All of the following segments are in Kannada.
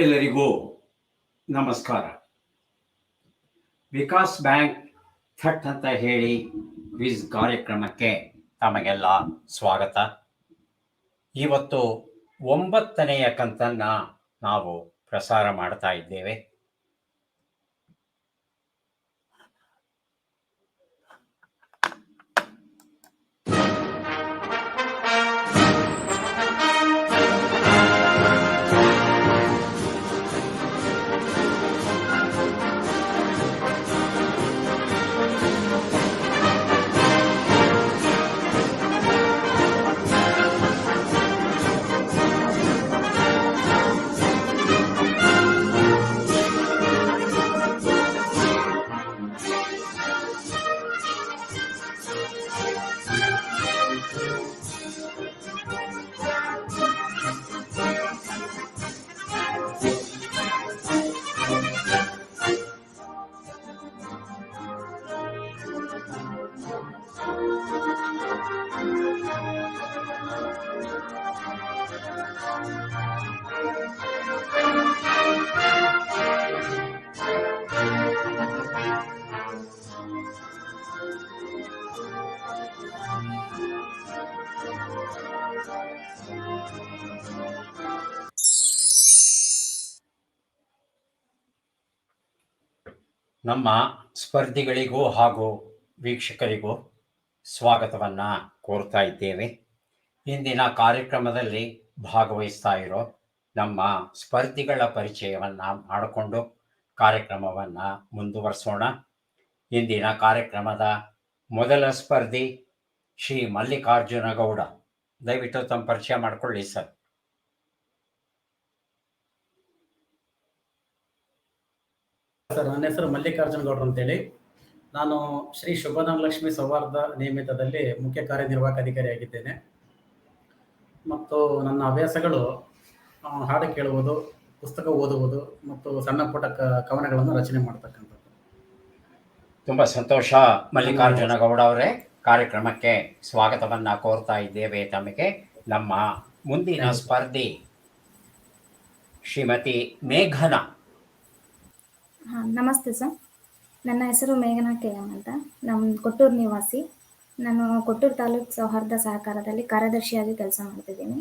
ಎಲ್ಲರಿಗೂ ನಮಸ್ಕಾರ. ವಿಕಾಸ್ ಬ್ಯಾಂಕ್ ಥಟ್ ಅಂತ ಹೇಳಿ ಕ್ವಿಜ್ ಕಾರ್ಯಕ್ರಮಕ್ಕೆ ತಮಗೆಲ್ಲ ಸ್ವಾಗತ. ಇವತ್ತು 9ನೆಯ ಕಂತನ್ನು ನಾವು ಪ್ರಸಾರ ಮಾಡ್ತಾ ಇದ್ದೇವೆ. ನಮ್ಮ ಸ್ಪರ್ಧಿಗಳಿಗೂ ಹಾಗೂ ವೀಕ್ಷಕರಿಗೂ ಸ್ವಾಗತವನ್ನು ಕೋರ್ತಾ ಇದ್ದೇವೆ. ಇಂದಿನ ಕಾರ್ಯಕ್ರಮದಲ್ಲಿ ಭಾಗವಹಿಸ್ತಾ ಇರೋ ನಮ್ಮ ಸ್ಪರ್ಧಿಗಳ ಪರಿಚಯವನ್ನು ಮಾಡಿಕೊಂಡು ಕಾರ್ಯಕ್ರಮವನ್ನು ಮುಂದುವರಿಸೋಣ. ಇಂದಿನ ಕಾರ್ಯಕ್ರಮದ ಮೊದಲ ಸ್ಪರ್ಧಿ ಶ್ರೀ ಮಲ್ಲಿಕಾರ್ಜುನ ಗೌಡ. ದಯವಿಟ್ಟು ತಮ್ಮ ಪರಿಚಯ ಮಾಡಿಕೊಳ್ಳಿ ಸರ್. ಸರ್, ನನ್ನ ಹೆಸರು ಮಲ್ಲಿಕಾರ್ಜುನ ಗೌಡ್ರು ಅಂತೇಳಿ. ನಾನು ಶ್ರೀ ಶುಭಧನಲಕ್ಷ್ಮಿ ಸೌಹಾರ್ದ ನಿಯಮಿತದಲ್ಲಿ ಮುಖ್ಯ ಕಾರ್ಯನಿರ್ವಾಹಕ ಅಧಿಕಾರಿಯಾಗಿದ್ದೇನೆ. ಮತ್ತು ನನ್ನ ಹವ್ಯಾಸಗಳು ಹಾಡು ಕೇಳುವುದು, ಪುಸ್ತಕ ಓದುವುದು ಮತ್ತು ಸಣ್ಣ ಪುಟ್ಟ ಕವನಗಳನ್ನು ರಚನೆ ಮಾಡ್ತಕ್ಕಂಥದ್ದು. ತುಂಬ ಸಂತೋಷ ಮಲ್ಲಿಕಾರ್ಜುನ ಗೌಡ ಅವರೇ. ಕಾರ್ಯಕ್ರಮಕ್ಕೆ ಸ್ವಾಗತವನ್ನು ಕೋರ್ತಾ ಇದ್ದೇವೆ ತಮಗೆ. ನಮ್ಮ ಮುಂದಿನ ಸ್ಪರ್ಧಿ ಶ್ರೀಮತಿ ಮೇಘನಾ. ನಮಸ್ತೆ ಸರ್, ನನ್ನ ಹೆಸರು ಮೇಘನಾ ಕೆ.ಎಂ. ಅಂತ. ನಮ್ಮ ಕೊಟ್ಟೂರು ನಿವಾಸಿ. ನಾನು ಕೊಟ್ಟೂರು ತಾಲೂಕು ಸೌಹಾರ್ದ ಸಹಕಾರದಲ್ಲಿ ಕಾರ್ಯದರ್ಶಿಯಾಗಿ ಕೆಲಸ ಮಾಡ್ತಿದ್ದೀನಿ.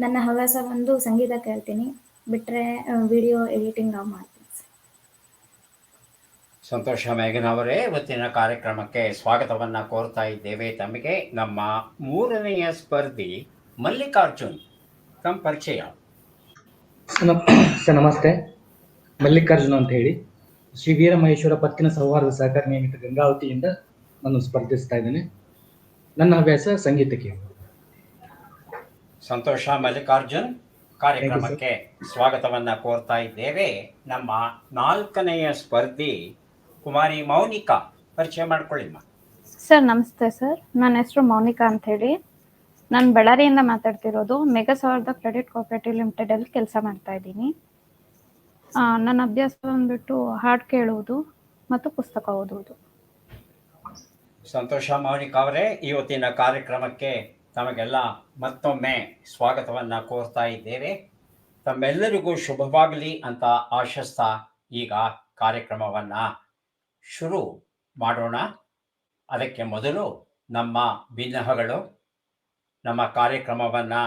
ನನ್ನ ಹವ್ಯಾಸ ಬಂದು ಸಂಗೀತ ಕೇಳ್ತೀನಿ, ಬಿಟ್ಟರೆ ವಿಡಿಯೋ ಎಡಿಟಿಂಗ್ ಮಾಡ್ತೀನಿ. ಸಂತೋಷ ಮೇಘನಾ ಅವರೇ. ಇವತ್ತಿನ ಕಾರ್ಯಕ್ರಮಕ್ಕೆ ಸ್ವಾಗತವನ್ನು ಕೋರ್ತಾ ಇದ್ದೇವೆ ತಮಗೆ. ನಮ್ಮ ಮೂರನೆಯ ಸ್ಪರ್ಧಿ ಮಲ್ಲಿಕಾರ್ಜುನ್. ತಮ್ಮ ಪರಿಚಯ. ಸರ್ ನಮಸ್ತೆ, ಮಲ್ಲಿಕಾರ್ಜುನ ಅಂತ ಹೇಳಿ. ಶ್ರೀ ವೀರಮಹೇಶ್ವರ ಪತ್ತಿನ ಸೌಹಾರ್ದ ಸಹಕಾರ ನಿಯಮಿತ ಗಂಗಾವತಿಯಿಂದ ನಾನು ಸ್ಪರ್ಧಿಸ್ತಾ ಇದ್ದೇನೆ. ನನ್ನ ಹವ್ಯಾಸ ಸಂಗೀತ ಕೇಳುವುದು. ಸಂತೋಷ ಮಲ್ಲಿಕಾರ್ಜುನ್. ಕಾರ್ಯಕ್ರಮಕ್ಕೆ ಸ್ವಾಗತವನ್ನು ಕೋರ್ತಾ ಇದ್ದೇವೆ. ನಮ್ಮ 4ನೆಯ ಸ್ಪರ್ಧಿ ಕುಮಾರಿ ಮೌನಿಕಾ. ಪರಿಚಯ ಮಾಡ್ಕೊಳ್ಳಿಮ್ಮ. ಸರ್ ನಮಸ್ತೆ ಸರ್, ನನ್ನ ಹೆಸರು ಮೌನಿಕಾ ಅಂತ ಹೇಳಿ. ನಾನು ಬಳ್ಳಾರಿಯಿಂದ ಮಾತಾಡ್ತಿರೋದು. ಮೆಗಾ ಸೌಹಾರ್ದ ಕ್ರೆಡಿಟ್ ಕೋಆಪರೇಟಿವ್ ಲಿಮಿಟೆಡ್ ಅಲ್ಲಿ ಕೆಲಸ ಮಾಡ್ತಾ ಇದ್ದೀನಿ. ನನ್ನ ಅಭ್ಯಾಸ ಬಂದ್ಬಿಟ್ಟು ಹಾಡು ಕೇಳುವುದು ಮತ್ತು ಪುಸ್ತಕ ಓದುವುದು. ಸಂತೋಷ ಮೌನಿಕಾ ಅವರೇ. ಇವತ್ತಿನ ಕಾರ್ಯಕ್ರಮಕ್ಕೆ ತಮಗೆಲ್ಲ ಮತ್ತೊಮ್ಮೆ ಸ್ವಾಗತವನ್ನು ಕೋರ್ತಾ ಇದ್ದೇವೆ. ತಮ್ಮೆಲ್ಲರಿಗೂ ಶುಭವಾಗಲಿ ಅಂತ ಆಶಿಸ್ತಾ ಈಗ ಕಾರ್ಯಕ್ರಮವನ್ನು ಶುರು ಮಾಡೋಣ. ಅದಕ್ಕೆ ಮೊದಲು ನಮ್ಮ ಭಿನ್ನಹಗಳು ನಮ್ಮ ಕಾರ್ಯಕ್ರಮವನ್ನು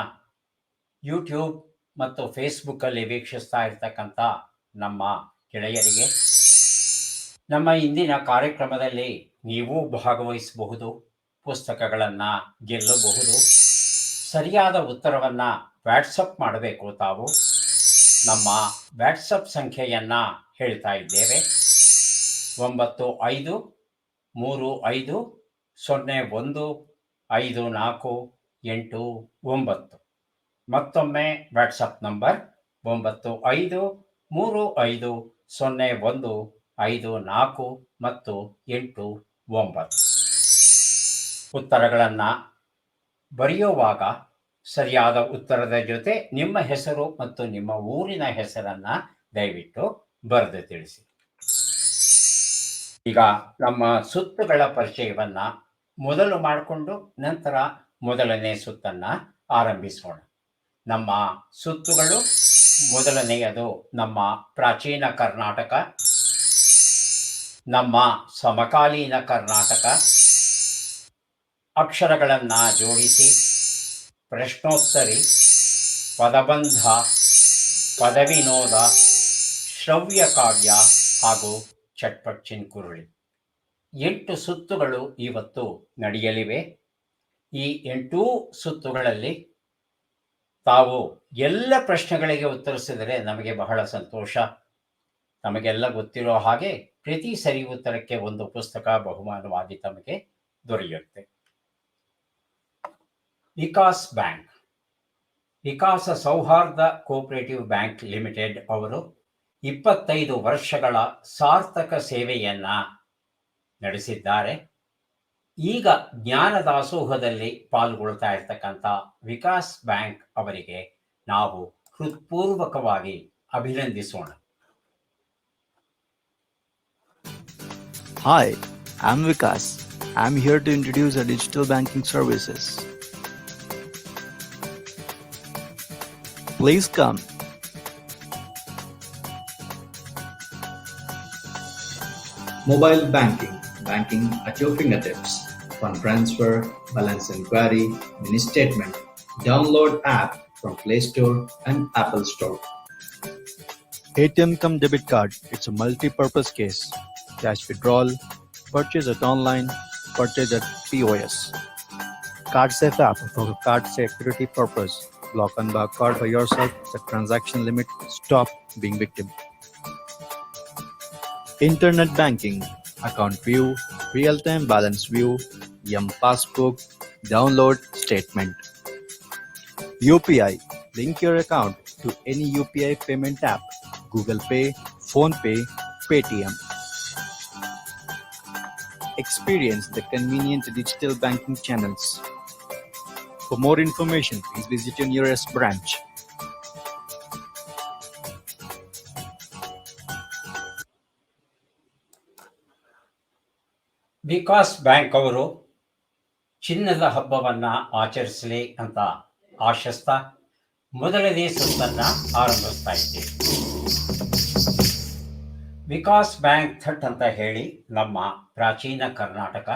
ಯೂಟ್ಯೂಬ್ ಮತ್ತು ಫೇಸ್ಬುಕ್ಕಲ್ಲಿ ವೀಕ್ಷಿಸ್ತಾ ಇರ್ತಕ್ಕಂಥ ನಮ್ಮ ಗೆಳೆಯರಿಗೆ, ನಮ್ಮ ಇಂದಿನ ಕಾರ್ಯಕ್ರಮದಲ್ಲಿ ನೀವು ಭಾಗವಹಿಸಬಹುದು, ಪುಸ್ತಕಗಳನ್ನು ಗೆಲ್ಲಬಹುದು. ಸರಿಯಾದ ಉತ್ತರವನ್ನು ವಾಟ್ಸಪ್ ಮಾಡಬೇಕು. ತಾವು ನಮ್ಮ ವಾಟ್ಸಪ್ ಸಂಖ್ಯೆಯನ್ನು ಹೇಳ್ತಾ ಇದ್ದೇವೆ: 9535015489. ಮತ್ತೊಮ್ಮೆ ವಾಟ್ಸಪ್ ನಂಬರ್ 95350154 ಮತ್ತು 89. ಉತ್ತರಗಳನ್ನು ಬರೆಯುವಾಗ ಸರಿಯಾದ ಉತ್ತರದ ಜೊತೆ ನಿಮ್ಮ ಹೆಸರು ಮತ್ತು ನಿಮ್ಮ ಊರಿನ ಹೆಸರನ್ನು ದಯವಿಟ್ಟು ಬರೆದು ತಿಳಿಸಿ. ಈಗ ನಮ್ಮ ಸುತ್ತುಗಳ ಪರಿಚಯವನ್ನು ಮೊದಲು ಮಾಡಿಕೊಂಡು ನಂತರ ಮೊದಲನೇ ಸುತ್ತನ್ನು ಆರಂಭಿಸೋಣ. ನಮ್ಮ ಸುತ್ತುಗಳು ಮೊದಲನೆಯದು ನಮ್ಮ ಪ್ರಾಚೀನ ಕರ್ನಾಟಕ, ನಮ್ಮ ಸಮಕಾಲೀನ ಕರ್ನಾಟಕ, ಅಕ್ಷರಗಳನ್ನು ಜೋಡಿಸಿ ಪ್ರಶ್ನೋತ್ತರಿ, ಪದಬಂಧ, ಪದವಿನೋದ, ಶ್ರವ್ಯ ಕಾವ್ಯ ಹಾಗೂ ಚಟ್ಪಟ್ ಚಿನ್ಕುರುಳಿ 8 ಸುತ್ತುಗಳು ಇವತ್ತು ನಡೆಯಲಿವೆ. ಈ 8 ಸುತ್ತುಗಳಲ್ಲಿ ತಾವು ಎಲ್ಲ ಪ್ರಶ್ನೆಗಳಿಗೆ ಉತ್ತರಿಸಿದರೆ ನಮಗೆ ಬಹಳ ಸಂತೋಷ. ನಮಗೆಲ್ಲ ಗೊತ್ತಿರೋ ಹಾಗೆ ಪ್ರತಿ ಸರಿ ಉತ್ತರಕ್ಕೆ ಒಂದು ಪುಸ್ತಕ ಬಹುಮಾನವಾಗಿ ತಮಗೆ ದೊರೆಯುತ್ತೆ. ವಿಕಾಸ್ ಬ್ಯಾಂಕ್, ವಿಕಾಸ ಸೌಹಾರ್ದ ಕೋಆಪರೇಟಿವ್ ಬ್ಯಾಂಕ್ ಲಿಮಿಟೆಡ್ ಅವರು 25 ವರ್ಷಗಳ ಸಾರ್ಥಕ ಸೇವೆಯನ್ನ ನಡೆಸಿದ್ದಾರೆ. ಈಗ ಜ್ಞಾನ ದಾಸೋಹದಲ್ಲಿ ಪಾಲ್ಗೊಳ್ತಾ ಇರ್ತಕ್ಕಂಥ ವಿಕಾಸ್ ಬ್ಯಾಂಕ್ ಅವರಿಗೆ ನಾವು ಹೃತ್ಪೂರ್ವಕವಾಗಿ ಅಭಿನಂದಿಸೋಣ. Hi, I'm Vikas. I'm here to introduce our digital banking services. Please come. Mobile banking, banking at your fingertips. Fund transfer, balance inquiry, mini statement. Download app from Play Store and Apple Store. ATM cum debit card. It's a multi-purpose case. Cash withdrawal, purchase at online, purchase at POS. Card safe app for card security purpose. Block unlock card for yourself. Set transaction limit. Stop being victim. Internet banking, account view, real-time balance view, Yum passbook, download statement. UPI, link your account to any UPI payment app, Google Pay, PhonePe, Paytm. Experience the convenient digital banking channels. For more information, please visit your nearest branch. Vikas bank ಅವರು ಚಿನ್ನದ ಹಬ್ಬವನ್ನು ಆಚರಿಸಲಿ ಅಂತ ಆಶಿಸ್ತಾ ಮೊದಲನೇ ಸುತ್ತನ್ನು ಆರಂಭಿಸ್ತಾ ಇದ್ದೀವಿ. ವಿಕಾಸ್ ಬ್ಯಾಂಕ್ ಥಟ್ ಅಂತ ಹೇಳಿ ನಮ್ಮ ಪ್ರಾಚೀನ ಕರ್ನಾಟಕ.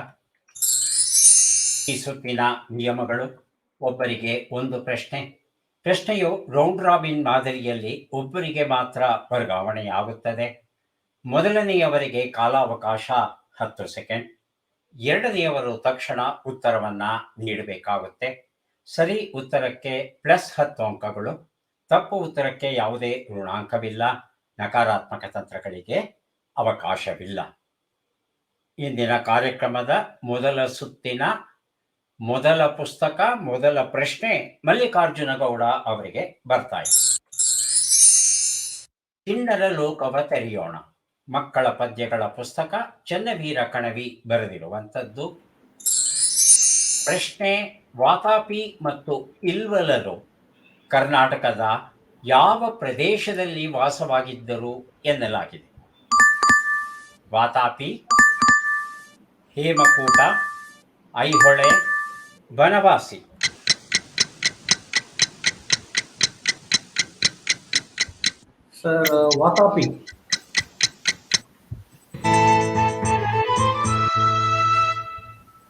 ಈ ಸುತ್ತಿನ ನಿಯಮಗಳು: ಒಬ್ಬರಿಗೆ ಒಂದು ಪ್ರಶ್ನೆ. ಪ್ರಶ್ನೆಯು ರೌಂಡ್ ರಾಬಿನ್ ಮಾದರಿಯಲ್ಲಿ ಒಬ್ಬರಿಗೆ ಮಾತ್ರ ವರ್ಗಾವಣೆಯಾಗುತ್ತದೆ. ಮೊದಲನೆಯವರಿಗೆ ಕಾಲಾವಕಾಶ 10 ಸೆಕೆಂಡ್. ಎರಡನೆಯವರು ತಕ್ಷಣ ಉತ್ತರವನ್ನು ನೀಡಬೇಕಾಗುತ್ತೆ. ಸರಿ ಉತ್ತರಕ್ಕೆ +10 ಅಂಕಗಳು, ತಪ್ಪು ಉತ್ತರಕ್ಕೆ ಯಾವುದೇ ಋಣಾಂಕವಿಲ್ಲ, ನಕಾರಾತ್ಮಕ ತಂತ್ರಗಳಿಗೆ ಅವಕಾಶವಿಲ್ಲ. ಇಂದಿನ ಕಾರ್ಯಕ್ರಮದ ಮೊದಲ ಸುತ್ತಿನ ಮೊದಲ ಪುಸ್ತಕ, ಮೊದಲ ಪ್ರಶ್ನೆ ಮಲ್ಲಿಕಾರ್ಜುನ ಗೌಡ ಅವರಿಗೆ ಬರ್ತಾ ಇದೆ. ಚಿಣ್ಣರ ಲೋಕವ ತೆರೆಯೋಣ, ಮಕ್ಕಳ ಪದ್ಯಗಳ ಪುಸ್ತಕ, ಚನ್ನವೀರ ಕಣವಿ ಬರೆದಿರುವಂಥದ್ದು. ಪ್ರಶ್ನೆ: ವಾತಾಪಿ ಮತ್ತು ಇಲ್ವಲರು ಕರ್ನಾಟಕದ ಯಾವ ಪ್ರದೇಶದಲ್ಲಿ ವಾಸವಾಗಿದ್ದರು ಎನ್ನಲಾಗಿದೆ? ವಾತಾಪಿ, ಹೇಮಕೂಟ, ಐಹೊಳೆ, ಬನವಾಸಿ. ಸರ್, ವಾತಾಪಿ.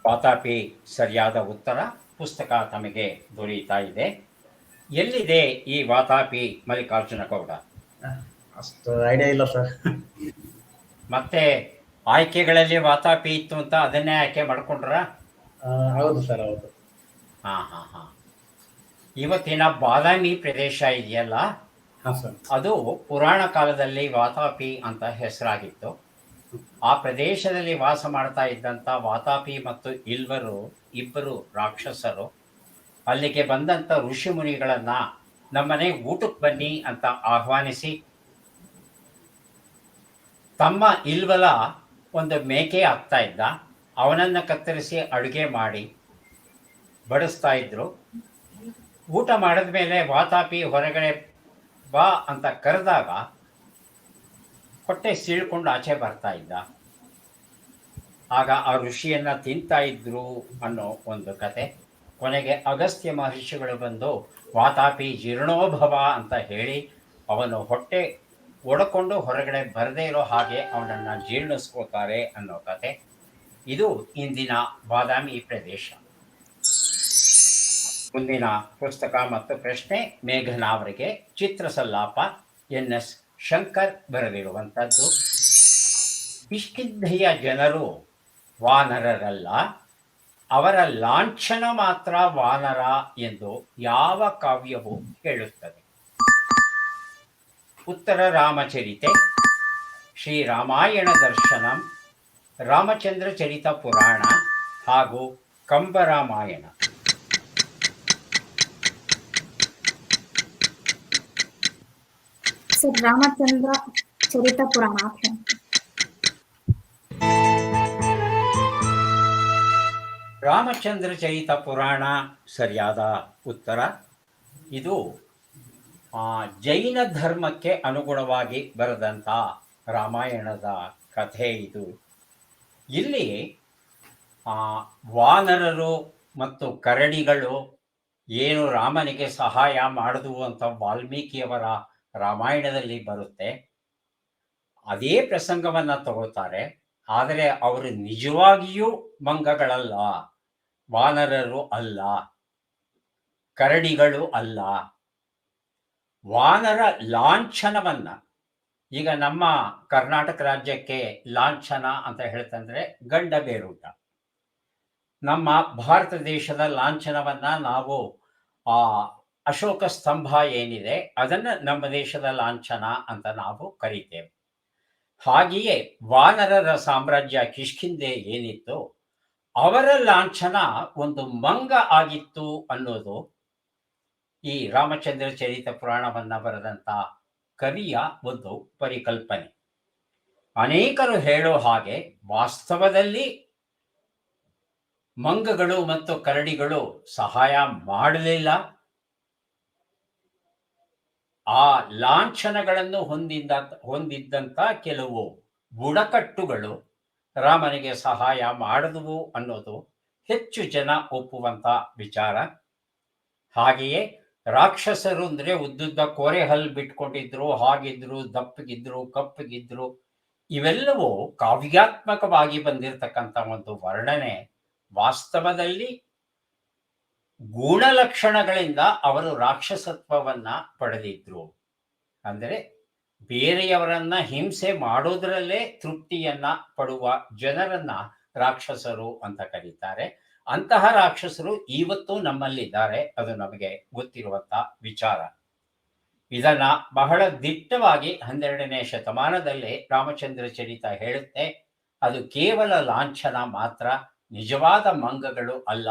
ವಾತಾಪಿ ಸರಿಯಾದ ಉತ್ತರ. ಪುಸ್ತಕ ತಮಗೆ ದೊರೆಯುತ್ತಾ ಇದೆ. ಎಲ್ಲಿದೆ ಈ ವಾತಾಪಿ ಮಲ್ಲಿಕಾರ್ಜುನ ಗೌಡ? ಅಷ್ಟು ಐಡಿಯಾ ಇಲ್ಲ ಸರ್. ಮತ್ತೆ ಆಯ್ಕೆಗಳಲ್ಲಿ ವಾತಾಪಿ ಇತ್ತು ಅಂತ ಅದನ್ನೇ ಆಯ್ಕೆ ಮಾಡ್ಕೊಂಡ್ರ? ಹೌದು ಸರ್, ಹೌದು. ಹಾಂ. ಇವತ್ತಿನ ಬಾದಾಮಿ ಪ್ರದೇಶ ಇದೆಯಲ್ಲ, ಹಾಂ ಸರ್. ಅದು ಪುರಾಣ ಕಾಲದಲ್ಲಿ ವಾತಾಪಿ ಅಂತ ಹೆಸರಾಗಿತ್ತು. ಆ ಪ್ರದೇಶದಲ್ಲಿ ವಾಸ ಮಾಡ್ತಾ ಇದ್ದಂಥ ವಾತಾಪಿ ಮತ್ತು ಇಲ್ವರು ಇಬ್ಬರು ರಾಕ್ಷಸರು ಅಲ್ಲಿಗೆ ಬಂದಂಥ ಋಷಿ ಮುನಿಗಳನ್ನು ನಮ್ಮನೆ ಊಟಕ್ಕೆ ಬನ್ನಿ ಅಂತ ಆಹ್ವಾನಿಸಿ, ತಮ್ಮ ಇಲ್ವಲ ಒಂದು ಮೇಕೆ ಆಗ್ತಾ ಇದ್ದ, ಅವನನ್ನು ಕತ್ತರಿಸಿ ಅಡುಗೆ ಮಾಡಿ ಬಡಿಸ್ತಾ ಇದ್ರು. ಊಟ ಮಾಡಿದ ಮೇಲೆ ವಾತಾಪಿ ಹೊರಗಡೆ ಬಾ ಅಂತ ಕರೆದಾಗ ಹೊಟ್ಟೆ ಸೀಳ್ಕೊಂಡು ಆಚೆ ಬರ್ತಾ ಇದ್ದ. ಆಗ ಆ ಋಷಿಯನ್ನು ತಿಂತಾ ಇದ್ರು ಅನ್ನೋ ಒಂದು ಕತೆ. ಕೊನೆಗೆ ಅಗಸ್ತ್ಯ ಮಹರ್ಷಿಗಳು ಬಂದು ವಾತಾಪಿ ಜೀರ್ಣೋಭವ ಅಂತ ಹೇಳಿ ಅವನು ಹೊಟ್ಟೆ ಒಡಕೊಂಡು ಹೊರಗಡೆ ಬರದೇ ಇರೋ ಹಾಗೆ ಅವನನ್ನು ಜೀರ್ಣಿಸ್ಕೋತಾರೆ ಅನ್ನೋ ಕತೆ. ಇದು ಇಂದಿನ ಬಾದಾಮಿ ಪ್ರದೇಶ. ಮುಂದಿನ ಪುಸ್ತಕ ಮತ್ತು ಪ್ರಶ್ನೆ ಮೇಘನಾ ಅವರಿಗೆ. ಚಿತ್ರಸಲ್ಲಾಪ NS ಶಂಕರ್ ಬರೆದಿರುವಂಥದ್ದು. ಕಿಷ್ಕಿಂಧೆಯ ಜನರು ವಾನರರಲ್ಲ, ಅವರ ಲಾಂಛನ ಮಾತ್ರ ವಾನರ ಎಂದು ಯಾವ ಕಾವ್ಯವು ಹೇಳುತ್ತದೆ? ಉತ್ತರ ರಾಮಚರಿತೆ, ಶ್ರೀರಾಮಾಯಣ ದರ್ಶನಂ, ರಾಮಚಂದ್ರ ಚರಿತ ಪುರಾಣ ಹಾಗೂ ಕಂಬರಾಮಾಯಣ. ಸರ್, ರಾಮಚಂದ್ರ ಚರಿತ ಪುರಾಣ ಆಪ್ಷನ್. ರಾಮಚಂದ್ರ ಚರಿತ ಪುರಾಣ ಸರಿಯಾದ ಉತ್ತರ. ಇದು ಜೈನ ಧರ್ಮಕ್ಕೆ ಅನುಗುಣವಾಗಿ ಬರೆದಂಥ ರಾಮಾಯಣದ ಕಥೆ ಇದು. ಇಲ್ಲಿ ವಾನರರು ಮತ್ತು ಕರಡಿಗಳು ಏನು ರಾಮನಿಗೆ ಸಹಾಯ ಮಾಡಿದ್ವು ಅಂತ ವಾಲ್ಮೀಕಿಯವರ ರಾಮಾಯಣದಲ್ಲಿ ಬರುತ್ತೆ. ಅದೇ ಪ್ರಸಂಗವನ್ನು ತಗೋತಾರೆ. ಆದರೆ ಅವರು ನಿಜವಾಗಿಯೂ ಮಂಗಗಳಲ್ಲ, ವಾನರರು ಅಲ್ಲ, ಕರಡಿಗಳು ಅಲ್ಲ. ವಾನರ ಲಾಂಛನವನ್ನ, ಈಗ ನಮ್ಮ ಕರ್ನಾಟಕ ರಾಜ್ಯಕ್ಕೆ ಲಾಂಛನ ಅಂತ ಹೇಳ್ತಂದ್ರೆ ಗಂಡ ಬೇರೂಟ. ನಮ್ಮ ಭಾರತ ದೇಶದ ಲಾಂಛನವನ್ನ ನಾವು ಅಶೋಕ ಸ್ತಂಭ ಏನಿದೆ ಅದನ್ನು ನಮ್ಮ ದೇಶದ ಲಾಂಛನ ಅಂತ ನಾವು ಕರಿತೇವೆ. ಹಾಗೆಯೇ ವಾನರರ ಸಾಮ್ರಾಜ್ಯ ಕಿಷ್ಕಿಂಧೆ ಏನಿತ್ತು, ಅವರ ಲಾಂಛನ ಒಂದು ಮಂಗ ಆಗಿತ್ತು ಅನ್ನೋದು ಈ ರಾಮಚಂದ್ರ ಚರಿತ ಪುರಾಣವನ್ನ ಬರೆದಂಥ ಕವಿಯ ಒಂದು ಪರಿಕಲ್ಪನೆ. ಅನೇಕರು ಹೇಳೋ ಹಾಗೆ ವಾಸ್ತವದಲ್ಲಿ ಮಂಗಗಳು ಮತ್ತು ಕರಡಿಗಳು ಸಹಾಯ ಮಾಡಲಿಲ್ಲ. ಆ ಲಾಂಛನಗಳನ್ನು ಹೊಂದಿದ್ದಂಥ ಕೆಲವು ಬುಡಕಟ್ಟುಗಳು ರಾಮನಿಗೆ ಸಹಾಯ ಮಾಡಿದವು ಅನ್ನೋದು ಹೆಚ್ಚು ಜನ ಒಪ್ಪುವಂಥ ವಿಚಾರ. ಹಾಗೆಯೇ ರಾಕ್ಷಸರು ಅಂದರೆ ಉದ್ದುದ್ದ ಕೋರೆ ಹಲ್ಲು ಬಿಟ್ಕೊಂಡಿದ್ರು, ಹಾಗಿದ್ರು, ದಪ್ಪಗಿದ್ರು, ಕಪ್ಪಗಿದ್ರು, ಇವೆಲ್ಲವೂ ಕಾವ್ಯಾತ್ಮಕವಾಗಿ ಬಂದಿರತಕ್ಕಂಥ ಒಂದು ವರ್ಣನೆ. ವಾಸ್ತವದಲ್ಲಿ ಗುಣಲಕ್ಷಣಗಳಿಂದ ಅವರು ರಾಕ್ಷಸತ್ವವನ್ನ ಪಡೆದಿದ್ರು. ಅಂದರೆ ಬೇರೆಯವರನ್ನ ಹಿಂಸೆ ಮಾಡೋದ್ರಲ್ಲೇ ತೃಪ್ತಿಯನ್ನ ಪಡುವ ಜನರನ್ನ ರಾಕ್ಷಸರು ಅಂತ ಕರೀತಾರೆ. ಅಂತಹ ರಾಕ್ಷಸರು ಇವತ್ತು ನಮ್ಮಲ್ಲಿದ್ದಾರೆ, ಅದು ನಮಗೆ ಗೊತ್ತಿರುವಂತ ವಿಚಾರ. ಇದನ್ನ ಬಹಳ ದಿಟ್ಟವಾಗಿ 12ನೇ ಶತಮಾನದಲ್ಲೇ ರಾಮಚಂದ್ರ ಚರಿತ ಹೇಳುತ್ತೆ. ಅದು ಕೇವಲ ಲಾಂಛನ ಮಾತ್ರ, ನಿಜವಾದ ಮಂಗಗಳು ಅಲ್ಲ.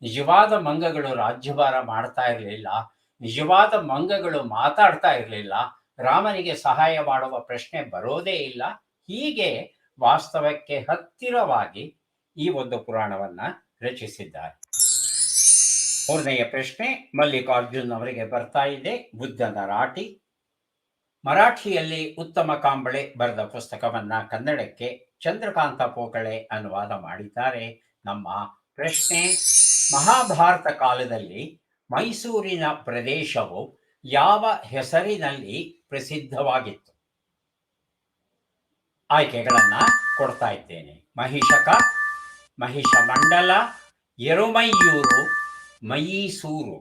ನಿಜವಾದ ಮಂಗಗಳು ರಾಜ್ಯಭಾರ ಮಾಡ್ತಾ ಇರಲಿಲ್ಲ, ನಿಜವಾದ ಮಂಗಗಳು ಮಾತಾಡ್ತಾ ಇರಲಿಲ್ಲ, ರಾಮನಿಗೆ ಸಹಾಯ ಮಾಡುವ ಪ್ರಶ್ನೆ ಬರೋದೇ ಇಲ್ಲ. ಹೀಗೆ ವಾಸ್ತವಕ್ಕೆ ಹತ್ತಿರವಾಗಿ ಈ ಒಂದು ಪುರಾಣವನ್ನ ರಚಿಸಿದ್ದಾರೆ. 3ನೆಯ ಪ್ರಶ್ನೆ ಮಲ್ಲಿಕಾರ್ಜುನ್ ಅವರಿಗೆ ಬರ್ತಾ ಇದೆ. ಬುದ್ಧನ ರಾಟಿ. ಮರಾಠಿಯಲ್ಲಿ ಉತ್ತಮ ಕಾಂಬಳೆ ಬರೆದ ಪುಸ್ತಕವನ್ನ ಕನ್ನಡಕ್ಕೆ ಚಂದ್ರಕಾಂತ ಪೋಕಳೆ ಅನುವಾದ ಮಾಡಿದ್ದಾರೆ. ನಮ್ಮ ಪ್ರಶ್ನೆ, ಮಹಾಭಾರತ ಕಾಲದಲ್ಲಿ ಮೈಸೂರಿನ ಪ್ರದೇಶವು ಯಾವ ಹೆಸರಿನಲ್ಲಿ ಪ್ರಸಿದ್ಧವಾಗಿತ್ತು? ಆಯ್ಕೆಗಳನ್ನ ಕೊಡ್ತಾ ಇದ್ದೇನೆ. ಮಹಿಷಕ, ಮಹಿಷ ಮಂಡಲ, ಎರುಮೈಯೂರು, ಮೈಸೂರು.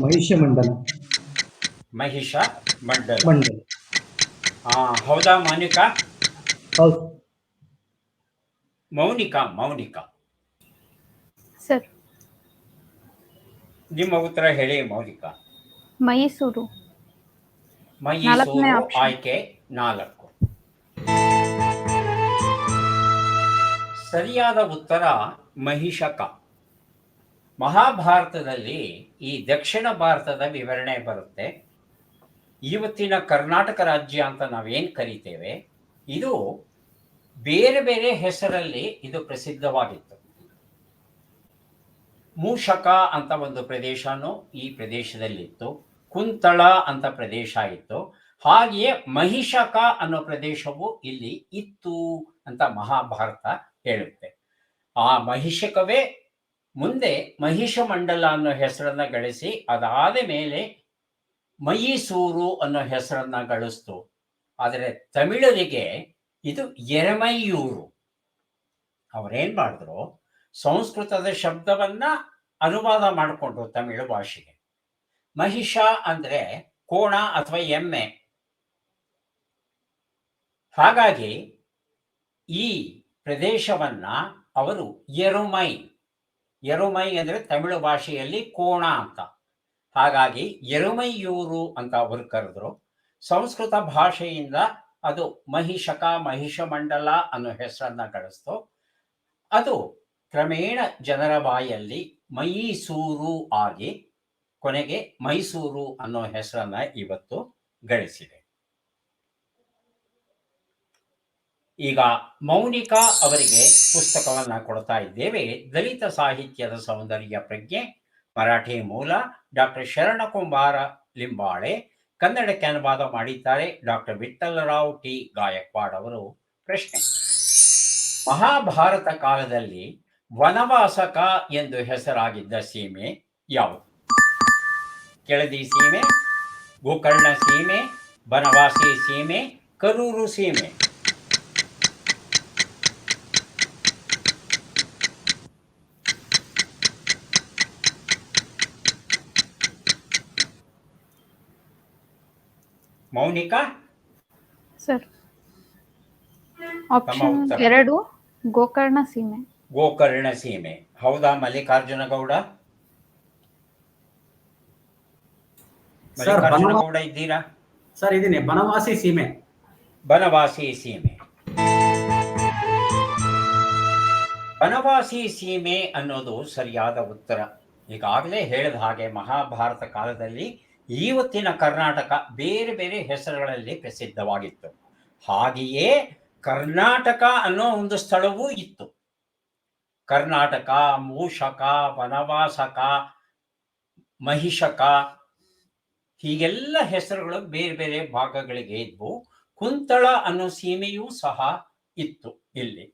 ಮಹಿಷ ಮಂಡಲ. ಮಹಿಷ ಮಂಡಲ. ಮಂಡಲ. ಹೌದಾ ಮೌನಿಕಾ? ಹೌದು. ಮೌನಿಕಾ ಸರ್, ನಿಮ್ಮ ಉತ್ತರ ಹೇಳಿ ಮೌನಿಕಾ. ಮೈಸೂರು. ಮೈಸೂರು ಆಯ್ಕೆ 4. ಸರಿಯಾದ ಉತ್ತರ ಮಹಿಷಕ. ಮಹಾಭಾರತದಲ್ಲಿ ಈ ದಕ್ಷಿಣ ಭಾರತದ ವಿವರಣೆ ಬರುತ್ತೆ. ಇವತ್ತಿನ ಕರ್ನಾಟಕ ರಾಜ್ಯ ಅಂತ ನಾವೇನು ಕರಿತೇವೆ, ಇದು ಬೇರೆ ಬೇರೆ ಹೆಸರಲ್ಲಿ ಇದು ಪ್ರಸಿದ್ಧವಾಗಿತ್ತು. ಮೂಷಕ ಅಂತ ಒಂದು ಪ್ರದೇಶನೂ ಈ ಪ್ರದೇಶದಲ್ಲಿತ್ತು. ಕುಂತಳ ಅಂತ ಪ್ರದೇಶ ಇತ್ತು. ಹಾಗೆಯೇ ಮಹಿಷಕ ಅನ್ನೋ ಪ್ರದೇಶವು ಇಲ್ಲಿ ಇತ್ತು ಅಂತ ಮಹಾಭಾರತ ಹೇಳುತ್ತೆ. ಆ ಮಹಿಷಕವೇ ಮುಂದೆ ಮಹಿಷಮಂಡಲ ಅನ್ನೋ ಹೆಸರನ್ನ ಗಳಿಸಿ ಅದಾದ ಮೇಲೆ ಮೈಸೂರು ಅನ್ನೋ ಹೆಸರನ್ನ ಗಳಿಸ್ತು. ಆದರೆ ತಮಿಳರಿಗೆ ಇದು ಎರಮೈಯೂರು. ಅವರೇನ್ ಮಾಡಿದ್ರು, ಸಂಸ್ಕೃತದ ಶಬ್ದವನ್ನ ಅನುವಾದ ಮಾಡಿಕೊಂಡ್ರು ತಮಿಳು ಭಾಷೆಗೆ. ಮಹಿಷ ಅಂದ್ರೆ ಕೋಣ ಅಥವಾ ಎಮ್ಮೆ. ಹಾಗಾಗಿ ಈ ಪ್ರದೇಶವನ್ನ ಅವರು ಎರುಮೈ ಅಂದ್ರೆ ತಮಿಳು ಭಾಷೆಯಲ್ಲಿ ಕೋಣ ಅಂತ, ಹಾಗಾಗಿ ಎರುಮೈಯೂರು ಅಂತ ಅವರು ಕರೆದ್ರು. ಸಂಸ್ಕೃತ ಭಾಷೆಯಿಂದ ಅದು ಮಹಿಷಕ, ಮಹಿಷಮಂಡಲ ಅನ್ನೋ ಹೆಸರನ್ನ ಗಳಿಸ್ತು. ಅದು ಕ್ರಮೇಣ ಜನರ ಬಾಯಲ್ಲಿ ಮೈಸೂರು ಆಗಿ ಕೊನೆಗೆ ಮೈಸೂರು ಅನ್ನೋ ಹೆಸರನ್ನ ಇವತ್ತು ಗಳಿಸಿದೆ. ಈಗ ಮೌನಿಕಾ ಅವರಿಗೆ ಪುಸ್ತಕವನ್ನ ಕೊಡ್ತಾ ಇದ್ದೇವೆ. ದಲಿತ ಸಾಹಿತ್ಯದ ಸೌಂದರ್ಯ ಪ್ರಜ್ಞೆ, ಮರಾಠಿ ಮೂಲ, ಡಾಕ್ಟರ್ ಶರಣಕುಮಾರ ಲಿಂಬಾಳೆ, ಕನ್ನಡಕ್ಕೆ ಅನುವಾದ ಮಾಡಿದ್ದಾರೆ ಡಾಕ್ಟರ್ ವಿಠ್ಠಲರಾವ್ ಟಿ ಗಾಯಕ್ವಾಡ್ ಅವರು. ಪ್ರಶ್ನೆ: ಮಹಾಭಾರತ ಕಾಲದಲ್ಲಿ ವನವಾಸಕ ಎಂದು ಹೆಸರಾಗಿದ್ದ ಸೀಮೆ ಯಾವುದು? ಕೆಳದಿ ಸೀಮೆ, ಗೋಕರ್ಣ ಸೀಮೆ, ಬನವಾಸಿ ಸೀಮೆ, ಕರೂರು ಸೀಮೆ. ಮೌನಿಕಾ ಸರ್, ಆಪ್ಷನ್ ಉತ್ತರ. 2 ಗೋಕರ್ಣ ಸೀಮೆ. ಗೋಕರ್ಣ ಸೀಮೆ ಹೌದಾ? ಮಲ್ಲಿಕಾರ್ಜುನ ಗೌಡ, ಮಲ್ಲಿಕಾರ್ಜುನ ಗೌಡ ಇದ್ದೀರಾ? ಸರ್ ಇದೀನಿ. ಬನವಾಸಿ ಸೀಮೆ. ಬನವಾಸಿ ಸೀಮೆ. ಬನವಾಸಿ ಸೀಮೆ ಅನ್ನೋದು ಸರಿಯಾದ ಉತ್ತರ. ಈಗಾಗಲೇ ಹೇಳಿದ ಹಾಗೆ ಮಹಾಭಾರತ ಕಾಲದಲ್ಲಿ ಇವತ್ತಿನ ಕರ್ನಾಟಕ ಬೇರೆ ಬೇರೆ ಹೆಸರುಗಳಲ್ಲಿ ಪ್ರಸಿದ್ಧವಾಗಿತ್ತು. ಹಾಗೆಯೇ ಕರ್ನಾಟಕ ಅನ್ನೋ ಒಂದು ಸ್ಥಳವೂ ಇತ್ತು. ಕರ್ನಾಟಕ, ಮೂಷಕ, ವನವಾಸಕ, ಮಹಿಷಕ, ಹೀಗೆಲ್ಲ ಹೆಸರುಗಳು ಬೇರೆ ಬೇರೆ ಭಾಗಗಳಿಗೆ ಇದ್ವು. ಕುಂತಳ ಅನ್ನೋ ಸೀಮೆಯೂ ಸಹ ಇತ್ತು ಇಲ್ಲಿ.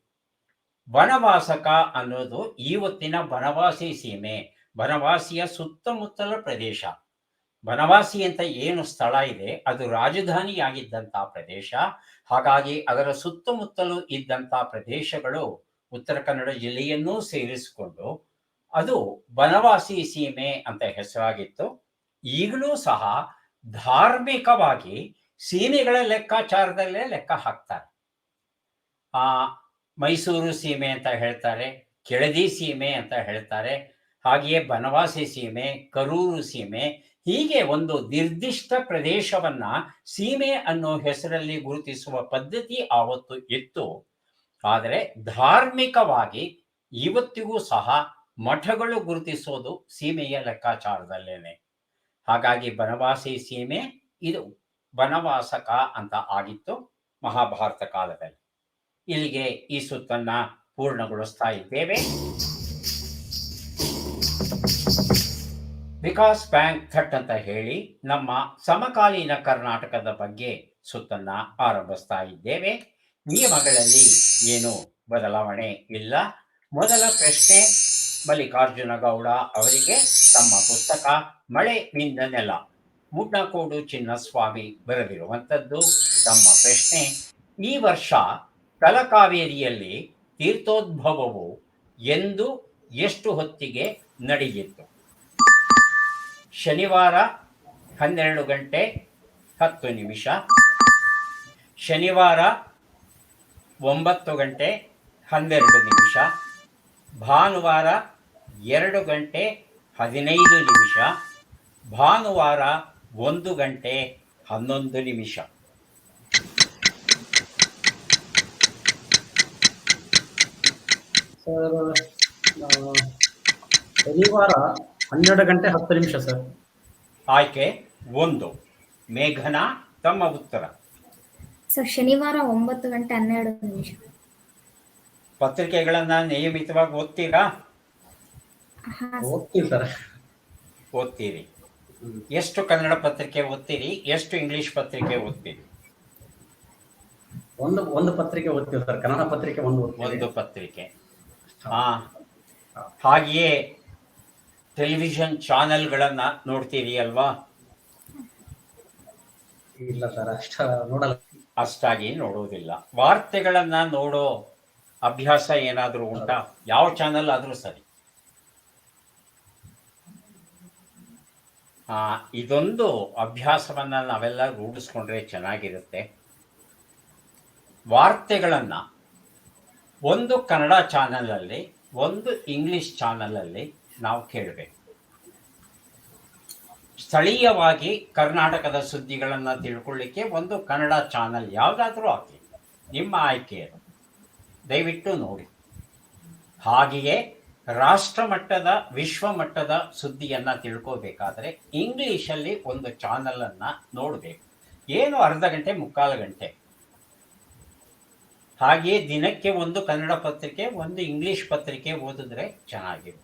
ವನವಾಸಕ ಅನ್ನೋದು ಇವತ್ತಿನ ಬನವಾಸಿ ಸೀಮೆ, ಬನವಾಸಿಯ ಸುತ್ತಮುತ್ತಲ ಪ್ರದೇಶ. ಬನವಾಸಿ ಅಂತ ಏನು ಸ್ಥಳ ಇದೆ ಅದು ರಾಜಧಾನಿಯಾಗಿದ್ದಂಥ ಪ್ರದೇಶ. ಹಾಗಾಗಿ ಅದರ ಸುತ್ತಮುತ್ತಲೂ ಇದ್ದಂಥ ಪ್ರದೇಶಗಳು ಉತ್ತರ ಕನ್ನಡ ಜಿಲ್ಲೆಯನ್ನೂ ಸೇರಿಸಿಕೊಂಡು ಅದು ಬನವಾಸಿ ಸೀಮೆ ಅಂತ ಹೆಸರಾಗಿತ್ತು. ಈಗಲೂ ಸಹ ಧಾರ್ಮಿಕವಾಗಿ ಸೀಮೆಗಳ ಲೆಕ್ಕಾಚಾರದಲ್ಲೇ ಲೆಕ್ಕ ಹಾಕ್ತಾರೆ. ಮೈಸೂರು ಸೀಮೆ ಅಂತ ಹೇಳ್ತಾರೆ, ಕೆಳದಿ ಸೀಮೆ ಅಂತ ಹೇಳ್ತಾರೆ, ಹಾಗೆಯೇ ಬನವಾಸಿ ಸೀಮೆ, ಕರೂರು ಸೀಮೆ, ಹೀಗೆ ಒಂದು ನಿರ್ದಿಷ್ಟ ಪ್ರದೇಶವನ್ನ ಸೀಮೆ ಅನ್ನೋ ಹೆಸರಲ್ಲಿ ಗುರುತಿಸುವ ಪದ್ಧತಿ ಆವತ್ತು ಇತ್ತು. ಆದರೆ ಧಾರ್ಮಿಕವಾಗಿ ಇವತ್ತಿಗೂ ಸಹ ಮಠಗಳು ಗುರುತಿಸೋದು ಸೀಮೆಯ ಲೆಕ್ಕಾಚಾರದಲ್ಲೇನೆ. ಹಾಗಾಗಿ ಬನವಾಸಿ ಸೀಮೆ ಇದು ಬನವಾಸಕ ಅಂತ ಆಗಿತ್ತು ಮಹಾಭಾರತ ಕಾಲದಲ್ಲಿ. ಇಲ್ಲಿಗೆ ಈ ಸುತ್ತನ್ನ ಪೂರ್ಣಗೊಳಿಸ್ತಾ ಇದ್ದೇವೆ. ವಿಕಾಸ್ ಬ್ಯಾಂಕ್ ಥಟ್ ಅಂತ ಹೇಳಿ ನಮ್ಮ ಸಮಕಾಲೀನ ಕರ್ನಾಟಕದ ಬಗ್ಗೆ ಸುತ್ತನ್ನ ಆರಂಭಿಸ್ತಾ ಇದ್ದೇವೆ. ನಿಯಮಗಳಲ್ಲಿ ಏನು ಬದಲಾವಣೆ ಇಲ್ಲ. ಮೊದಲ ಪ್ರಶ್ನೆ ಮಲ್ಲಿಕಾರ್ಜುನ ಗೌಡ ಅವರಿಗೆ ತಮ್ಮ ಪುಸ್ತಕ ಮಳೆ ನಿಂದ ನೆಲ, ಮುಡ್ನಕೋಡು ಚಿನ್ನಸ್ವಾಮಿ ಬರೆದಿರುವಂಥದ್ದು. ತಮ್ಮ ಪ್ರಶ್ನೆ: ಈ ವರ್ಷ ತಲಕಾವೇರಿಯಲ್ಲಿ ತೀರ್ಥೋದ್ಭವವು ಎಂದು ಎಷ್ಟು ಹೊತ್ತಿಗೆ ನಡೆಯಿತು? ಶನಿವಾರ 12 ಗಂಟೆ 10 ನಿಮಿಷ, ಶನಿವಾರ 9 ಗಂಟೆ 12 ನಿಮಿಷ, ಭಾನುವಾರ 2 ಗಂಟೆ 15 ನಿಮಿಷ, ಭಾನುವಾರ 1 ಗಂಟೆ 11 ನಿಮಿಷ. ಸರ್ ಶನಿವಾರ 12 ಗಂಟೆ 10 ನಿಮಿಷ ಸರ್. ಆಯ್ಕೆ 1. ಮೇಘನಾ, ತಮ್ಮ ಉತ್ತರ? ಸರ್ ಶನಿವಾರ 9 ಗಂಟೆ 12 ನಿಮಿಷ. ಪತ್ರಿಕೆಗಳನ್ನ ನಿಯಮಿತವಾಗಿ ಓದ್ತೀರಾ? ಓದ್ತೀವಿ ಸರ್. ಓದ್ತೀರಿ. ಎಷ್ಟು ಕನ್ನಡ ಪತ್ರಿಕೆ ಓದ್ತೀರಿ? ಎಷ್ಟು ಇಂಗ್ಲಿಷ್ ಪತ್ರಿಕೆ ಓದ್ತೀರಿ? ಒಂದು ಪತ್ರಿಕೆ ಓದ್ತೀವಿ ಸರ್. ಕನ್ನಡ ಪತ್ರಿಕೆ ಒಂದು ಒಂದು ಪತ್ರಿಕೆ. ಹಾಗೆಯೇ ಟೆಲಿವಿಷನ್ ಚಾನೆಲ್ಗಳನ್ನು ನೋಡ್ತೀರಿ ಅಲ್ವಾ? ಇಲ್ಲ ಸರ್, ಅಷ್ಟ ನೋಡಲ್ಲ. ಅಷ್ಟಾಗಿ ನೋಡೋದಿಲ್ಲ. ವಾರ್ತೆಗಳನ್ನು ನೋಡೋ ಅಭ್ಯಾಸ ಏನಾದರೂ ಉಂಟಾ? ಯಾವ ಚಾನಲ್ ಆದರೂ ಸರಿ. ಇದೊಂದು ಅಭ್ಯಾಸವನ್ನು ನಾವೆಲ್ಲ ರೂಢಿಸ್ಕೊಂಡ್ರೆ ಚೆನ್ನಾಗಿರುತ್ತೆ. ವಾರ್ತೆಗಳನ್ನು ಒಂದು ಕನ್ನಡ ಚಾನಲಲ್ಲಿ, ಒಂದು ಇಂಗ್ಲಿಷ್ ಚಾನಲಲ್ಲಿ ನಾವು ಕೇಳಬೇಕು. ಸ್ಥಳೀಯವಾಗಿ ಕರ್ನಾಟಕದ ಸುದ್ದಿಗಳನ್ನು ತಿಳ್ಕೊಳ್ಳಿಕ್ಕೆ ಒಂದು ಕನ್ನಡ ಚಾನಲ್ ಯಾವುದಾದ್ರೂ ಆಗಲಿ, ನಿಮ್ಮ ಆಯ್ಕೆಯದು, ದಯವಿಟ್ಟು ನೋಡಿ. ಹಾಗೆಯೇ ರಾಷ್ಟ್ರ ಮಟ್ಟದ, ವಿಶ್ವ ಮಟ್ಟದ ಸುದ್ದಿಯನ್ನು ತಿಳ್ಕೋಬೇಕಾದ್ರೆ ಇಂಗ್ಲೀಷಲ್ಲಿ ಒಂದು ಚಾನಲನ್ನು ನೋಡಬೇಕು. ಏನು ಅರ್ಧ ಗಂಟೆ, ಮುಕ್ಕಾಲು ಗಂಟೆ. ಹಾಗೆಯೇ ದಿನಕ್ಕೆ ಒಂದು ಕನ್ನಡ ಪತ್ರಿಕೆ, ಒಂದು ಇಂಗ್ಲಿಷ್ ಪತ್ರಿಕೆ ಓದಿದ್ರೆ ಚೆನ್ನಾಗಿದೆ.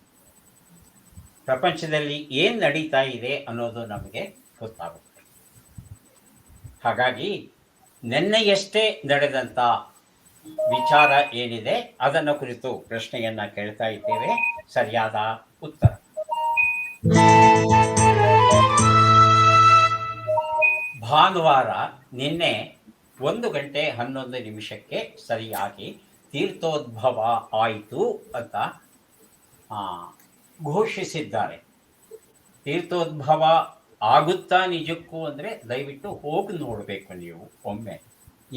ಪ್ರಪಂಚದಲ್ಲಿ ಏನು ನಡೀತಾ ಇದೆ ಅನ್ನೋದು ನಮಗೆ ಗೊತ್ತಾಗುತ್ತೆ. ಹಾಗಾಗಿ ನಿನ್ನೆಯಷ್ಟೇ ನಡೆದಂಥ ವಿಚಾರ ಏನಿದೆ ಅದನ್ನು ಕುರಿತು ಪ್ರಶ್ನೆಯನ್ನು ಕೇಳ್ತಾ ಇದ್ದೇವೆ. ಸರಿಯಾದ ಉತ್ತರ ಭಾನುವಾರ ನಿನ್ನೆ 1:11 ಸರಿಯಾಗಿ ತೀರ್ಥೋದ್ಭವ ಆಯಿತು ಅಂತ ಘೋಷಿಸಿದ್ದಾರೆ. ತೀರ್ಥೋದ್ಭವ ಆಗುತ್ತಾ ನಿಜಕ್ಕೂ ಅಂದರೆ ದಯವಿಟ್ಟು ಹೋಗಿ ನೋಡಬೇಕು ನೀವು ಒಮ್ಮೆ.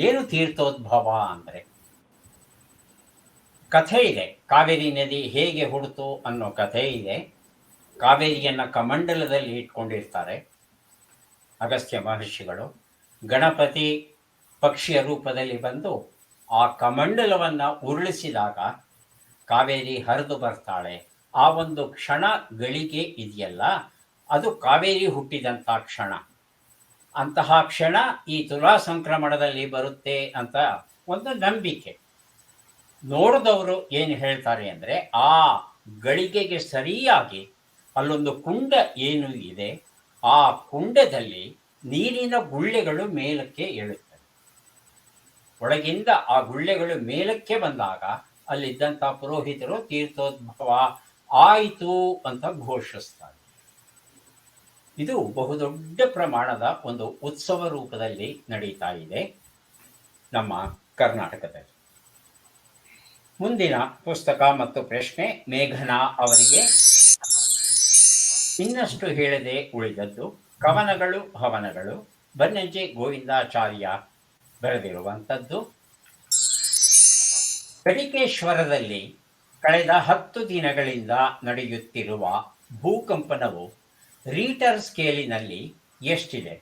ಏನು ತೀರ್ಥೋದ್ಭವ ಅಂದರೆ? ಕಥೆ ಇದೆ. ಕಾವೇರಿ ನದಿ ಹೇಗೆ ಹುಡ್ತು ಅನ್ನೋ ಕಥೆ ಇದೆ. ಕಾವೇರಿಯನ್ನು ಕಮಂಡಲದಲ್ಲಿ ಇಟ್ಕೊಂಡಿರ್ತಾರೆ ಅಗಸ್ತ್ಯ ಮಹರ್ಷಿಗಳು. ಗಣಪತಿ ಪಕ್ಷಿಯ ರೂಪದಲ್ಲಿ ಬಂದು ಆ ಕಮಂಡಲವನ್ನು ಉರುಳಿಸಿದಾಗ ಕಾವೇರಿ ಹರಿದು ಬರ್ತಾಳೆ. ಆ ಒಂದು ಕ್ಷಣ ಗಳಿಗೆ ಇದೆಯಲ್ಲ, ಅದು ಕಾವೇರಿ ಹುಟ್ಟಿದಂಥ ಕ್ಷಣ. ಅಂತಹ ಕ್ಷಣ ಈ ತುಲಾ ಸಂಕ್ರಮಣದಲ್ಲಿ ಬರುತ್ತೆ ಅಂತ ಒಂದು ನಂಬಿಕೆ. ನೋಡಿದವರು ಏನು ಹೇಳ್ತಾರೆ ಅಂದರೆ, ಆ ಗಳಿಗೆಗೆ ಸರಿಯಾಗಿ ಅಲ್ಲೊಂದು ಕುಂಡ ಏನು ಇದೆ, ಆ ಕುಂಡದಲ್ಲಿ ನೀರಿನ ಗುಳ್ಳೆಗಳು ಮೇಲಕ್ಕೆ ಏಳುತ್ತವೆ. ಒಳಗಿಂದ ಆ ಗುಳ್ಳೆಗಳು ಮೇಲಕ್ಕೆ ಬಂದಾಗ ಅಲ್ಲಿದ್ದಂಥ ಪುರೋಹಿತರು ತೀರ್ಥೋದ್ಭವ ಆಯಿತು ಅಂತ ಘೋಷಿಸ್ತಾರೆ. ಇದು ಬಹುದೊಡ್ಡ ಪ್ರಮಾಣದ ಒಂದು ಉತ್ಸವ ರೂಪದಲ್ಲಿ ನಡೀತಾ ಇದೆ ನಮ್ಮ ಕರ್ನಾಟಕದಲ್ಲಿ. ಮುಂದಿನ ಪುಸ್ತಕ ಮತ್ತು ಪ್ರಶ್ನೆ ಮೇಘನಾ ಅವರಿಗೆ. ಇನ್ನಷ್ಟು ಹೇಳದೆ ಉಳಿದದ್ದು ಕವನಗಳು ಹವನಗಳು, ಬನ್ನಂಜೆ ಗೋವಿಂದಾಚಾರ್ಯ ಬರೆದಿರುವಂಥದ್ದು. ಕಡಿಕೇಶ್ವರದಲ್ಲಿ ಕಳೆದ 10 ದಿನಗಳಿಂದ ನಡೆಯುತ್ತಿರುವ ಭೂಕಂಪನವು ರೀಟರ್ ಸ್ಕೇಲಿನಲ್ಲಿ ಎಷ್ಟಿದೆ?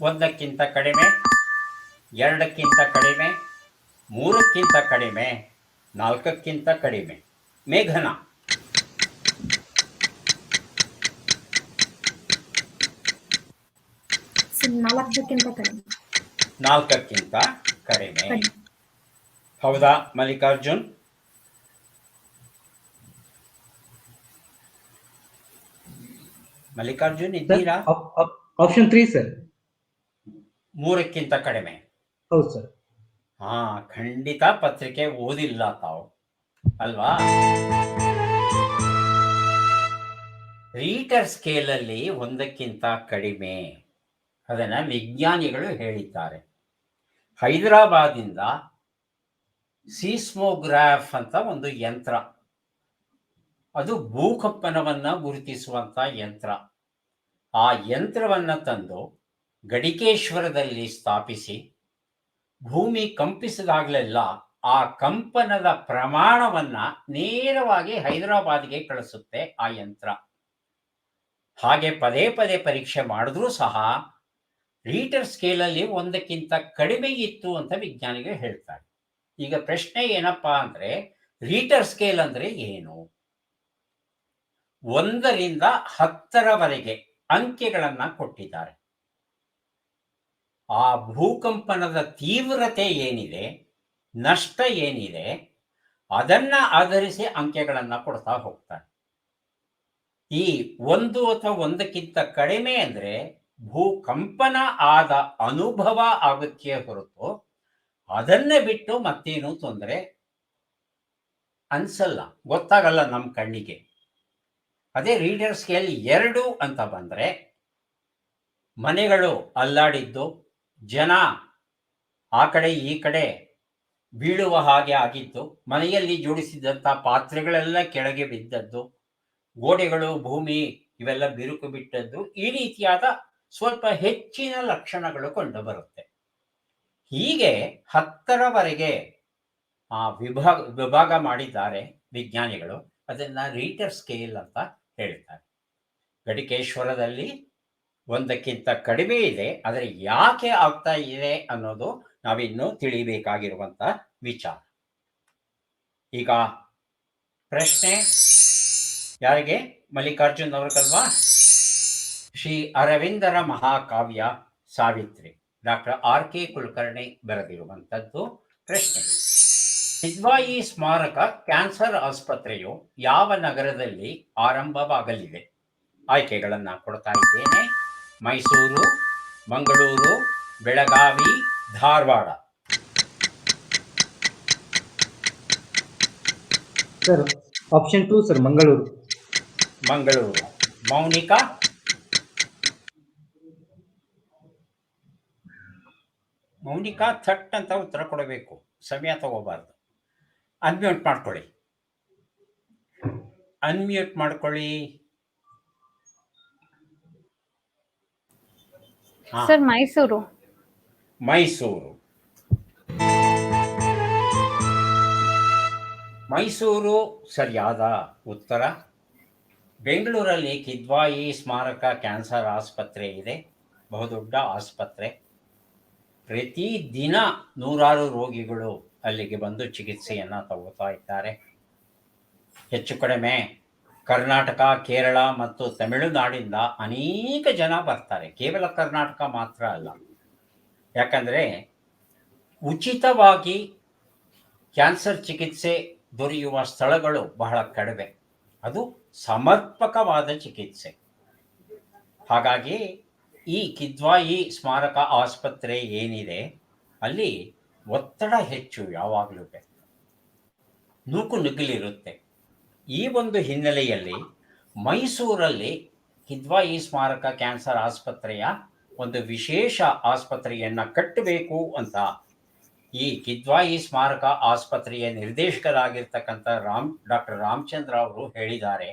1ಕ್ಕಿಂತ ಕಡಿಮೆ, 2ಕ್ಕಿಂತ ಕಡಿಮೆ, 3ಕ್ಕಿಂತ ಕಡಿಮೆ, 4ಕ್ಕಿಂತ ಕಡಿಮೆ? ಮೇಘನಾ. ಸರ್ 4ಕ್ಕಿಂತ ಕಡಿಮೆ. 4ಕ್ಕಿಂತ ಕಡಿಮೆ. ಹೌದಾ ಮಲ್ಲಿಕಾರ್ಜುನ್? ಮಲ್ಲಿಕಾರ್ಜುನ್ ಇದ್ದೀರಾ? Option 3 sir. 3ಕ್ಕಿಂತ ಕಡಿಮೆ. ಹೌದು ಸರ್. ಖಂಡಿತ ಪತ್ರಿಕೆ ಓದಿಲ್ಲ ತಾವು ಅಲ್ವಾ? ರೀಟರ್ ಸ್ಕೇಲಲ್ಲಿ 1ಕ್ಕಿಂತ ಕಡಿಮೆ, ಅದನ್ನ ವಿಜ್ಞಾನಿಗಳು ಹೇಳಿದ್ದಾರೆ. ಹೈದರಾಬಾದಿಂದ ಸೀಸ್ಮೋಗ್ರಾಫ್ ಅಂತ ಒಂದು ಯಂತ್ರ, ಅದು ಭೂಕಂಪನವನ್ನು ಗುರುತಿಸುವಂಥ ಯಂತ್ರ. ಆ ಯಂತ್ರವನ್ನು ತಂದು ಗಡಿಕೇಶ್ವರದಲ್ಲಿ ಸ್ಥಾಪಿಸಿ ಭೂಮಿ ಕಂಪಿಸಿದಾಗಲೆಲ್ಲ ಆ ಕಂಪನದ ಪ್ರಮಾಣವನ್ನು ನೇರವಾಗಿ ಹೈದರಾಬಾದ್ಗೆ ಕಳಿಸುತ್ತೆ ಆ ಯಂತ್ರ. ಹಾಗೆ ಪದೇ ಪದೇ ಪರೀಕ್ಷೆ ಮಾಡಿದ್ರೂ ಸಹ ರೀಟರ್ ಸ್ಕೇಲಲ್ಲಿ 1ಕ್ಕಿಂತ ಕಡಿಮೆ ಇತ್ತು ಅಂತ ವಿಜ್ಞಾನಿಗಳು ಹೇಳ್ತಾರೆ. ಈಗ ಪ್ರಶ್ನೆ ಏನಪ್ಪಾ ಅಂದರೆ, ರೀಟರ್ ಸ್ಕೇಲ್ ಅಂದರೆ ಏನು? 1ರಿಂದ 10ರವರೆಗೆ ಅಂಕೆಗಳನ್ನು ಕೊಟ್ಟಿದ್ದಾರೆ. ಆ ಭೂಕಂಪನದ ತೀವ್ರತೆ ಏನಿದೆ, ನಷ್ಟ ಏನಿದೆ, ಅದನ್ನ ಆಧರಿಸಿ ಅಂಕೆಗಳನ್ನು ಕೊಡ್ತಾ ಹೋಗ್ತಾರೆ. ಈ 1 ಅಥವಾ 1ಕ್ಕಿಂತ ಕಡಿಮೆ ಅಂದರೆ ಭೂಕಂಪನ ಆದ ಅನುಭವ ಆಗುತ್ತೆ, ಹೊರತು ಅದನ್ನೇ ಬಿಟ್ಟು ಮತ್ತೇನು ತೊಂದರೆ. 10 ಅಥವಾ 10ಕ್ಕಿಂತ ಕಡಿಮೆ ಅಂದರೆ ಭೂಕಂಪನ ಆದ ಅನುಭವ ಆಗುತ್ತೆ ಹೊರತು ಅದನ್ನೇ ಬಿಟ್ಟು ಮತ್ತೇನು ತೊಂದರೆ. 1 ಅಥವಾ 1ಕ್ಕಿಂತ ಕಡಿಮೆ ಅಂದರೆ ಭೂಕಂಪನ ಆದ ಅನುಭವ ಆಗುತ್ತೆ ಹೊರತು ಅದನ್ನೇ ಬಿಟ್ಟು ಮತ್ತೇನು ತೊಂದರೆ. 10 ಅಥವಾ 10ಕ್ಕಿಂತ ಕಡಿಮೆ ಅಂದರೆ ಭೂಕಂಪನ ಆದ ಅನುಭವ ಆಗುತ್ತೆ ಹೊರತು ಅದನ್ನೇ ಬಿಟ್ಟು ಮತ್ತೇನು ತೊಂದರೆ. ಅನ್ಸಲ್ಲ, ಗೊತ್ತಾಗಲ್ಲ ನಮ್ಮ ಕಣ್ಣಿಗೆ. ಅದೇ ರೀಡರ್ ಸ್ಕೇಲ್ 2 ಅಂತ ಬಂದರೆ ಮನೆಗಳು ಅಲ್ಲಾಡಿದ್ದು, ಜನ ಆ ಕಡೆ ಈ ಕಡೆ ಬೀಳುವ ಹಾಗೆ ಆಗಿದ್ದು, ಮನೆಯಲ್ಲಿ ಜೋಡಿಸಿದಂಥ ಪಾತ್ರೆಗಳೆಲ್ಲ ಕೆಳಗೆ ಬಿದ್ದದ್ದು, ಗೋಡೆಗಳು ಭೂಮಿ ಇವೆಲ್ಲ ಬಿರುಕು ಬಿಟ್ಟದ್ದು, ಈ ರೀತಿಯಾದ ಸ್ವಲ್ಪ ಹೆಚ್ಚಿನ ಲಕ್ಷಣಗಳು ಕಂಡುಬರುತ್ತೆ. ಹೀಗೆ 10ರವರೆಗೆ ವಿಭಾಗ ಮಾಡಿದ್ದಾರೆ ವಿಜ್ಞಾನಿಗಳು. ಅದನ್ನು ರೀಟರ್ ಸ್ಕೇಲ್ ಅಂತ ಹೇಳ್ತಾರೆ. ಘಟಿಕೇಶ್ವರದಲ್ಲಿ 1ಕ್ಕಿಂತ ಕಡಿಮೆ ಇದೆ, ಆದರೆ ಯಾಕೆ ಆಗ್ತಾ ಇದೆ ಅನ್ನೋದು ನಾವಿನ್ನೂ ತಿಳಿಬೇಕಾಗಿರುವಂಥ ವಿಚಾರ. ಈಗ ಪ್ರಶ್ನೆ ಯಾರಿಗೆ? ಮಲ್ಲಿಕಾರ್ಜುನ್ ಅವ್ರಿಗಲ್ವಾ? ಶ್ರೀ ಅರವಿಂದರ ಮಹಾಕಾವ್ಯ ಸಾವಿತ್ರಿ, ಡಾಕ್ಟರ್ RK ಕುಲಕರ್ಣಿ ಬರೆದಿರುವಂಥದ್ದು. ಪ್ರಶ್ನೆ: ಕಿದ್ವಾಯಿ ಸ್ಮಾರಕ ಕ್ಯಾನ್ಸರ್ ಆಸ್ಪತ್ರೆಯು ಯಾವ ನಗರದಲ್ಲಿ ಆರಂಭವಾಗಲಿದೆ? ಆಯ್ಕೆಗಳನ್ನು ಕೊಡ್ತಾ ಇದ್ದೇನೆ. Mysuru, Mangaluru, Belagavi, Dharwad. Sir option 2 sir, Mangaluru. Mangaluru. Mounika? Mounika ಥಟ್ ಅಂತ ಉತ್ತರ ಕೊಡಬೇಕು, ಸಮಯ ತಗೋಬಾರ್ದು. ಅನ್ಮ್ಯೂಟ್ ಮಾಡ್ಕೊಳ್ಳಿ, ಅನ್ಮ್ಯೂಟ್ ಮಾಡ್ಕೊಳ್ಳಿ. ಸರ್ ಮೈಸೂರು. ಮೈಸೂರು. ಮೈಸೂರು ಸರಿಯಾದ ಉತ್ತರ. ಬೆಂಗಳೂರಲ್ಲಿ ಕಿದ್ವಾಯಿ ಸ್ಮಾರಕ ಕ್ಯಾನ್ಸರ್ ಆಸ್ಪತ್ರೆ ಇದೆ, ಬಹುದೊಡ್ಡ ಆಸ್ಪತ್ರೆ. ಪ್ರತಿದಿನ 100 ರೋಗಿಗಳು ಅಲ್ಲಿಗೆ ಬಂದು ಚಿಕಿತ್ಸೆಯನ್ನು ತಗೋತಾ ಇದ್ದಾರೆ. ಹೆಚ್ಚು ಕಡಿಮೆ ಕರ್ನಾಟಕ, ಕೇರಳ ಮತ್ತು ತಮಿಳುನಾಡಿಂದ ಅನೇಕ ಜನ ಬರ್ತಾರೆ, ಕೇವಲ ಕರ್ನಾಟಕ ಮಾತ್ರ ಅಲ್ಲ. ಯಾಕಂದರೆ ಉಚಿತವಾಗಿ ಕ್ಯಾನ್ಸರ್ ಚಿಕಿತ್ಸೆ ದೊರೆಯುವ ಸ್ಥಳಗಳು ಬಹಳ ಕಡಿಮೆ, ಅದು ಸಮರ್ಪಕವಾದ ಚಿಕಿತ್ಸೆ. ಹಾಗಾಗಿ ಈ ಕಿದ್ವಾಯಿ ಸ್ಮಾರಕ ಆಸ್ಪತ್ರೆ ಏನಿದೆ ಅಲ್ಲಿ ಒತ್ತಡ ಹೆಚ್ಚು, ಯಾವಾಗಲೂ ನೂಕು ನುಗ್ಗಲಿರುತ್ತೆ. ಈ ಒಂದು ಹಿನ್ನೆಲೆಯಲ್ಲಿ ಮೈಸೂರಲ್ಲಿ ಕಿದ್ವಾಯಿ ಸ್ಮಾರಕ ಕ್ಯಾನ್ಸರ್ ಆಸ್ಪತ್ರೆಯ ಒಂದು ವಿಶೇಷ ಆಸ್ಪತ್ರೆಯನ್ನು ಕಟ್ಟಬೇಕು ಅಂತ ಈ ಕಿದ್ವಾಯಿ ಸ್ಮಾರಕ ಆಸ್ಪತ್ರೆಯ ನಿರ್ದೇಶಕರಾಗಿರ್ತಕ್ಕಂಥ ಡಾಕ್ಟರ್ ರಾಮಚಂದ್ರ ಅವರು ಹೇಳಿದ್ದಾರೆ.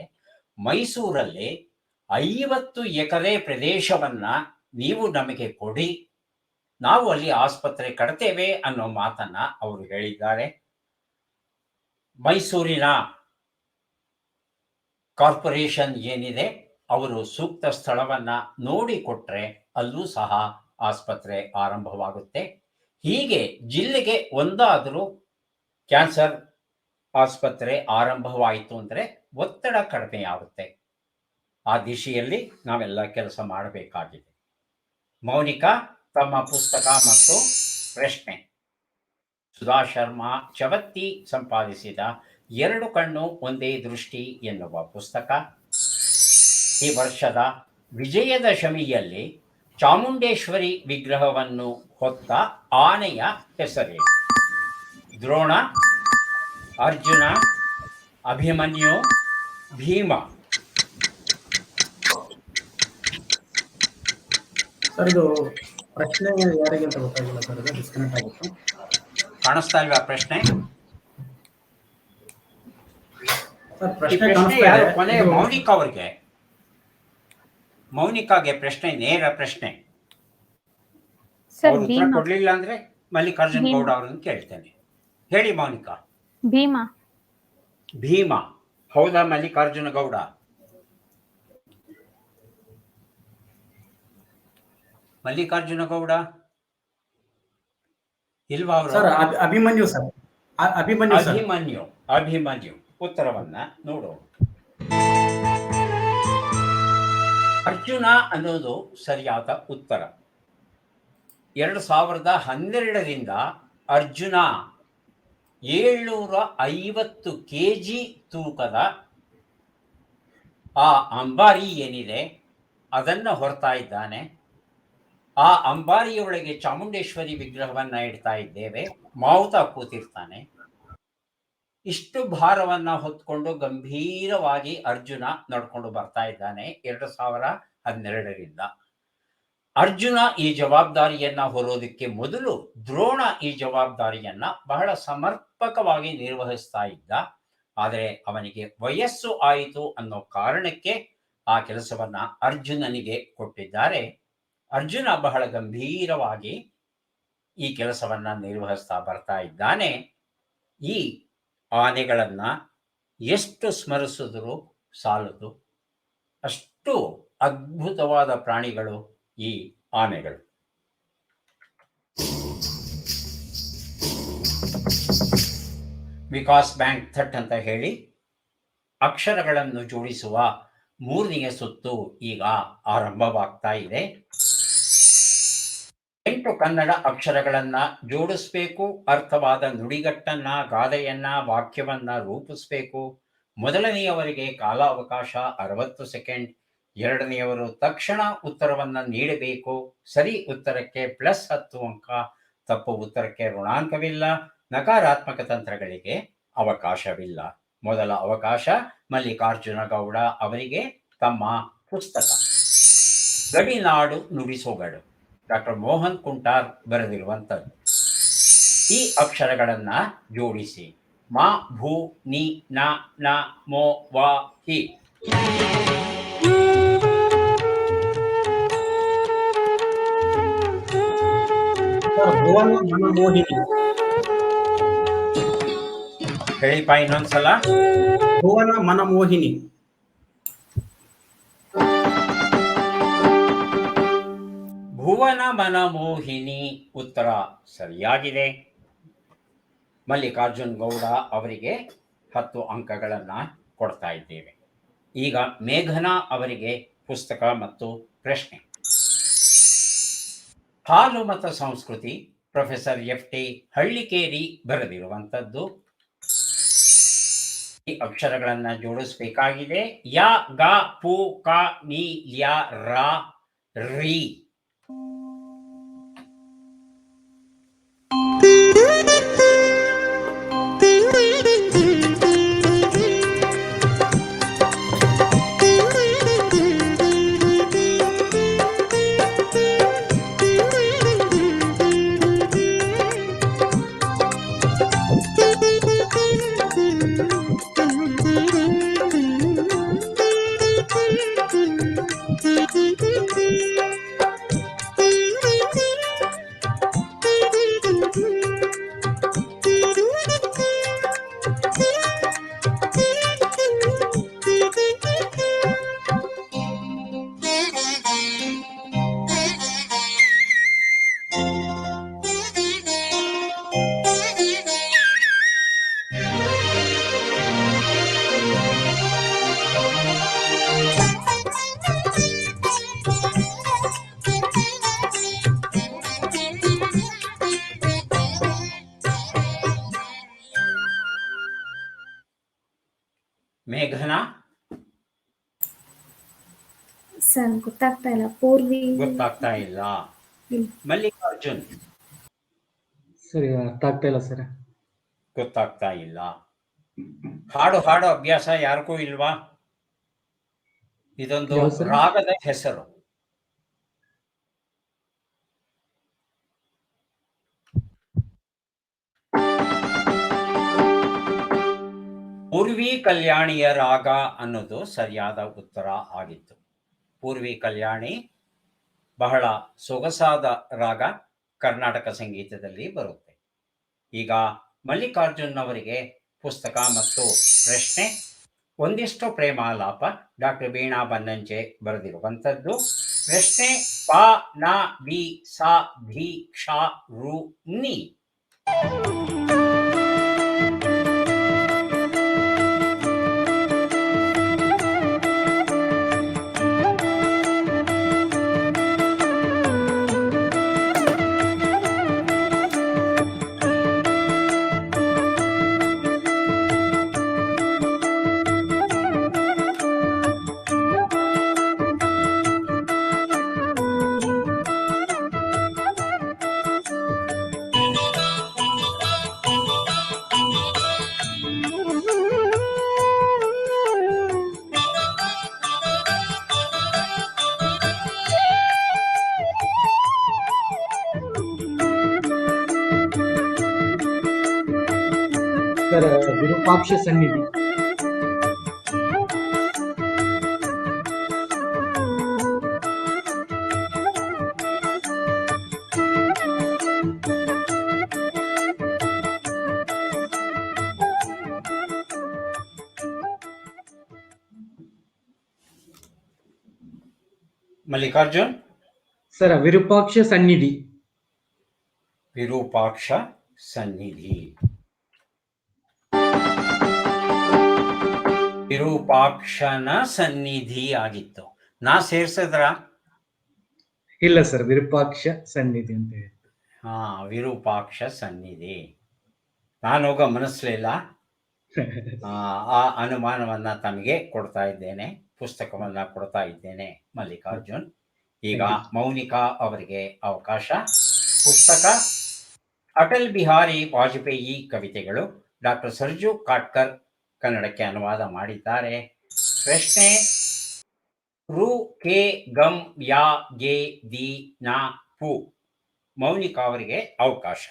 ಮೈಸೂರಲ್ಲಿ 50 ಎಕರೆ ಪ್ರದೇಶವನ್ನು ನೀವು ನಮಗೆ ಕೊಡಿ, ನಾವು ಅಲ್ಲಿ ಆಸ್ಪತ್ರೆ ಕಟ್ತೇವೆ ಅನ್ನೋ ಮಾತನ್ನ ಅವರು ಹೇಳಿದ್ದಾರೆ. ಮೈಸೂರಿನ ಕಾರ್ಪೊರೇಷನ್ ಏನಿದೆ ಅವರು ಸೂಕ್ತ ಸ್ಥಳವನ್ನು ನೋಡಿಕೊಟ್ರೆ ಅಲ್ಲೂ ಸಹ ಆಸ್ಪತ್ರೆ ಆರಂಭವಾಗುತ್ತೆ. ಹೀಗೆ ಜಿಲ್ಲೆಗೆ ಒಂದಾದರೂ ಕ್ಯಾನ್ಸರ್ ಆಸ್ಪತ್ರೆ ಆರಂಭವಾಯಿತು ಅಂದರೆ ಒತ್ತಡ ಕಡಿಮೆಯಾಗುತ್ತೆ. ಆ ದಿಶೆಯಲ್ಲಿ ನಾವೆಲ್ಲ ಕೆಲಸ ಮಾಡಬೇಕಾಗಿದೆ. ಮೌನಿಕಾ ತಮ್ಮ ಪುಸ್ತಕ ಮತ್ತು ಪ್ರಶ್ನೆ. ಸುಧಾ ಶರ್ಮಾ ಚವತ್ತಿ ಸಂಪಾದಿಸಿದ 2 ಕಣ್ಣು ಒಂದೇ ದೃಷ್ಟಿ ಎನ್ನುವ ಪುಸ್ತಕ. ಈ ವರ್ಷದ ವಿಜಯದಶಮಿಯಲ್ಲಿ ಚಾಮುಂಡೇಶ್ವರಿ ವಿಗ್ರಹವನ್ನು ಹೊತ್ತ ಆನೆಯ ಹೆಸರೇನು? ದ್ರೋಣ, ಅರ್ಜುನ, ಅಭಿಮನ್ಯು, ಭೀಮ. ಸರ್ ಇದು ಪ್ರಶ್ನೆ ಯಾರಿಗೆ ಅಂತ ಗೊತ್ತಾಗಿಲ್ಲ ಸರ್, ಇದು ಡಿಸ್ಕನೆಕ್ಟ್ ಆಗುತ್ತೆ. ಕಾಣಿಸ್ತಾ ಇಲ್ವಾ ಪ್ರಶ್ನೆ? ಸರ್ ಈ ಪ್ರಶ್ನೆ ಪ್ರಶ್ನೆ ಕಾಣಿಸ್ತಾ ಯಾರು? ಇದೆ. ಕೊನೆ ಇದು- ಮೌನಿಕಾ ಅವ್ರಿಗೆ, ಮೌನಿಕಾಗೆ ಪ್ರಶ್ನೆ, ನೇರ ಪ್ರಶ್ನೆ. ಸರ್ ಅವ್ರು ಉತ್ತರ ಭೀಮ. ಕೊಡ್ಲಿಲ್ಲ ಅಂದ್ರೆ ಮಲ್ಲಿಕಾರ್ಜುನ್ ಭೀಮ. ಗೌಡ ಅವ್ರನ್ನ ಕೇಳ್ತೇನೆ. ಹೇಳಿ ಮೌನಿಕಾ. ಭೀಮ. ಭೀಮ ಹೌದಾ ಮಲ್ಲಿಕಾರ್ಜುನ ಗೌಡ? ಮಲ್ಲಿಕಾರ್ಜುನ ಗೌಡ ಇಲ್ವಾ ಅವರು? Sir Abhimanyu sir, Abhimanyu sir. Abhimanyu. Abhimanyu ಉತ್ತರವನ್ನ ನೋಡೋಣ. ಅರ್ಜುನ ಅನ್ನೋದು ಸರಿಯಾದ ಉತ್ತರ. 2012ರಿಂದ ಅರ್ಜುನ 750 kg ತೂಕದ ಆ ಅಂಬಾರಿ ಏನಿದೆ ಅದನ್ನು ಹೊರ್ತಾ ಇದ್ದಾನೆ. ಆ ಅಂಬಾರಿಯೊಳಗೆ ಚಾಮುಂಡೇಶ್ವರಿ ವಿಗ್ರಹವನ್ನ ಇಡ್ತಾ ಇದ್ದೇವೆ. ಮಾವುತ ಕೂತಿರ್ತಾನೆ. ಇಷ್ಟು ಭಾರವನ್ನ ಹೊತ್ಕೊಂಡು ಗಂಭೀರವಾಗಿ ಅರ್ಜುನ ನಡ್ಕೊಂಡು ಬರ್ತಾ ಇದ್ದಾನೆ 2012ರಿಂದ. ಅರ್ಜುನ ಈ ಜವಾಬ್ದಾರಿಯನ್ನ ಹೊರೋದಕ್ಕೆ ಮೊದಲು ದ್ರೋಣ ಈ ಜವಾಬ್ದಾರಿಯನ್ನ ಬಹಳ ಸಮರ್ಪಕವಾಗಿ ನಿರ್ವಹಿಸ್ತಾ ಇದ್ದ. ಆದರೆ ಅವನಿಗೆ ವಯಸ್ಸು ಆಯಿತು ಅನ್ನೋ ಕಾರಣಕ್ಕೆ ಆ ಕೆಲಸವನ್ನ ಅರ್ಜುನನಿಗೆ ಕೊಟ್ಟಿದ್ದಾರೆ. ಅರ್ಜುನ ಬಹಳ ಗಂಭೀರವಾಗಿ ಈ ಕೆಲಸವನ್ನ ನಿರ್ವಹಿಸ್ತಾ ಬರ್ತಾ ಇದ್ದಾನೆ. ಈ ಆನೆಗಳನ್ನ ಎಷ್ಟು ಸ್ಮರಿಸಿದರೂ ಸಾಲದು, ಅಷ್ಟು ಅದ್ಭುತವಾದ ಪ್ರಾಣಿಗಳು ಈ ಆನೆಗಳು. ವಿಕಾಸ್ ಬ್ಯಾಂಕ್ ಥಟ್ ಅಂತ ಹೇಳಿ ಅಕ್ಷರಗಳನ್ನು ಜೋಡಿಸುವ 3ನೇ ಸುತ್ತು ಈಗ ಆರಂಭವಾಗ್ತಾ ಇದೆ. 8 ಕನ್ನಡ ಅಕ್ಷರಗಳನ್ನ ಜೋಡಿಸ್ಬೇಕು, ಅರ್ಥವಾದ ನುಡಿಗಟ್ಟನ್ನ, ಗಾದೆಯನ್ನ, ವಾಕ್ಯವನ್ನ ರೂಪಿಸ್ಬೇಕು. ಮೊದಲನೆಯವರಿಗೆ ಕಾಲಾವಕಾಶ 60 ಸೆಕೆಂಡ್, ಎರಡನೆಯವರು ತಕ್ಷಣ ಉತ್ತರವನ್ನ ನೀಡಬೇಕು. ಸರಿ ಉತ್ತರಕ್ಕೆ +10 ಅಂಕ, ತಪ್ಪು ಉತ್ತರಕ್ಕೆ ಋಣಾಂಕವಿಲ್ಲ, ನಕಾರಾತ್ಮಕ ತಂತ್ರಗಳಿಗೆ ಅವಕಾಶವಿಲ್ಲ. ಮೊದಲ ಅವಕಾಶ ಮಲ್ಲಿಕಾರ್ಜುನ ಗೌಡ ಅವರಿಗೆ ತಮ್ಮ ಪುಸ್ತಕ ಗಡಿನಾಡು ನುಡಿಸೊಗಡು, ಡಾಕ್ಟರ್ ಮೋಹನ್ ಕುಂಟಾರ್ ಬರೆದಿರುವಂಥದ್ದು. ಈ ಅಕ್ಷರಗಳನ್ನ ಜೋಡಿಸಿ ಮ ಭೂ ನಿ ನ ನ ಮೋ ವ ಹಿ. ಭುವನ ಮನಮೋಹಿನಿ. ಹೇಳಿಪ ಇನ್ನೊಂದ್ಸಲ. ಭುವನ ಮನಮೋಹಿನಿ. ಭುವನ ಮನಮೋಹಿನಿ ಉತ್ತರ ಸರಿಯಾಗಿದೆ. ಮಲ್ಲಿಕಾರ್ಜುನ್ ಗೌಡ ಅವರಿಗೆ 10 ಅಂಕಗಳನ್ನು ಕೊಡ್ತಾ ಇದ್ದೇವೆ. ಈಗ ಮೇಘನಾ ಅವರಿಗೆ ಪುಸ್ತಕ ಮತ್ತು ಪ್ರಶ್ನೆ. ಹಾಲು ಮತ್ತು ಸಂಸ್ಕೃತಿ, ಪ್ರೊಫೆಸರ್ FT ಹಳ್ಳಿಕೇರಿ ಬರೆದಿರುವಂಥದ್ದು. ಈ ಅಕ್ಷರಗಳನ್ನು ಜೋಡಿಸಬೇಕಾಗಿದೆ. ಯ ಗ ಪು ಕ ನಿ ಯ ರ ರಿ. ಮೇಘನಾ ಸರ್ ಗೊತ್ತಾಗ್ತಾ ಇಲ್ಲ. ಪೂರ್ವಿ ಗೊತ್ತಾಗ್ತಾ ಇಲ್ಲ. ಮಲ್ಲಿಕಾರ್ಜುನ್ ಸರಿ, ಅರ್ಥ ಆಗ್ತಾ ಇಲ್ಲ ಸರ್. ಗೊತ್ತಾಗ್ತಾ ಇಲ್ಲ. ಹಾಡು ಅಭ್ಯಾಸ ಯಾರಿಗೂ ಇಲ್ವಾ? ಇದೊಂದು ಯಾವ್ದು ಸರ್? ರಾಗದ ಹೆಸರು. ಪೂರ್ವಿ ಕಲ್ಯಾಣಿಯ ರಾಗ ಅನ್ನೋದು ಸರಿಯಾದ ಉತ್ತರ ಆಗಿತ್ತು. ಪೂರ್ವಿ ಕಲ್ಯಾಣಿ ಬಹಳ ಸೊಗಸಾದ ರಾಗ, ಕರ್ನಾಟಕ ಸಂಗೀತದಲ್ಲಿ ಬರುತ್ತೆ. ಈಗ ಮಲ್ಲಿಕಾರ್ಜುನ್ ಅವರಿಗೆ ಪುಸ್ತಕ ಮತ್ತು ಪ್ರಶ್ನೆ. ಒಂದಿಷ್ಟು ಪ್ರೇಮಾಲಾಪ, ಡಾಕ್ಟರ್ ವೀಣಾ ಬನ್ನಂಜೆ ಬರೆದಿರುವಂಥದ್ದು. ಪ್ರಶ್ನೆ ಪ ನ ವಿ ಸ ಧಿ ಕ್ಷ ರು ನಿ. ಸರ್ ವಿರೂಪಾಕ್ಷ ಸನ್ನಿಧಿ. ಮಲ್ಲಿಕಾರ್ಜುನ್. ಸರ್ ವಿರೂಪಾಕ್ಷ ಸನ್ನಿಧಿ. ವಿರೂಪಾಕ್ಷ ಸನ್ನಿಧಿ. ವಿರೂಪಾಕ್ಷನ ಸನ್ನಿಧಿ ಆಗಿತ್ತು. ನಾ ಸೇರ್ಸಿದ್ರ? ಇಲ್ಲ ಸರ್, ವಿರೂಪಾಕ್ಷ ಸನ್ನಿಧಿ ಅಂತ ಹೇಳಿ. ಹಾ, ವಿರೂಪಾಕ್ಷ ಸನ್ನಿಧಿ. ನಾನು ಗಮನಿಸ್ಲಿಲ್ಲ. ಆ ಅನುಮಾನವನ್ನ ತಮಗೆ ಕೊಡ್ತಾ ಇದ್ದೇನೆ, ಪುಸ್ತಕವನ್ನ ಕೊಡ್ತಾ ಇದ್ದೇನೆ ಮಲ್ಲಿಕಾರ್ಜುನ್. ಈಗ ಮೌನಿಕಾ ಅವರಿಗೆ ಅವಕಾಶ. ಪುಸ್ತಕ ಅಟಲ್ ಬಿಹಾರಿ ವಾಜಪೇಯಿ ಕವಿತೆಗಳು, ಡಾಕ್ಟರ್ ಸರ್ಜು ಕಾಟ್ಕರ್ ಕನ್ನಡಕ್ಕೆ ಅನುವಾದ ಮಾಡಿದ್ದಾರೆ. ಪ್ರಶ್ನೆ: ರು ಕೆ ಗಮ್ ಯಾ ಗೆ ದಿ ನಾ ಪು. ಮೌನಿಕಾ ಅವರಿಗೆ ಅವಕಾಶ.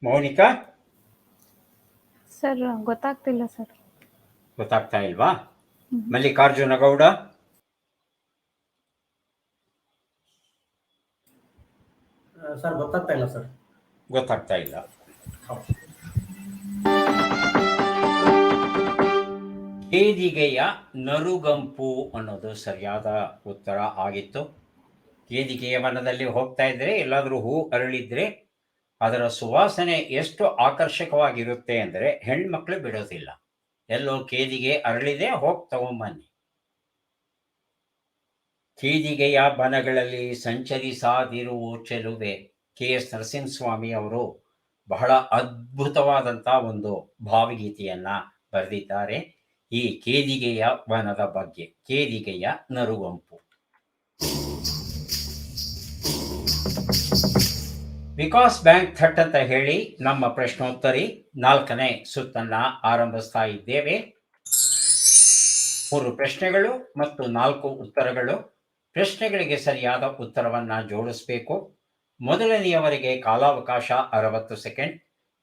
ಮೌನಿಕಾ ಸರ್ ಗೊತ್ತಾಗ್ತಿಲ್ಲ ಸರ್. ಗೊತ್ತಾಗ್ತಾ ಇಲ್ವಾ? ಮಲ್ಲಿಕಾರ್ಜುನ ಗೌಡ. ಸರ್ ಗೊತ್ತಾಗ್ತಾ ಇಲ್ಲ ಸರ್. ಗೊತ್ತಾಗ್ತಾ ಇಲ್ಲ. ಕೇದಿಗೆಯ ನರುಗಂಪು ಅನ್ನೋದು ಸರಿಯಾದ ಉತ್ತರ ಆಗಿತ್ತು. ಕೇದಿಗೆಯ ವನದಲ್ಲಿ ಹೋಗ್ತಾ ಇದ್ರೆ, ಎಲ್ಲಾದ್ರೂ ಹೂ ಅರಳಿದ್ರೆ ಅದರ ಸುವಾಸನೆ ಎಷ್ಟು ಆಕರ್ಷಕವಾಗಿರುತ್ತೆ ಅಂದರೆ ಹೆಣ್ಮಕ್ಳು ಬಿಡೋದಿಲ್ಲ. ಎಲ್ಲೋ ಕೇದಿಗೆ ಅರಳಿದೆ, ಹೋಗಿ ತಗೊಂಬನ್ನಿ. ಕೇದಿಗೆಯ ಬನಗಳಲ್ಲಿ ಸಂಚರಿಸಾದಿರುವ ಚೆಲುವೆ. KS ನರಸಿಂಹಸ್ವಾಮಿ ಅವರು ಬಹಳ ಅದ್ಭುತವಾದಂಥ ಒಂದು ಭಾವಗೀತೆಯನ್ನ ಬರೆದಿದ್ದಾರೆ ಈ ಕೇದಿಗೆಯ ವನದ ಬಗ್ಗೆ. ಕೇದಿಗೆಯ ನರುಗಂಪು. ವಿಕಾಸ್ ಬ್ಯಾಂಕ್ ಥಟ್ ಅಂತ ಹೇಳಿ ನಮ್ಮ ಪ್ರಶ್ನೋತ್ತರಿ 4ನೇ ಸುತ್ತನ್ನ ಆರಂಭಿಸ್ತಾ ಇದ್ದೇವೆ. 3 ಪ್ರಶ್ನೆಗಳು ಮತ್ತು 4 ಉತ್ತರಗಳು. ಪ್ರಶ್ನೆಗಳಿಗೆ ಸರಿಯಾದ ಉತ್ತರವನ್ನ ಜೋಡಿಸಬೇಕು. ಮೊದಲನೆಯವರಿಗೆ ಕಾಲಾವಕಾಶ 60 ಸೆಕೆಂಡ್.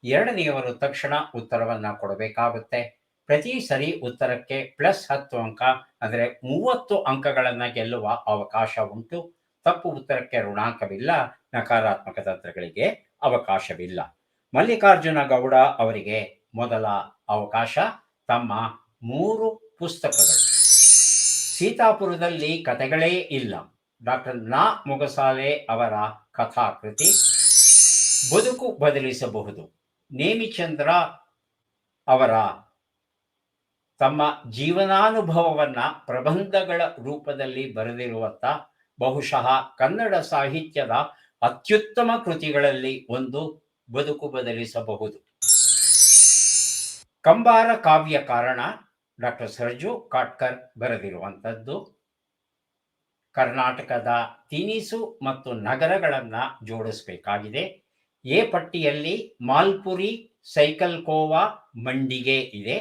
ಎರಡನೆಯವರು ತಕ್ಷಣ ಉತ್ತರವನ್ನ ಕೊಡಬೇಕಾಗುತ್ತೆ. ಪ್ರತಿ ಸರಿ ಉತ್ತರಕ್ಕೆ +10 ಅಂಕ, ಅಂದರೆ 30 ಅಂಕಗಳನ್ನು ಗೆಲ್ಲುವ ಅವಕಾಶ ಉಂಟು. ತಪ್ಪು ಉತ್ತರಕ್ಕೆ ಋಣಾಂಕವಿಲ್ಲ, ನಕಾರಾತ್ಮಕ ತಂತ್ರಗಳಿಗೆ ಅವಕಾಶವಿಲ್ಲ. ಮಲ್ಲಿಕಾರ್ಜುನ ಗೌಡ ಅವರಿಗೆ ಮೊದಲ ಅವಕಾಶ. ತಮ್ಮ 3 ಪುಸ್ತಕಗಳು: ಸೀತಾಪುರದಲ್ಲಿ ಕಥೆಗಳೇ ಇಲ್ಲ, ಡಾಕ್ಟರ್ ನಾ ಮೊಗಸಾಲೆ ಅವರ ಕಥಾಕೃತಿ. ಬದುಕು ಬದಲಿಸಬಹುದು, ನೇಮಿಚಂದ್ರ ಅವರ ತಮ್ಮ ಜೀವನಾನುಭವವನ್ನ ಪ್ರಬಂಧಗಳ ರೂಪದಲ್ಲಿ ಬರೆದಿರುವಂಥ ಬಹುಶಃ ಕನ್ನಡ ಸಾಹಿತ್ಯದ ಅತ್ಯುತ್ತಮ ಕೃತಿಗಳಲ್ಲಿ ಒಂದು ಬದುಕು ಬದಲಿಸಬಹುದು. ಕಂಬಾರ ಕಾವ್ಯ ಕಾರಣ, ಡಾಕ್ಟರ್ ಸರ್ಜು ಕಾಟ್ಕರ್ ಬರೆದಿರುವಂಥದ್ದು. ಕರ್ನಾಟಕದ ತಿನಿಸು ಮತ್ತು ನಗರಗಳನ್ನು ಜೋಡಿಸಬೇಕಾಗಿದೆ. ಎ ಪಟ್ಟಿಯಲ್ಲಿ ಮಾಲ್ಪುರಿ, ಸೈಕಲ್ ಕೋವಾ, ಮಂಡಿಗೆ ಇದೆ.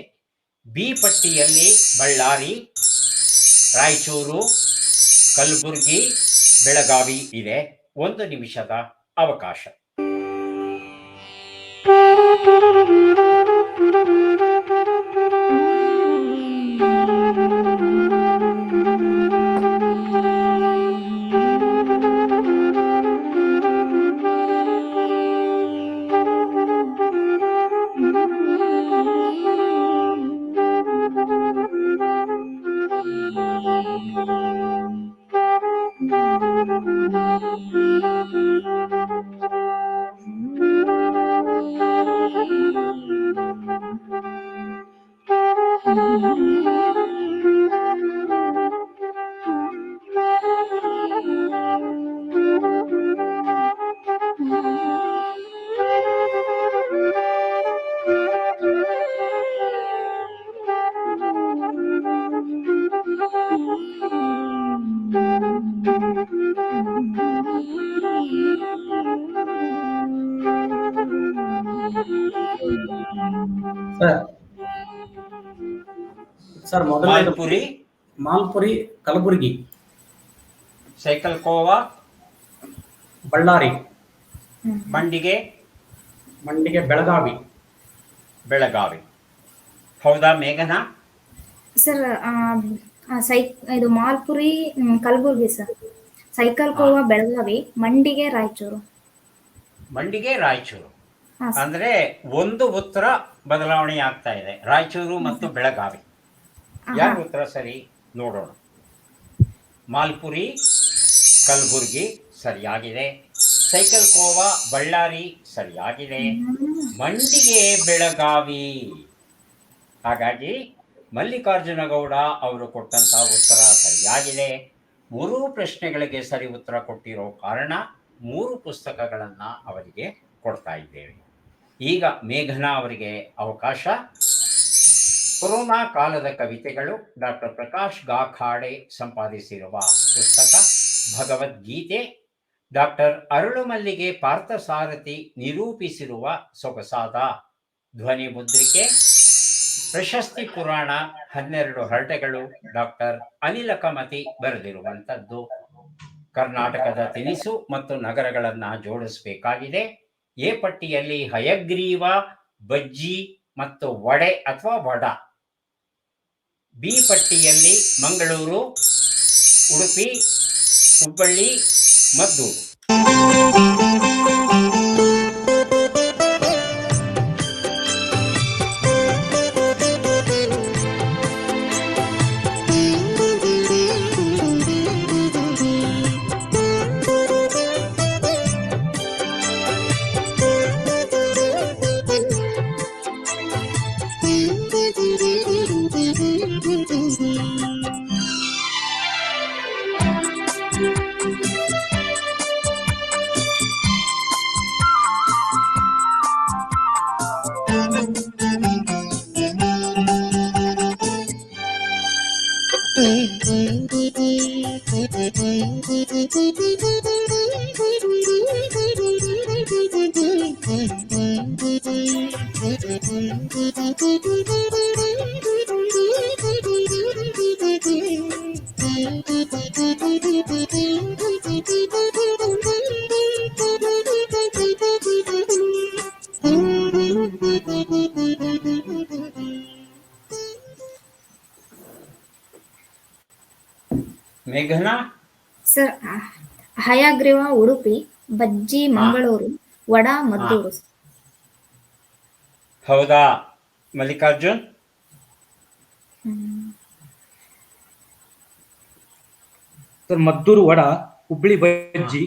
ಬಿ ಪಟ್ಟಿಯಲ್ಲಿ ಬಳ್ಳಾರಿ, ರಾಯಚೂರು, ಕಲಬುರಗಿ, ಬೆಳಗಾವಿ ಇದೆ. 1 ನಿಮಿಷದ ಅವಕಾಶ. ಸರ್ ಸರ್ ಮೊದಲನೇದು ಮಾಲ್ಪುರಿ, ಮಾಲ್ಪುರಿ ಕಲಬುರಗಿ, ಸೈಕಲ್ ಕೋವಾ, ಬಳ್ಳಾರಿ, ಮಂಡಿಗೆ ಬೆಳಗಾವಿ. ಬೆಳಗಾವಿ. ಹೌದಾ ಮೇಘನಾ? ಸರ್ ಇದು ಮಾಲ್ಪುರಿ ಕಲಬುರ್ಗಿ ಸರ್, ಸೈಕಲ್ ಕೋವಾ ಬೆಳಗಾವಿ, ಮಂಡಿಗೆ ರಾಯಚೂರು. ಮಂಡಿಗೆ ರಾಯಚೂರು. ಹಾಂ ಸರ್. ಅಂದ್ರೆ ಒಂದು ಉತ್ತರ ಬದಲಾವಣೆ ಆಗ್ತಾ ಇದೆ, ರಾಯಚೂರು ಮತ್ತು ಬೆಳಗಾವಿ. ಯಾರು ಉತ್ತರ ಸರಿ ನೋಡೋಣ. ಮಾಲ್ಪುರಿ ಕಲಬುರ್ಗಿ ಸರಿಯಾಗಿದೆ, ಸೈಕಲ್ ಕೋವಾ ಬಳ್ಳಾರಿ ಸರಿಯಾಗಿದೆ, ಮಂಡಿಗೆ ಬೆಳಗಾವಿ. ಹಾಗಾಗಿ ಮಲ್ಲಿಕಾರ್ಜುನ ಗೌಡ ಅವರು ಕೊಟ್ಟಂತ ಉತ್ತರ ಸರಿಯಾಗಿದೆ. 3 ಪ್ರಶ್ನೆಗಳಿಗೆ ಸರಿ ಉತ್ತರ ಕೊಟ್ಟಿರೋ ಕಾರಣ 3 ಪುಸ್ತಕಗಳನ್ನು ಅವರಿಗೆ ಕೊಡ್ತಾ ಇದ್ದೇವೆ. ಈಗ ಮೇಘನಾ ಅವರಿಗೆ ಅವಕಾಶ. ಕೊರೋನಾ ಕಾಲದ ಕವಿತೆಗಳು, ಡಾಕ್ಟರ್ ಪ್ರಕಾಶ್ ಗಾಖಾಡೆ ಸಂಪಾದಿಸಿರುವ ಪುಸ್ತಕ ಭಗವದ್ಗೀತೆ, ಡಾಕ್ಟರ್ ಅರಳುಮಲ್ಲಿಗೆ ಪಾರ್ಥಸಾರಥಿ ನಿರೂಪಿಸಿರುವ ಸೊಗಸಾದ ಧ್ವನಿ ಮುದ್ರಿಕೆ, ಪ್ರಶಸ್ತಿ ಪುರಾಣ 12 ಹರಟೆಗಳು, ಡಾಕ್ಟರ್ ಅನಿಲ ಕಮತಿ ಬರೆದಿರುವಂಥದ್ದು. ಕರ್ನಾಟಕದ ತಿನಿಸು ಮತ್ತು ನಗರಗಳನ್ನು ಜೋಡಿಸಬೇಕಾಗಿದೆ. ಎ ಪಟ್ಟಿಯಲ್ಲಿ ಹಯಗ್ರೀವ, ಬಜ್ಜಿ ಮತ್ತು ವಡೆ ಅಥವಾ ವಡ. ಬಿ ಪಟ್ಟಿಯಲ್ಲಿ ಮಂಗಳೂರು, ಉಡುಪಿ, ಹುಬ್ಬಳ್ಳಿ, ಮದ್ದೂರು. ಮೇಘನಾ ಸರ್ ಹಯಗ್ರೀವ ಉಡುಪಿ, ಬಜ್ಜಿ ಮಂಗಳೂರು, ವಡ ಮದ್ದೂರು. ಹೌದಾ ಮಲ್ಲಿಕಾರ್ಜುನ್? ಸರ್ ಮದ್ದೂರು ವಡ, ಹುಬ್ಬಳ್ಳಿ ಬಜ್ಜಿ,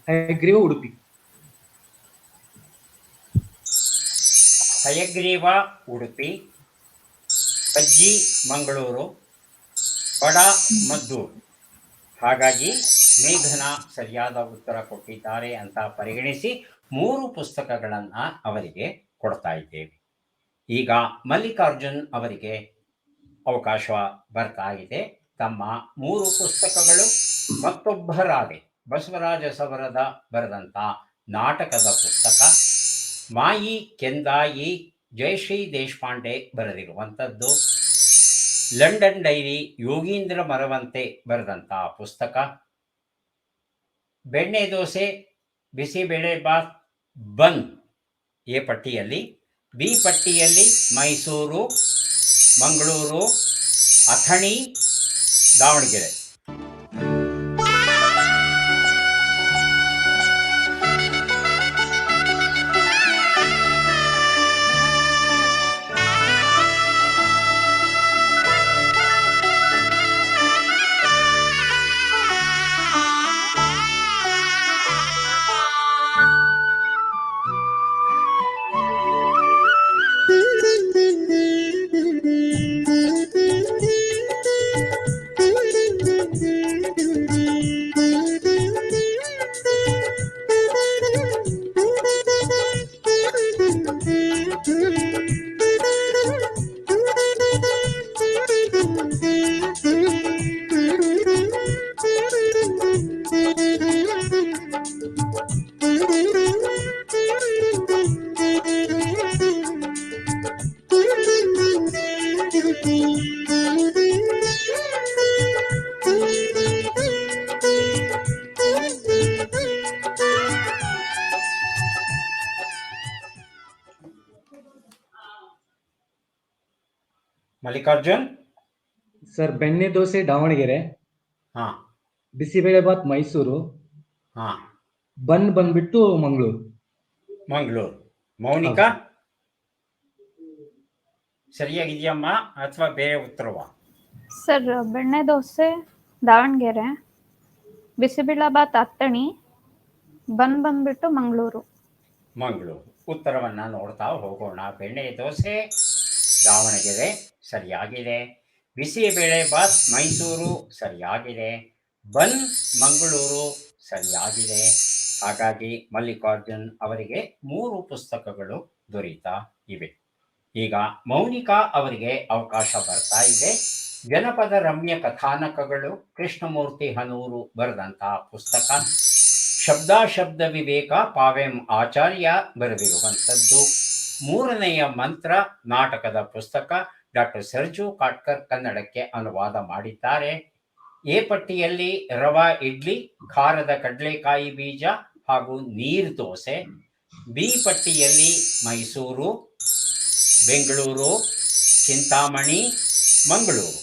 ಹಯಗ್ರೀವ ಉಡುಪಿ. ಹಯಗ್ರೀವ ಉಡುಪಿ, ಬಜ್ಜಿ ಮಂಗಳೂರು, ವಡ ಮದ್ದೂರು. ಹಾಗಾಗಿ ಮೇಘನಾ ಸರಿಯಾದ ಉತ್ತರ ಕೊಟ್ಟಿದ್ದಾರೆ ಅಂತ ಪರಿಗಣಿಸಿ 3 ಪುಸ್ತಕಗಳನ್ನು ಅವರಿಗೆ ಕೊಡ್ತಾ ಇದ್ದೇವೆ. ಈಗ ಮಲ್ಲಿಕಾರ್ಜುನ್ ಅವರಿಗೆ ಅವಕಾಶ ಬರ್ತಾ ಇದೆ. ತಮ್ಮ 3 ಪುಸ್ತಕಗಳು ಮತ್ತೊಬ್ಬರಾದೆ ಬಸವರಾಜ ಸವರದ ಬರೆದಂಥ ನಾಟಕದ ಪುಸ್ತಕ, ಮಾಯಿ ಕೆಂದಾಯಿ ಜಯಶ್ರೀ ದೇಶಪಾಂಡೆ ಬರೆದಿರುವಂಥದ್ದು, ಲಂಡನ್ ಡೈರಿ ಯೋಗೀಂದ್ರ ಮರವಂತೆ ಬರೆದಂಥ ಪುಸ್ತಕ, ಬೆಣ್ಣೆ ದೋಸೆ ಬಿಸಿಬೇಳೆ ಬಾತ್ ಬನ್ ಎ ಪಟ್ಟಿಯಲ್ಲಿ, ಬಿ ಪಟ್ಟಿಯಲ್ಲಿ ಮೈಸೂರು, ಮಂಗಳೂರು, ಅಥಣಿ, ದಾವಣಗೆರೆ. ಮಲ್ಲಿಕಾರ್ಜುನ್. ಸರ್ ಬೆಣ್ಣೆ ದೋಸೆ ದಾವಣಗೆರೆ, ಹಾಂ ಬಿಸಿಬೇಳೆಬಾತ್ ಮೈಸೂರು, ಹಾಂ ಬನ್ ಬಂದ್ಬಿಟ್ಟು ಮಂಗಳೂರು. ಮಂಗಳೂರು. ಮೌನಿಕಾ ಹೌದು. ಸರಿಯಾಗಿದೆಯಮ್ಮ ಅಥವಾ ಬೇರೆ ಉತ್ತರವಾ? ಸರ್ ಬೆಣ್ಣೆ ದೋಸೆ ದಾವಣಗೆರೆ, ಬಿಸಿಬೇಳೆಬಾತ್ ಅತ್ತಣಿ, ಬನ್ ಬಂದ್ಬಿಟ್ಟು ಮಂಗಳೂರು. ಮಂಗಳೂರು. ಉತ್ತರವನ್ನು ನೋಡ್ತಾ ಹೋಗೋಣ. ಬೆಣ್ಣೆ ದೋಸೆ ದಾವಣಗೆರೆ ಸರಿಯಾಗಿದೆ. ಬಿಸಿಬೇಳೆ ಬಾತ್ ಮೈಸೂರು ಸರಿಯಾಗಿದೆ. ಬನ್ ಮಂಗಳೂರು ಸರಿಯಾಗಿದೆ. ಹಾಗಾಗಿ ಮಲ್ಲಿಕಾರ್ಜುನ್ ಅವರಿಗೆ 3 ಪುಸ್ತಕಗಳು ದೊರೀತಾ ಇವೆ. ಈಗ ಮೌನಿಕಾ ಅವರಿಗೆ ಅವಕಾಶ ಬರ್ತಾ ಇದೆ. ಜನಪದ ರಮ್ಯ ಕಥಾನಕಗಳು, ಕೃಷ್ಣಮೂರ್ತಿ ಹನೂರು ಬರೆದಂತಹ ಪುಸ್ತಕ. ಶಬ್ದ ವಿವೇಕ ಪಾವೆಂ ಆಚಾರ್ಯ ಬರೆದಿರುವಂಥದ್ದು. 3ನೆಯ ಮಂತ್ರ ನಾಟಕದ ಪುಸ್ತಕ. ಡಾಕ್ಟರ್ ಸರ್ಜು ಕಾಟ್ಕರ್ ಕನ್ನಡಕ್ಕೆ ಅನುವಾದ ಮಾಡಿದ್ದಾರೆ. ಎ ಪಟ್ಟಿಯಲ್ಲಿ ರವಾ ಇಡ್ಲಿ, ಖಾರದ ಕಡಲೆಕಾಯಿ ಬೀಜ ಹಾಗೂ ನೀರು ದೋಸೆ. ಬಿ ಪಟ್ಟಿಯಲ್ಲಿ ಮೈಸೂರು, ಬೆಂಗಳೂರು, ಚಿಂತಾಮಣಿ, ಮಂಗಳೂರು.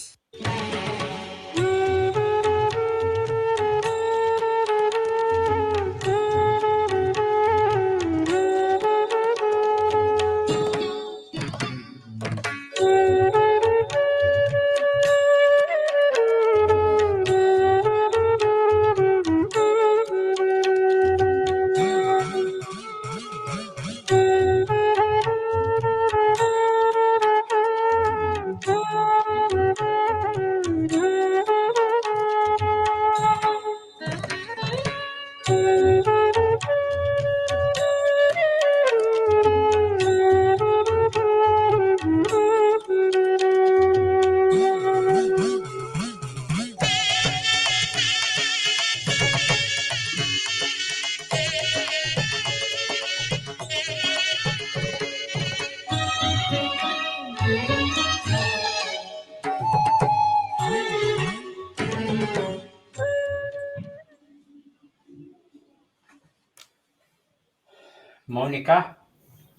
ಮೌನಿಕಾ.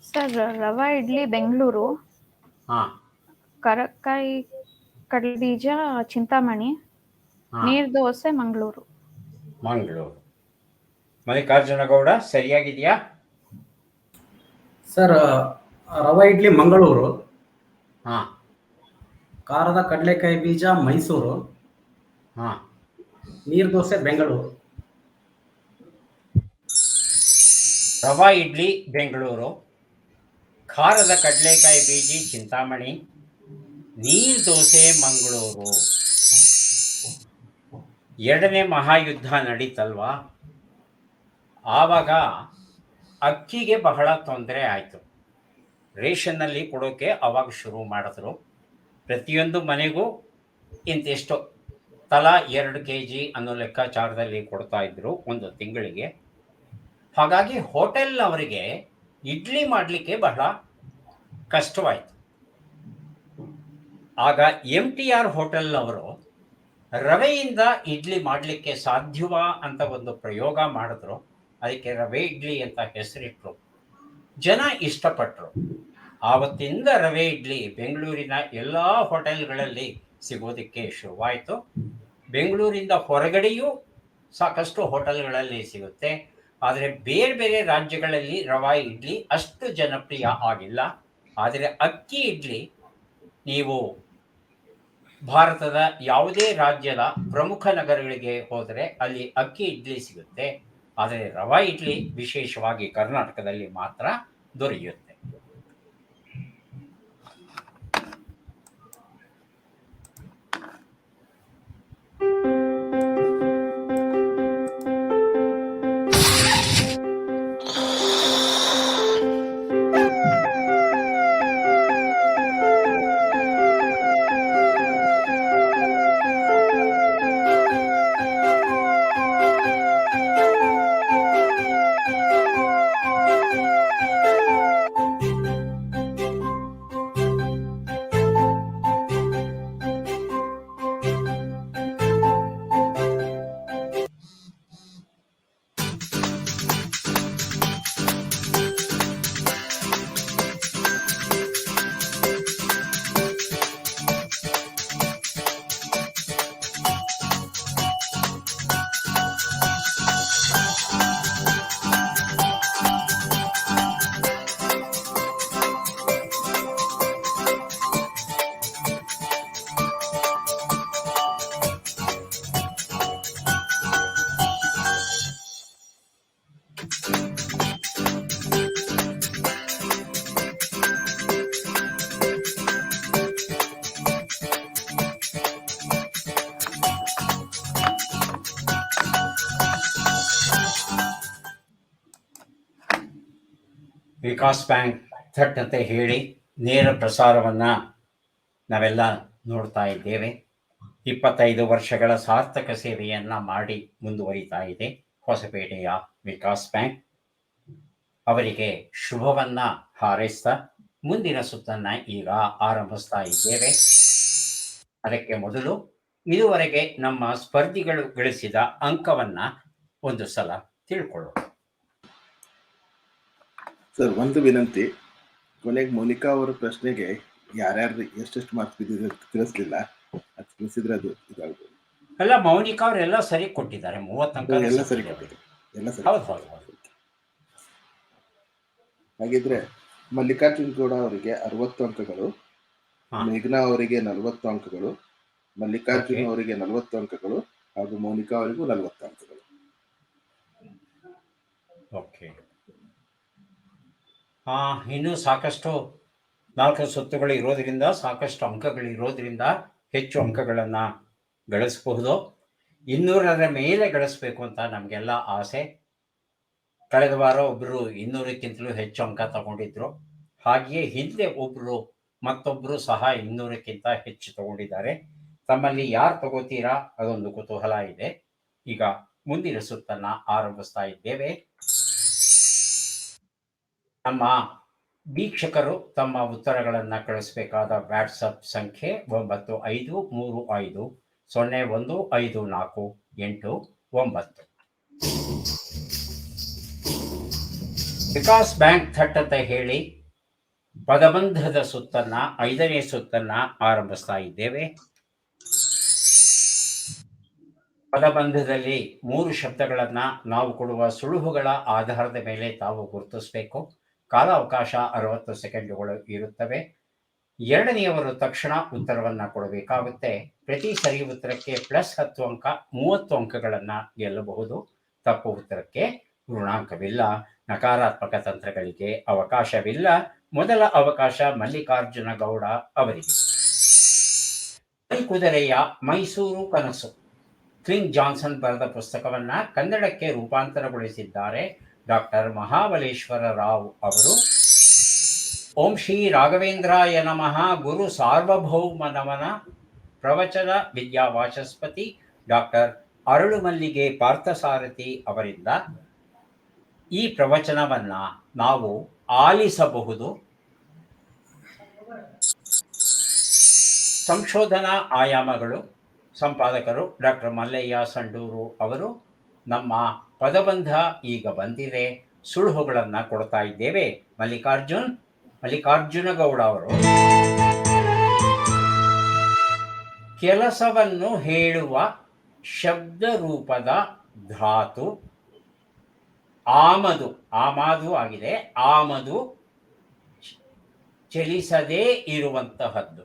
ಸರ್ ರವಾ ಇಡ್ಲಿ ಬೆಂಗಳೂರು, ಹಾಂ ಕರಕಾಯಿ ಕಡಲೆ ಬೀಜ ಚಿಂತಾಮಣಿ, ನೀರ್ ದೋಸೆ ಮಂಗಳೂರು. ಮಂಗಳೂರು. ಮಲ್ಲಿಕಾರ್ಜುನ ಗೌಡ ಸರಿಯಾಗಿದೆಯಾ? ಸರ್ ರವಾ ಇಡ್ಲಿ ಮಂಗಳೂರು, ಹಾಂ ಖಾರದ ಕಡಲೆಕಾಯಿ ಬೀಜ ಮೈಸೂರು, ಹಾಂ ನೀರು ದೋಸೆ ಬೆಂಗಳೂರು. ರವಾ ಇಡ್ಲಿ ಬೆಂಗಳೂರು, ಖಾರದ ಕಡಲೆಕಾಯಿ ಬೀಜಿ ಚಿಂತಾಮಣಿ, ನೀರು ದೋಸೆ ಮಂಗಳೂರು. 2ನೇ ಮಹಾಯುದ್ಧ ನಡೀತಲ್ವಾ, ಆವಾಗ ಅಕ್ಕಿಗೆ ಬಹಳ ತೊಂದರೆ ಆಯಿತು. ರೇಷನ್ನಲ್ಲಿ ಕೊಡೋಕ್ಕೆ ಆವಾಗ ಶುರು ಮಾಡಿದ್ರು. ಪ್ರತಿಯೊಂದು ಮನೆಗೂ ಇಂತಿಷ್ಟು ತಲಾ 2 kg ಅನ್ನೋ ಲೆಕ್ಕಾಚಾರದಲ್ಲಿ ಕೊಡ್ತಾಯಿದ್ರು ಒಂದು ತಿಂಗಳಿಗೆ. ಹಾಗಾಗಿ ಹೋಟೆಲ್ ಅವರಿಗೆ ಇಡ್ಲಿ ಮಾಡಲಿಕ್ಕೆ ಬಹಳ ಕಷ್ಟವಾಯಿತು. ಆಗ MTR ಹೋಟೆಲ್ನವರು ರವೆಯಿಂದ ಇಡ್ಲಿ ಮಾಡಲಿಕ್ಕೆ ಸಾಧ್ಯವಾ ಅಂತ ಒಂದು ಪ್ರಯೋಗ ಮಾಡಿದ್ರು. ಅದಕ್ಕೆ ರವೆ ಇಡ್ಲಿ ಅಂತ ಹೆಸರಿಟ್ಟರು. ಜನ ಇಷ್ಟಪಟ್ಟರು. ಆವತ್ತಿಂದ ರವೆ ಇಡ್ಲಿ ಬೆಂಗಳೂರಿನ ಎಲ್ಲ ಹೋಟೆಲ್ಗಳಲ್ಲಿ ಸಿಗೋದಕ್ಕೆ ಶುರುವಾಯಿತು. ಬೆಂಗಳೂರಿಂದ ಹೊರಗಡೆಯೂ ಸಾಕಷ್ಟು ಹೋಟೆಲ್ಗಳಲ್ಲಿ ಸಿಗುತ್ತೆ. ಆದರೆ ಬೇರೆ ಬೇರೆ ರಾಜ್ಯಗಳಲ್ಲಿ ರವಾ ಇಡ್ಲಿ ಅಷ್ಟು ಜನಪ್ರಿಯ ಆಗಿಲ್ಲ. ಆದರೆ ಅಕ್ಕಿ ಇಡ್ಲಿ ನೀವು ಭಾರತದ ಯಾವುದೇ ರಾಜ್ಯದ ಪ್ರಮುಖ ನಗರಗಳಿಗೆ ಹೋದರೆ ಅಲ್ಲಿ ಅಕ್ಕಿ ಇಡ್ಲಿ ಸಿಗುತ್ತೆ. ಆದರೆ ರವಾ ಇಡ್ಲಿ ವಿಶೇಷವಾಗಿ ಕರ್ನಾಟಕದಲ್ಲಿ ಮಾತ್ರ ದೊರೆಯುತ್ತೆ. ವಿಕಾಸ್ ಬ್ಯಾಂಕ್ ಥಟ್ ಅಂತ ಹೇಳಿ ನೇರ ಪ್ರಸಾರವನ್ನು ನಾವೆಲ್ಲ ನೋಡ್ತಾ ಇದ್ದೇವೆ. 25 ವರ್ಷಗಳ ಸಾರ್ಥಕ ಸೇವೆಯನ್ನು ಮಾಡಿ ಮುಂದುವರಿತಾ ಇದೆ ಹೊಸಪೇಟೆಯ ವಿಕಾಸ್ ಬ್ಯಾಂಕ್. ಅವರಿಗೆ ಶುಭವನ್ನ ಹಾರೈಸ್ತಾ ಮುಂದಿನ ಸುತ್ತನ್ನು ಈಗ ಆರಂಭಿಸ್ತಾ ಇದ್ದೇವೆ. ಅದಕ್ಕೆ ಮೊದಲು ಇದುವರೆಗೆ ನಮ್ಮ ಸ್ಪರ್ಧಿಗಳು ಗಳಿಸಿದ ಅಂಕವನ್ನ ಒಂದು ಸಲ ತಿಳ್ಕೊಳ್ಳೋಣ. ಸರ್, ಒಂದು ವಿನಂತಿ. ಕೊನೆಗೆ ಮೌನಿಕಾ ಅವರ ಪ್ರಶ್ನೆಗೆ ಯಾರ್ಯಾರು ಎಷ್ಟೆಷ್ಟು ಮಾರ್ಕ್ಸ್ ಬಿದ್ದಿದೆ ತಿಳಿಸ್ಲಿಲ್ಲ. ಅದು ತಿಳಿಸಿದ್ರೆ ಅದು ಇದಾಗ್ಬೋದು. ಅಲ್ಲ, ಮೌನಿಕಾ ಅವರೆಲ್ಲ ಸರಿ ಕೊಟ್ಟಿದ್ದಾರೆ. 30 ಅಂಕ ಎಲ್ಲ ಸರಿ ಕೊಟ್ಟಿದೆ. ಎಲ್ಲ ಸರಿ. ಹೌದು ಹೌದು ಹೌದು. ಹಾಗಿದ್ರೆ ಮಲ್ಲಿಕಾರ್ಜುನ್ ಗೌಡ ಅವರಿಗೆ 60 ಅಂಕಗಳು, ಮೇಘನಾ ಅವರಿಗೆ 40 ಅಂಕಗಳು, ಮಲ್ಲಿಕಾರ್ಜುನ್ ಅವರಿಗೆ 40 ಅಂಕಗಳು ಹಾಗೂ ಮೌನಿಕಾ ಅವರಿಗೂ 40 ಅಂಕಗಳು. ಓಕೆ. ಇನ್ನೂ ಸಾಕಷ್ಟು 4 ಸುತ್ತುಗಳು ಇರೋದ್ರಿಂದ, ಸಾಕಷ್ಟು ಅಂಕಗಳು ಇರೋದ್ರಿಂದ ಹೆಚ್ಚು ಅಂಕಗಳನ್ನು ಗಳಿಸಬಹುದು. 200ರ ಮೇಲೆ ಗಳಿಸ್ಬೇಕು ಅಂತ ನಮಗೆಲ್ಲ ಆಸೆ. ಕಳೆದ ವಾರ ಒಬ್ಬರು 200ಕ್ಕಿಂತಲೂ ಹೆಚ್ಚು ಅಂಕ ತಗೊಂಡಿದ್ರು. ಹಾಗೆಯೇ ಹಿಂದೆ ಮತ್ತೊಬ್ಬರು ಸಹ 200ಕ್ಕಿಂತ ಹೆಚ್ಚು ತಗೊಂಡಿದ್ದಾರೆ. ತಮ್ಮಲ್ಲಿ ಯಾರು ತಗೋತೀರಾ ಅದೊಂದು ಕುತೂಹಲ ಇದೆ. ಈಗ ಮುಂದಿನ ಸುತ್ತನ್ನು ಆರಂಭಿಸ್ತಾ ಇದ್ದೇವೆ. ನಮ್ಮ ವೀಕ್ಷಕರು ತಮ್ಮ ಉತ್ತರಗಳನ್ನು ಕಳಿಸಬೇಕಾದ ವಾಟ್ಸಪ್ ಸಂಖ್ಯೆ 9535015489. ವಿಕಾಸ್ ಬ್ಯಾಂಕ್ ಥಟ್ ಅಂತ ಹೇಳಿ ಪದಬಂಧದ ಸುತ್ತನ್ನ 5ನೇ ಸುತ್ತನ್ನ ಆರಂಭಿಸ್ತಾ ಇದ್ದೇವೆ. ಪದಬಂಧದಲ್ಲಿ 3 ಶಬ್ದಗಳನ್ನ ನಾವು ಕೊಡುವ ಸುಳುಹುಗಳ ಆಧಾರದ ಮೇಲೆ ತಾವು ಗುರುತಿಸಬೇಕು. ಕಾಲಾವಕಾಶ 60 ಸೆಕೆಂಡುಗಳು ಇರುತ್ತವೆ. ಎರಡನೆಯವರು ತಕ್ಷಣ ಉತ್ತರವನ್ನ ಕೊಡಬೇಕಾಗುತ್ತೆ. ಪ್ರತಿ ಸರಿ ಉತ್ತರಕ್ಕೆ +10 ಅಂಕ, 30 ಅಂಕಗಳನ್ನು ಗೆಲ್ಲಬಹುದು. ತಪ್ಪು ಉತ್ತರಕ್ಕೆ ಋಣಾಂಕವಿಲ್ಲ. ನಕಾರಾತ್ಮಕ ತಂತ್ರಗಳಿಗೆ ಅವಕಾಶವಿಲ್ಲ. ಮೊದಲ ಅವಕಾಶ ಮಲ್ಲಿಕಾರ್ಜುನ ಗೌಡ ಅವರಿಗೆ. ಕುದುರೆಯ ಮೈಸೂರು ಕನಸು, ಕ್ಲಿಂಗ್ ಜಾನ್ಸನ್ ಬರೆದ ಪುಸ್ತಕವನ್ನ ಕನ್ನಡಕ್ಕೆ ರೂಪಾಂತರಗೊಳಿಸಿದ್ದಾರೆ ಡಾಕ್ಟರ್ ಮಹಾಬಲೇಶ್ವರ ರಾವ್ ಅವರು. ಓಂ ಶ್ರೀ ರಾಘವೇಂದ್ರಾಯ ನಮಃ. ಗುರು ಸಾರ್ವಭೌಮ ನಮನ. ಪ್ರವಚನ ವಿದ್ಯಾವಾಚಸ್ಪತಿ ಡಾಕ್ಟರ್ ಅರಳುಮಲ್ಲಿಗೆ ಪಾರ್ಥಸಾರಥಿ ಅವರಿಂದ ಈ ಪ್ರವಚನವನ್ನ ನಾವು ಆಲಿಸಬಹುದು. ಸಂಶೋಧನಾ ಆಯಾಮಗಳು, ಸಂಪಾದಕರು ಡಾಕ್ಟರ್ ಮಲ್ಲಯ್ಯ ಸಂಡೂರು ಅವರು. ನಮ್ಮ ಪದಬಂಧ ಈಗ ಬಂದಿದೆ. ಸುಳುಹುಗಳನ್ನು ಕೊಡ್ತಾ ಇದ್ದೇವೆ. ಮಲ್ಲಿಕಾರ್ಜುನ ಗೌಡ ಅವರು ಕೆಲಸವನ್ನು ಹೇಳುವ ಶಬ್ದ ರೂಪದ ಧಾತು ಆಮದು ಆಗಿದೆ. ಆಮದು ಚಲಿಸದೇ ಇರುವಂತಹದ್ದು.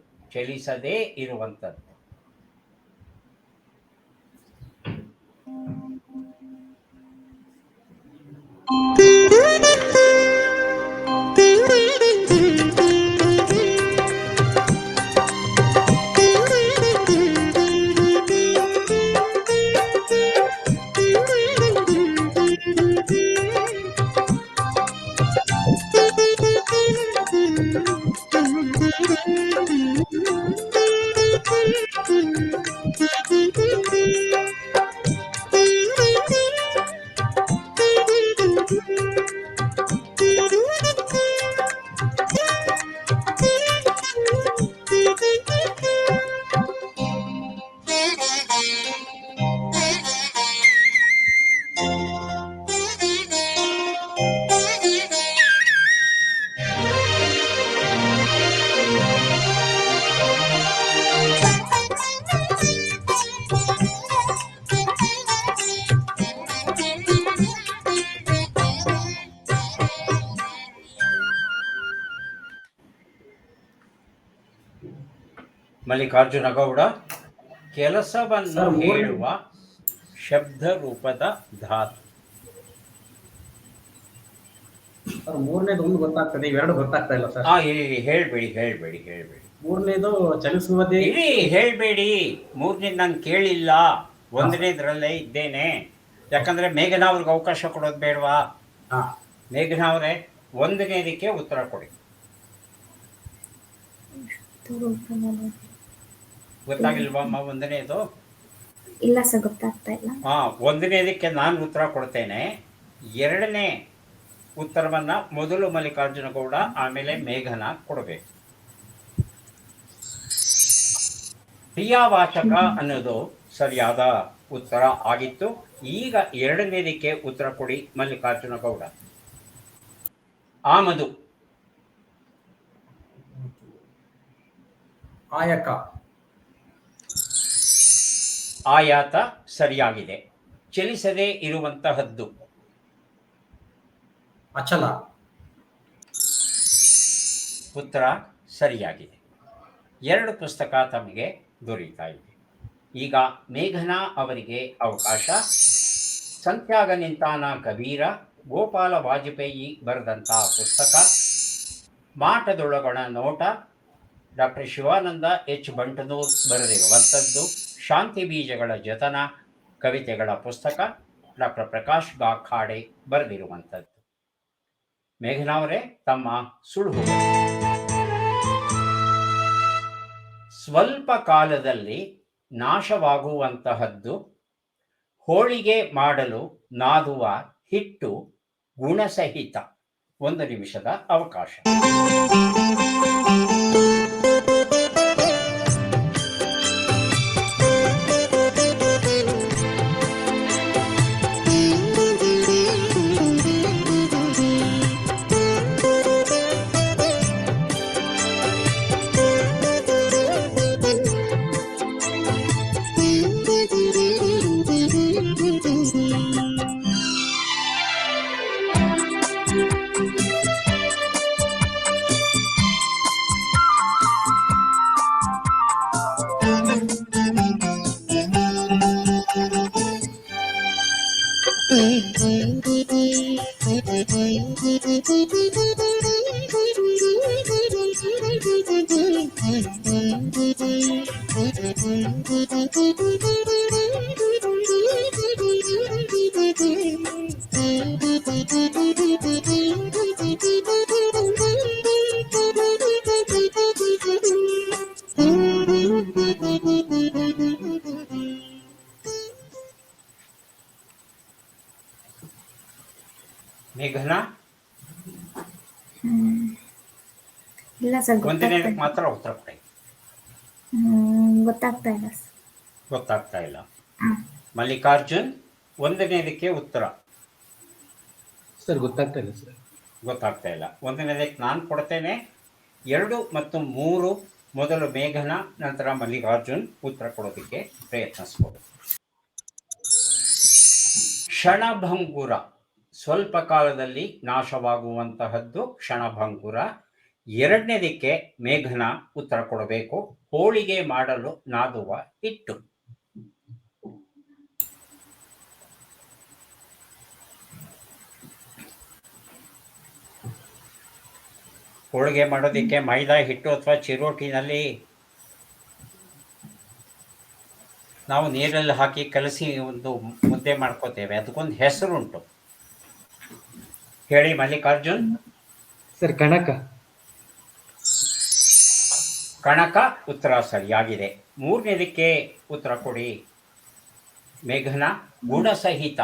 ಮಲ್ಲಿಕಾರ್ಜುನ ಗೌಡ, ಕೆಲಸವನ್ನು ಹೇಳುವ ಶಬ್ದ ರೂಪದ ಧಾತು. ಮೂರನೇದು ಒಂದು ಗೊತ್ತಾಗ್ತದೆ, ಇವೆರಡು ಗೊತ್ತಾಗ್ತಾ ಇಲ್ಲ ಸರ್. ಹೇಳ್ಬೇಡಿ. ಮೂರನೇದು ಚಲಿಸುವುದೇ. ಹೇಳ್ಬೇಡಿ. ಮೂರನೇದು ನಾನು ಕೇಳಿಲ್ಲ. ಒಂದನೇದ್ರಲ್ಲೇ ಇದ್ದೇನೆ. ಯಾಕಂದ್ರೆ ಮೇಘನಾ ಅವ್ರಿಗೆ ಅವಕಾಶ ಕೊಡೋದು ಬೇಡವಾ? ಮೇಘನಾ ಅವರೇ, ಒಂದನೇದಕ್ಕೆ ಉತ್ತರ ಕೊಡಿ. ಗೊತ್ತಾಗಿಲ್ವಮ್ಮ ಒಂದನೇದು? ಇಲ್ಲ ಸರ್, ಗೊತ್ತಾಗ್ತಾ ಇಲ್ಲ. ಒಂದನೇದಕ್ಕೆ ನಾನು ಉತ್ತರ ಕೊಡ್ತೇನೆ. ಎರಡನೇ ಉತ್ತರವನ್ನ ಮೊದಲು ಮಲ್ಲಿಕಾರ್ಜುನ ಗೌಡ ಆಮೇಲೆ ಮೇಘನ ಕೊಡಬೇಕು. ಕ್ರಿಯಾವಾಚಕ ಅನ್ನೋದು ಸರಿಯಾದ ಉತ್ತರ ಆಗಿತ್ತು. ಈಗ ಎರಡನೇದಕ್ಕೆ ಉತ್ತರ ಕೊಡಿ ಮಲ್ಲಿಕಾರ್ಜುನ ಗೌಡ. ಆಮದು. ಆಯಕ. ಆಯಾತ ಸರಿಯಾಗಿದೆ. ಚಲಿಸದೇ ಇರುವಂತಹದ್ದು. ಅಚಲ. ಉತ್ತರ ಸರಿಯಾಗಿದೆ. 2 ಪುಸ್ತಕ ತಮಗೆ ದೊರೆಯುತ್ತಾ ಇದೆ. ಈಗ ಮೇಘನಾ ಅವರಿಗೆ ಅವಕಾಶ. ಸಂತ್ಯಾಗ ನಿಂತಾನ ಕಬೀರ, ಗೋಪಾಲ ವಾಜಪೇಯಿ ಬರೆದಂತಹ ಪುಸ್ತಕ. ಮಾಟದೊಳಗಣ ನೋಟ, ಡಾಕ್ಟರ್ ಶಿವಾನಂದ ಎಚ್ ಬಂಟನೂರ್ ಬರೆದಿರುವಂಥದ್ದು. ಶಾಂತಿ ಬೀಜಗಳ ಜತನ ಕವಿತೆಗಳ ಪುಸ್ತಕ, ಡಾಕ್ಟರ್ ಪ್ರಕಾಶ್ ಗಾಖಾಡೆ ಬರೆದಿರುವಂಥದ್ದು. ಮೇಘನಾ ಅವರೇ, ತಮ್ಮ ಸುಳುಹು. ಸ್ವಲ್ಪ ಕಾಲದಲ್ಲಿ ನಾಶವಾಗುವಂತಹದ್ದು, ಹೋಳಿಗೆ ಮಾಡಲು ನಾದುವ ಹಿಟ್ಟು, ಗುಣಸಹಿತ. 1 ನಿಮಿಷದ ಅವಕಾಶ. ಮೇಘನಾ, ಇಲ್ಲ ಸರ್, ಒಂದನೇದಕ್ಕೆ ಮಾತ್ರ ಉತ್ತರ ಕೊಡಿ. ಗೊತ್ತಾಗ್ತಾ ಇಲ್ಲ ಸರ್. ಗೊತ್ತಾಗ್ತಾ ಇಲ್ಲ. ಮಲ್ಲಿಕಾರ್ಜುನ್, ಒಂದನೇದಕ್ಕೆ ಉತ್ತರ. ಸರ್ ಗೊತ್ತಾಗ್ತಾ ಇಲ್ಲ ಸರ್. ಗೊತ್ತಾಗ್ತಾ ಇಲ್ಲ. ಒಂದನೇದಕ್ಕೆ ನಾನು ಕೊಡ್ತೇನೆ. 2 ಮತ್ತು 3 ಮೊದಲು ಮೇಘನಾ, ನಂತರ ಮಲ್ಲಿಕಾರ್ಜುನ್ ಉತ್ತರ ಕೊಡೋದಕ್ಕೆ ಪ್ರಯತ್ನಿಸ್ಬೋದು. ಕ್ಷಣಭಂಗುರ, ಸ್ವಲ್ಪ ಕಾಲದಲ್ಲಿ ನಾಶವಾಗುವಂತಹದ್ದು ಕ್ಷಣಭಂಗುರ. 2ನೇದಕ್ಕೆ ಮೇಘನಾ ಉತ್ತರ ಕೊಡಬೇಕು. ಹೋಳಿಗೆ ಮಾಡಲು ನಾದುವ ಹಿಟ್ಟು. ಹೋಳಿಗೆ ಮಾಡೋದಕ್ಕೆ ಮೈದಾ ಹಿಟ್ಟು ಅಥವಾ ಚಿರೋಟಿನಲ್ಲಿ ನಾವು ನೀರಲ್ಲಿ ಹಾಕಿ ಕಲಸಿ ಒಂದು ಮುದ್ದೆ ಮಾಡ್ಕೋತೇವೆ. ಅದಕ್ಕೊಂದು ಹೆಸರುಂಟು. ಹೇಳಿ ಮಲ್ಲಿಕಾರ್ಜುನ್. ಸರ್ ಕಣಕ. ಕಣಕ ಉತ್ತರ ಸರಿಯಾಗಿದೆ. 3ನೇದಕ್ಕೆ ಉತ್ತರ ಕೊಡಿ ಮೇಘನಾ. ಗುಣಸಹಿತ.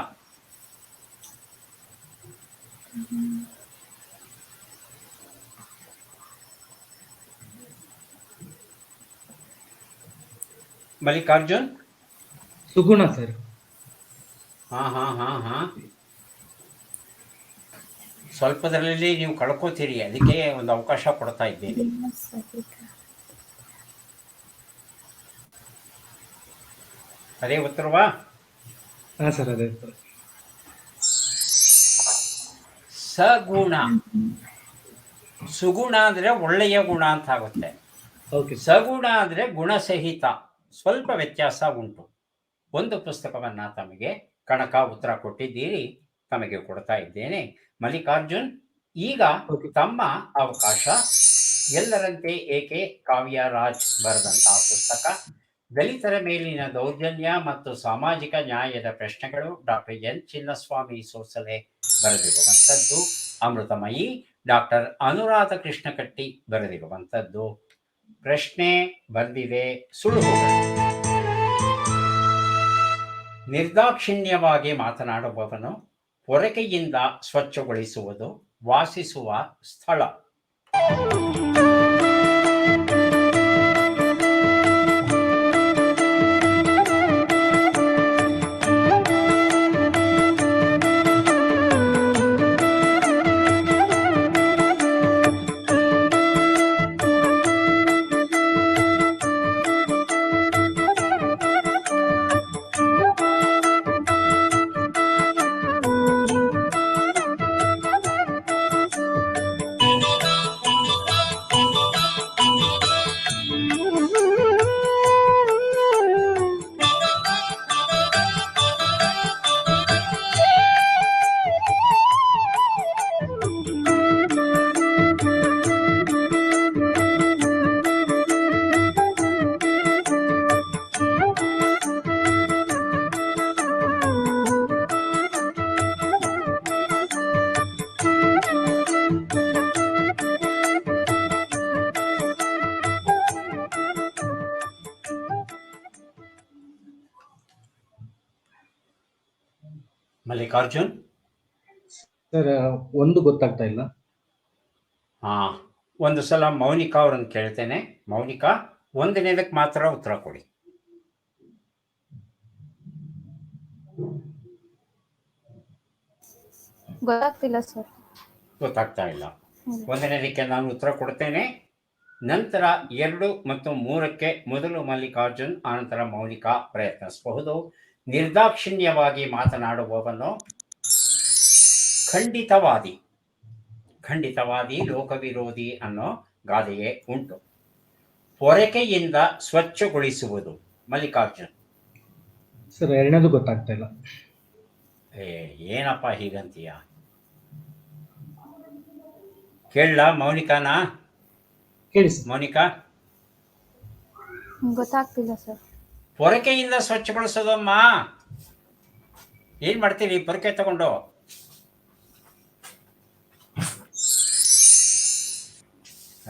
ಮಲ್ಲಿಕಾರ್ಜುನ್. ಸುಗುಣ ಸರ್. ಹಾ. ಸ್ವಲ್ಪದರಲ್ಲಿ ನೀವು ಕಳ್ಕೋತೀರಿ, ಅದಕ್ಕೆ ಒಂದು ಅವಕಾಶ ಕೊಡ್ತಾ ಇದ್ದೀನಿ. ಅದೇ ಉತ್ತರವಾ? ಹಾ ಸರ್, ಅದೇ. ಸಗುಣ. ಸುಗುಣ ಅಂದ್ರೆ ಒಳ್ಳೆಯ ಗುಣ ಅಂತ ಆಗುತ್ತೆ. ಓಕೆ. ಸಗುಣ ಅಂದ್ರೆ ಗುಣಸಹಿತ. ಸ್ವಲ್ಪ ವ್ಯತ್ಯಾಸ ಉಂಟು. 1 ಪುಸ್ತಕವನ್ನ ತಮಗೆ ಕಣಕ ಉತ್ತರ ಕೊಟ್ಟಿದ್ದೀರಿ, ತಮಗೆ ಕೊಡ್ತಾ ಇದ್ದೇನೆ. ಮಲ್ಲಿಕಾರ್ಜುನ್, ಈಗ ತಮ್ಮ ಅವಕಾಶ. ಎಲ್ಲರಂತೆ ಏಕೆ ಕಾವ್ಯರಾಜ್ ಬರೆದಂತಹ ಪುಸ್ತಕ. ದಲಿತರ ಮೇಲಿನ ದೌರ್ಜನ್ಯ ಮತ್ತು ಸಾಮಾಜಿಕ ನ್ಯಾಯದ ಪ್ರಶ್ನೆಗಳು, ಡಾಕ್ಟರ್ ಎನ್ ಚಿನ್ನಸ್ವಾಮಿ ಸೋಸಲೆ ಬರೆದಿರುವಂಥದ್ದು. ಅಮೃತಮಯಿ ಡಾಕ್ಟರ್ ಅನುರಾಧ ಕೃಷ್ಣಕಟ್ಟಿ ಬರೆದಿರುವಂಥದ್ದು. ಪ್ರಶ್ನೆ ಬಂದಿದೆ, ಸುಳುಹುಗಳು. ನಿರ್ದಾಕ್ಷಿಣ್ಯವಾಗಿ ಮಾತನಾಡುವವನು, ಪೊರಕೆಯಿಂದ ಸ್ವಚ್ಛಗೊಳಿಸುವುದು, ವಾಸಿಸುವ ಸ್ಥಳ. ಮಲ್ಲಿಕಾರ್ಜುನ್, ಸರ್ ಒಂದು ಗೊತ್ತಾಗ್ತಾ ಇಲ್ಲ. ಒಂದು ಸಲ ಮೌನಿಕಾ ಅವ್ರನ್ನ ಕೇಳ್ತೇನೆ. ಮೌನಿಕಾ, ಒಂದನೇದಕ್ಕೆ ಮಾತ್ರ ಉತ್ತರ ಕೊಡಿ. ಗೊತ್ತಾಗ್ತಿಲ್ಲ ಸರ್. ಗೊತ್ತಾಗ್ತಾ ಇಲ್ಲ. ಒಂದನೇದಕ್ಕೆ ನಾನು ಉತ್ತರ ಕೊಡ್ತೇನೆ. ನಂತರ 2 ಮತ್ತು 3ಕ್ಕೆ ಮೊದಲು ಮಲ್ಲಿಕಾರ್ಜುನ್, ಆನಂತರ ಮೌನಿಕಾ ಪ್ರಯತ್ನಿಸಬಹುದು. ನಿರ್ದಾಕ್ಷಿಣ್ಯವಾಗಿ ಮಾತನಾಡುವವನು ಖಂಡಿತವಾದಿ. ಖಂಡಿತವಾದಿ ಲೋಕವಿರೋಧಿ ಅನ್ನೋ ಗಾದೆಯೇ ಉಂಟು. ಪೊರಕೆಯಿಂದ ಸ್ವಚ್ಛಗೊಳಿಸುವುದು. ಮಲ್ಲಿಕಾರ್ಜುನ್. ಸರ್ ಎರಡನೇದು ಗೊತ್ತಾಗ್ತಾ ಇಲ್ಲ. ಏನಪ್ಪ ಹೀಗಂತೀಯ? ಕೇಳಲ್ಲ ಮೌನಿಕಾನಾ? ಕೇಳಿ ಸರ್. ಮೌನಿಕಾ, ಗೊತ್ತಾಗ್ತಿಲ್ಲ ಸರ್. ಪೊರಕೆಯಿಂದ ಸ್ವಚ್ಛಗೊಳಿಸೋದಮ್ಮ. ಏನ್ ಮಾಡ್ತೀರಿ ಪೊರಕೆ ತಗೊಂಡು?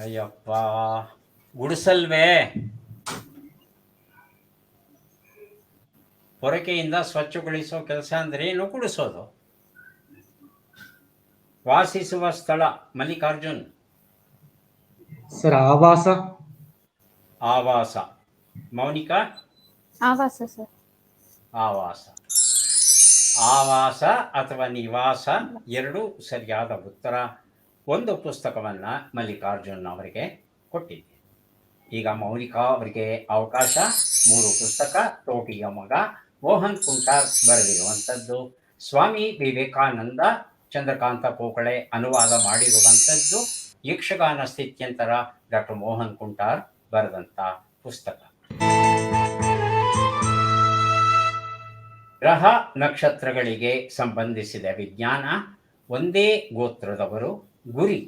ಅಯ್ಯಪ್ಪ, ಗುಡಿಸಲ್ವೇ? ಪೊರಕೆಯಿಂದ ಸ್ವಚ್ಛಗೊಳಿಸೋ ಕೆಲಸ ಅಂದ್ರೆ ಏನು? ಗುಡಿಸೋದು. ವಾಸಿಸುವ ಸ್ಥಳ. ಮಲ್ಲಿಕಾರ್ಜುನ್. ಸರ್ ಆವಾಸ. ಆವಾಸ. ಮೌನಿಕಾ? ಆವಾಸ ಸರ್. ಆವಾಸ. ಆವಾಸ ಅಥವಾ ನಿವಾಸ ಎರಡೂ ಸರಿಯಾದ ಉತ್ತರ. ಒಂದು ಪುಸ್ತಕವನ್ನು ಮಲ್ಲಿಕಾರ್ಜುನ್ ಅವರಿಗೆ ಕೊಟ್ಟಿದ್ದೆ. ಈಗ ಮೌನಿಕಾ ಅವರಿಗೆ ಅವಕಾಶ. 3 ಪುಸ್ತಕ. ತೋಟಿಯ ಮಗ, ಮೋಹನ್ ಕುಂಟಾರ್ ಬರೆದಿರುವಂಥದ್ದು. ಸ್ವಾಮಿ ವಿವೇಕಾನಂದ, ಚಂದ್ರಕಾಂತ ಕೋಕಳೆ ಅನುವಾದ ಮಾಡಿರುವಂಥದ್ದು. ಯಕ್ಷಗಾನ ಸ್ಥಿತ್ಯಂತರ ಡಾಕ್ಟರ್ ಮೋಹನ್ ಕುಂಟಾರ್ ಬರೆದಂಥ ಪುಸ್ತಕ. ಗ್ರಹ ನಕ್ಷತ್ರಗಳಿಗೆ ಸಂಬಂಧಿಸಿದ ವಿಜ್ಞಾನ. ಒಂದೇ ಗೋತ್ರದವರು. ಗುರಿ.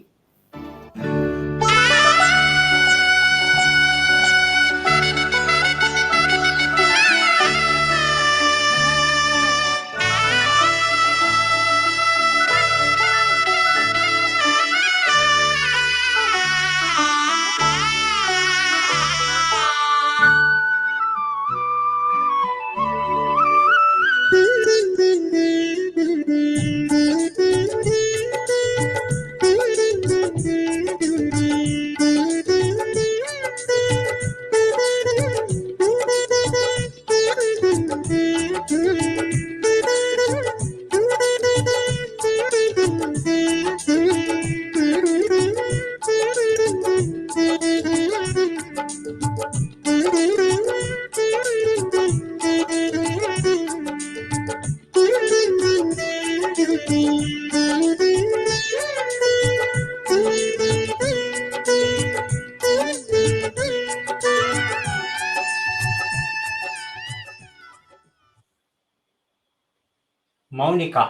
ಮೌನಿಕಾ.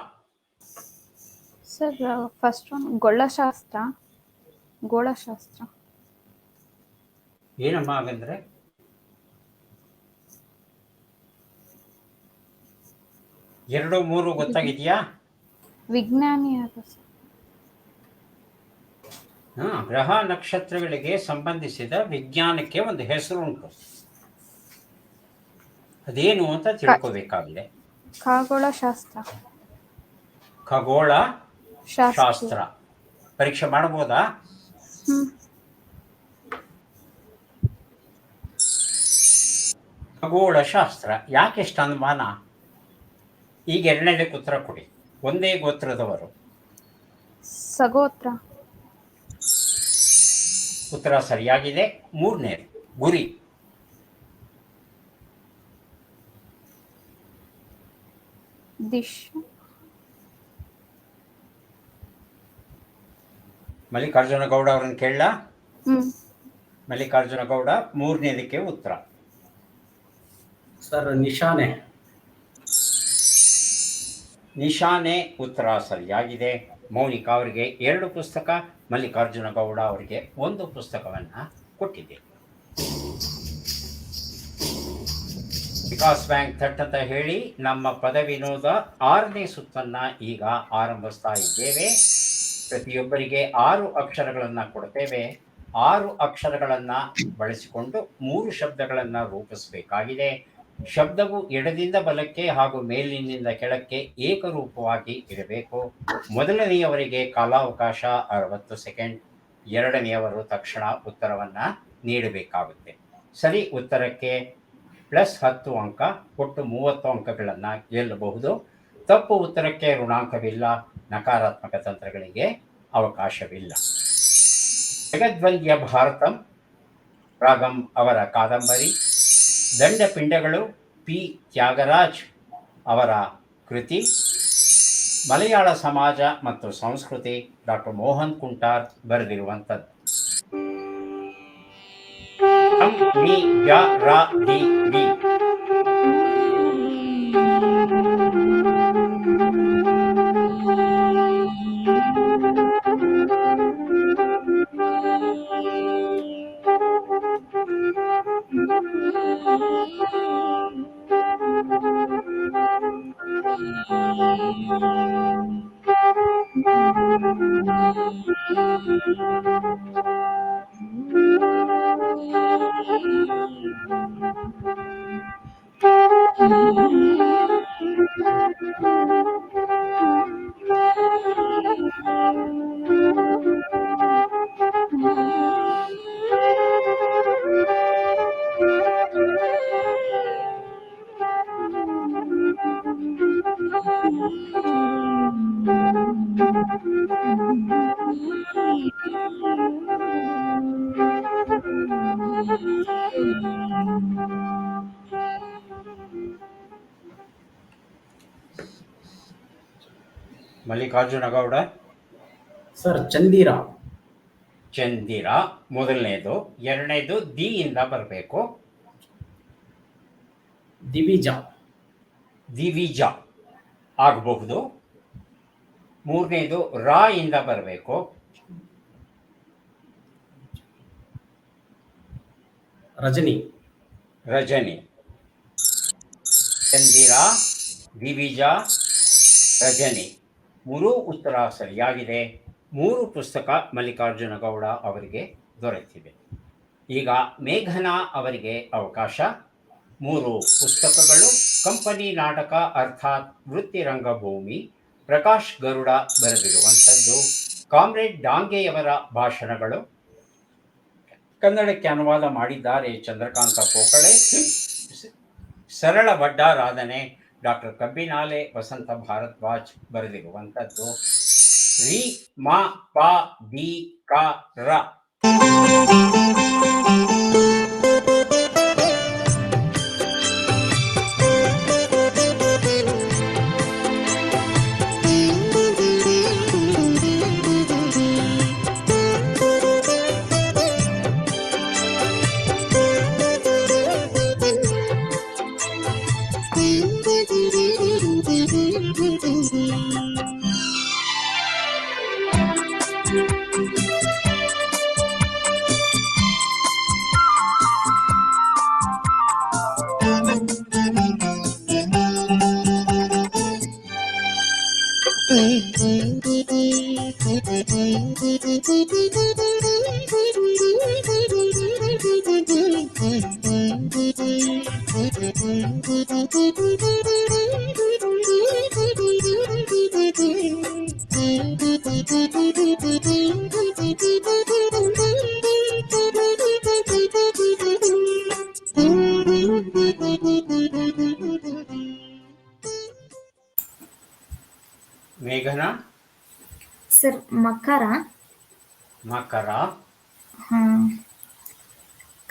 ಸರ್ ಫಸ್ಟ್ ಒನ್ ಗೋಳಶಾಸ್ತ್ರ. ಗೋಳಶಾಸ್ತ್ರ ಏನಮ್ಮ ಹಾಗಂದ್ರೆ? 2, 3 ಗೊತ್ತಾಗಿದೆಯಾ? ವಿಜ್ಞಾನಿ ಅದು ಸರ್. ಗ್ರಹ ನಕ್ಷತ್ರಗಳಿಗೆ ಸಂಬಂಧಿಸಿದ ವಿಜ್ಞಾನಕ್ಕೆ ಒಂದು ಹೆಸರುಂಟು, ಅದೇನು ಅಂತ ತಿಳ್ಕೋಬೇಕಾಗಿದೆ. ಖಗೋಳಶಾಸ್ತ್ರ. ಖಗೋಳ ಶಾಸ್ತ್ರ ಪರೀಕ್ಷೆ ಮಾಡಬಹುದಾ? ಖಗೋಳಶಾಸ್ತ್ರ ಯಾಕೆ ಇಷ್ಟ ಅನುಮಾನ? ಈಗ ಎರಡನೇದಕ್ಕೆ ಉತ್ತರ ಕೊಡಿ. ಒಂದೇ ಗೋತ್ರದವರು. ಸಗೋತ್ರ. ಉತ್ತರ ಸರಿಯಾಗಿದೆ. ಮೂರನೇದು ಗುರಿ. ದಿಶ್. ಮಲ್ಲಿಕಾರ್ಜುನ ಗೌಡ ಅವರನ್ನು ಕೇಳಲ್ಲ? ಮಲ್ಲಿಕಾರ್ಜುನ ಗೌಡ ಮೂರನೇದಕ್ಕೆ ಉತ್ತರ. ಸರ್ ನಿಶಾನೆ. ನಿಶಾನೆ ಉತ್ತರ ಸರಿಯಾಗಿದೆ. ಮೌನಿಕಾ ಅವರಿಗೆ 2 ಪುಸ್ತಕ, ಮಲ್ಲಿಕಾರ್ಜುನ ಗೌಡ ಅವರಿಗೆ 1 ಪುಸ್ತಕವನ್ನು ಕೊಟ್ಟಿದೆ. ವಿಕಾಸ್ ಬ್ಯಾಂಕ್ ಥಟ್ ಅಂತ ಹೇಳಿ ನಮ್ಮ ಪದವಿನೋದ 6ನೇ ಸುತ್ತನ್ನು ಈಗ ಆರಂಭಿಸ್ತಾ ಇದ್ದೇವೆ. ಪ್ರತಿಯೊಬ್ಬರಿಗೆ 6 ಅಕ್ಷರಗಳನ್ನು ಕೊಡ್ತೇವೆ. 6 ಅಕ್ಷರಗಳನ್ನು ಬಳಸಿಕೊಂಡು 3 ಶಬ್ದಗಳನ್ನು ರೂಪಿಸಬೇಕಾಗಿದೆ. ಶಬ್ದವು ಎಡದಿಂದ ಬಲಕ್ಕೆ ಹಾಗೂ ಮೇಲಿನಿಂದ ಕೆಳಕ್ಕೆ ಏಕರೂಪವಾಗಿ ಇರಬೇಕು. ಮೊದಲನೆಯವರಿಗೆ ಕಾಲಾವಕಾಶ 60 ಸೆಕೆಂಡ್, ಎರಡನೆಯವರು ತಕ್ಷಣ ಉತ್ತರವನ್ನು ನೀಡಬೇಕಾಗುತ್ತೆ. ಸರಿ ಉತ್ತರಕ್ಕೆ +10 ಅಂಕ, ಒಟ್ಟು 30 ಅಂಕಗಳನ್ನು ಗೆಲ್ಲಬಹುದು. ತಪ್ಪು ಉತ್ತರಕ್ಕೆ ಋಣಾಂಕವಿಲ್ಲ, ನಕಾರಾತ್ಮಕ ತಂತ್ರಗಳಿಗೆ ಅವಕಾಶವಿಲ್ಲ. ಜಗದ್ವಂದ್ಯ ಭಾರತಂ ರಾಗಂ ಅವರ ಕಾದಂಬರಿ, ದಂಡಪಿಂಡಗಳು ಪಿ ತ್ಯಾಗರಾಜ್ ಅವರ ಕೃತಿ, ಮಲಯಾಳ ಸಮಾಜ ಮತ್ತು ಸಂಸ್ಕೃತಿ ಡಾಕ್ಟರ್ ಮೋಹನ್ ಕುಂಟಾರ್ ಬರೆದಿರುವಂಥದ್ದು. ಮಲ್ಲಿಕಾರ್ಜುನ ಗೌಡ. ಸರ್ ಚಂದಿರ. ಚಂದಿರ ಮೊದಲನೇದು. ಎರಡನೇದು ದಿ ಇಂದ ಬರಬೇಕು. ದಿವಿಜ. ದಿವಿಜ ಆಗಬಹುದು. ಮೂರನೇದು ರಾ ಇಂದ ಬರಬೇಕು. ರಜನಿ. ರಜನಿ. ಚಂದಿರ, ದಿವಿಜ, ರಜನಿ 3 ಉತ್ತರ ಸರಿಯಾಗಿದೆ. 3 ಪುಸ್ತಕ ಮಲ್ಲಿಕಾರ್ಜುನ ಗೌಡ ಅವರಿಗೆ ದೊರೆತಿದೆ. ಈಗ ಮೇಘನಾ ಅವರಿಗೆ ಅವಕಾಶ. 3 ಪುಸ್ತಕಗಳು: ಕಂಪನಿ ನಾಟಕ ಅರ್ಥಾತ್ ವೃತ್ತಿ ರಂಗಭೂಮಿ, ಪ್ರಕಾಶ್ ಗರುಡ ಬರೆದಿರುವಂಥದ್ದು. ಕಾಮ್ರೇಡ್ ಡಾಂಗೆಯವರ ಭಾಷಣಗಳು, ಕನ್ನಡಕ್ಕೆ ಅನುವಾದ ಮಾಡಿದ್ದಾರೆ ಚಂದ್ರಕಾಂತ ಪೋಕಳೆ. ಸರಳ ಬಡ್ಡಾರಾಧನೆ ಡಾಕ್ಟರ್ ಕಬ್ಬಿನಾಲೆ ವಸಂತ ಭಾರದ್ವಾಜ್ ಬರೆದಿರುವಂಥದ್ದು. ರಿ ಮ ಪ ದಿ ಕ ರ. ಮೇಘನಾ, ಸರ್ ಮಕರ. ಮಕರ, ಹಾ,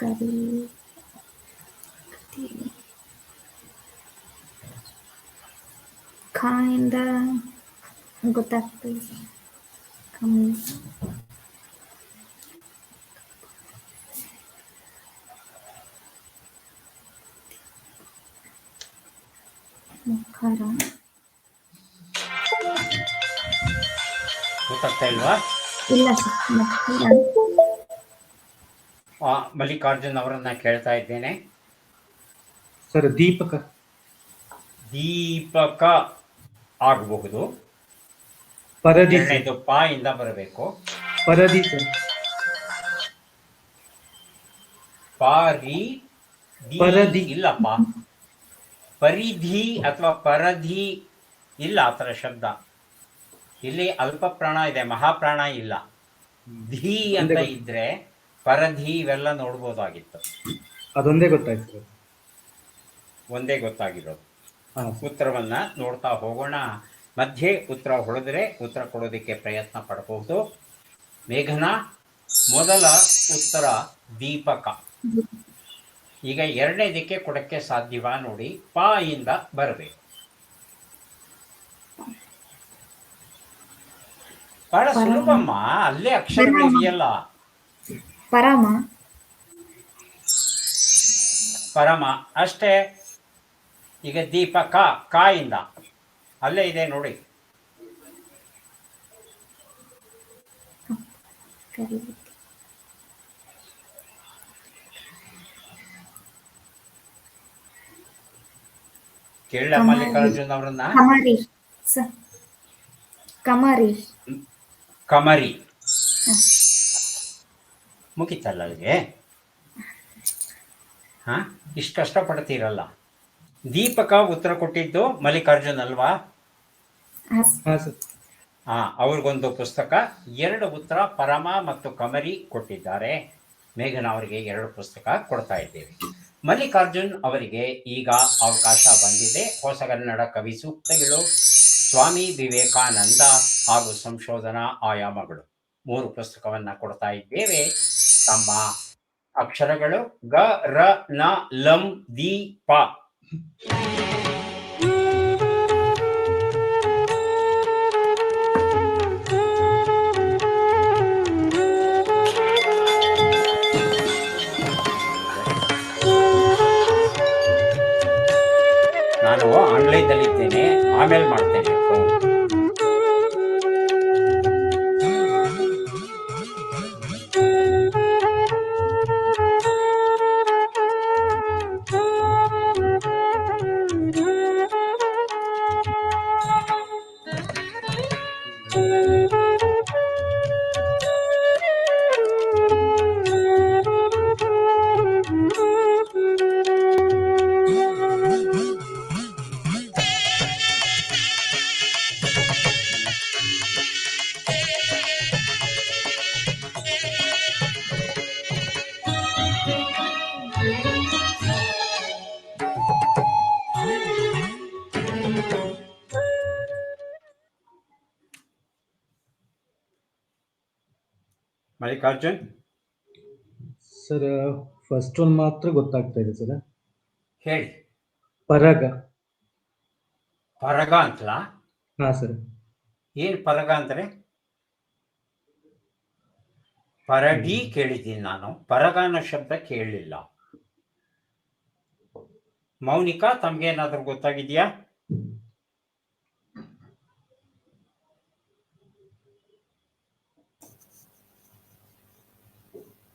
ಕರಿ ಖಾಯಿಂದ ಗೊತ್ತಾಗ್ತದೆ. ಮಕರ ಗೊತ್ತಾಗ್ತಾ ಇಲ್ವಾ? ಇಲ್ಲ ಸರ್, ಮಕರ. ಮಲ್ಲಿಕಾರ್ಜುನ್ ಅವರನ್ನ ಕೇಳ್ತಾ ಇದ್ದೇನೆ. ಸರ್ ದೀಪಕ. ದೀಪಕ ಆಗಬಹುದು. ಪರದಿ ಸರ್. ಎರಡನೇದು ಪಾ ಇಂದ ಬರಬೇಕು. ಪರದಿ ಸರ್. ಪಾರಿ ಪರದಿ. ಇಲ್ಲಪ್ಪ. ಪರಿಧಿ ಅಥವಾ ಪರಧಿ ಇಲ್ಲ, ಆ ಥರ ಶಬ್ದ. ಇಲ್ಲಿ ಅಲ್ಪ ಪ್ರಾಣ ಇದೆ, ಮಹಾಪ್ರಾಣ ಇಲ್ಲ. ಧೀ ಅಂತ ಇದ್ರೆ ಪರಧಿ ಇವೆಲ್ಲ ನೋಡ್ಬೋದಾಗಿತ್ತು. ಅದೊಂದೇ ಗೊತ್ತಾಯ್ತು ಸರ್. ಒಂದೇ ಗೊತ್ತಾಗಿರೋದು. ಹಾ. ಉತ್ತರವನ್ನ ನೋಡ್ತಾ ಹೋಗೋಣ. ಮಧ್ಯೆ ಉತ್ತರ ಹೊಡೆದ್ರೆ ಉತ್ತರ ಕೊಡೋದಕ್ಕೆ ಪ್ರಯತ್ನ ಪಡಬಹುದು. ಮೇಘನಾ, ಮೊದಲ ಉತ್ತರ ದೀಪಕ. ಈಗ ಎರಡನೇದಕ್ಕೆ ಕೊಡಕ್ಕೆ ಸಾಧ್ಯವಾ ನೋಡಿ. ಪಾ ಇಂದ ಬರಬೇಕು. ಬಹಳ ಸುಲಭಮ್ಮ, ಅಲ್ಲೇ ಅಕ್ಷರಗಳಿದೆಯಲ್ಲ. ಪರಮ. ಪರಮ ಅಷ್ಟೇ. ಈಗ ದೀಪಕ ಕಾ ಇಂದ ಅಲ್ಲೇ ಇದೆ ನೋಡಿ. ಕೇಳ ಮಲ್ಲಿಕಾರ್ಜುನ್ ಅವರನ್ನ. ಕಮರಿ ಸರ್, ಕಮರಿ. ಕಮರಿ ಮುಗಿತಲ್ಲ ಅಲ್ಲಿಗೆ. ಹಾ, ಇಷ್ಟು ಕಷ್ಟಪಡ್ತೀರಲ್ಲ. ದೀಪಕ ಉತ್ತರ ಕೊಟ್ಟಿದ್ದು ಮಲ್ಲಿಕಾರ್ಜುನ್ ಅಲ್ವಾ? ಹಾ ಸರ್. ಅವ್ರಿಗೊಂದು ಪುಸ್ತಕ. 2 ಉತ್ತರ ಪರಮ ಮತ್ತು ಕಮರಿ ಕೊಟ್ಟಿದ್ದಾರೆ. ಮೇಘನಾ ಅವರಿಗೆ 2 ಪುಸ್ತಕ ಕೊಡ್ತಾ ಇದ್ದೇವೆ. ಮಲ್ಲಿಕಾರ್ಜುನ್ ಅವರಿಗೆ ಈಗ ಅವಕಾಶ ಬಂದಿದೆ. ಹೊಸಗನ್ನಡ ಕವಿ ಸೂಕ್ತಗಳು, ಸ್ವಾಮಿ ವಿವೇಕಾನಂದ ಹಾಗೂ ಸಂಶೋಧನಾ ಆಯಾಮಗಳು 3 ಪುಸ್ತಕವನ್ನು ಕೊಡ್ತಾ ಇದ್ದೇವೆ. ತಮ್ಮ ಅಕ್ಷರಗಳು ಗ ರ ನ ಲಂ ದಿ ಪ. ನಾನು ಆನ್ಲೈನ್ನಲ್ಲಿದ್ದೇನೆ, ಆಮೇಲೆ ಮಾಡ್ತೇನೆ phone. Mallikarjun sir first one ಮಾತ್ರ ಗೊತ್ತಾಗ್ತಾ ಇದೆ ಸರ್. ಹೇಳಿ. ಪರಗ. ಪರಗ ಅಂತಲಾ? ಹಾ ಸರ್. ಏನು ಪರಗ ಅಂದರೆ? ಪರಡಿ ಕೇಳಿದ್ದೀನಿ ನಾನು, ಪರಗ ಅನ್ನೋ ಶಬ್ದ ಕೇಳಲಿಲ್ಲ. ಮೌನಿಕಾ, ತಮ್ಗೇನಾದ್ರೂ ಗೊತ್ತಾಗಿದೆಯಾ?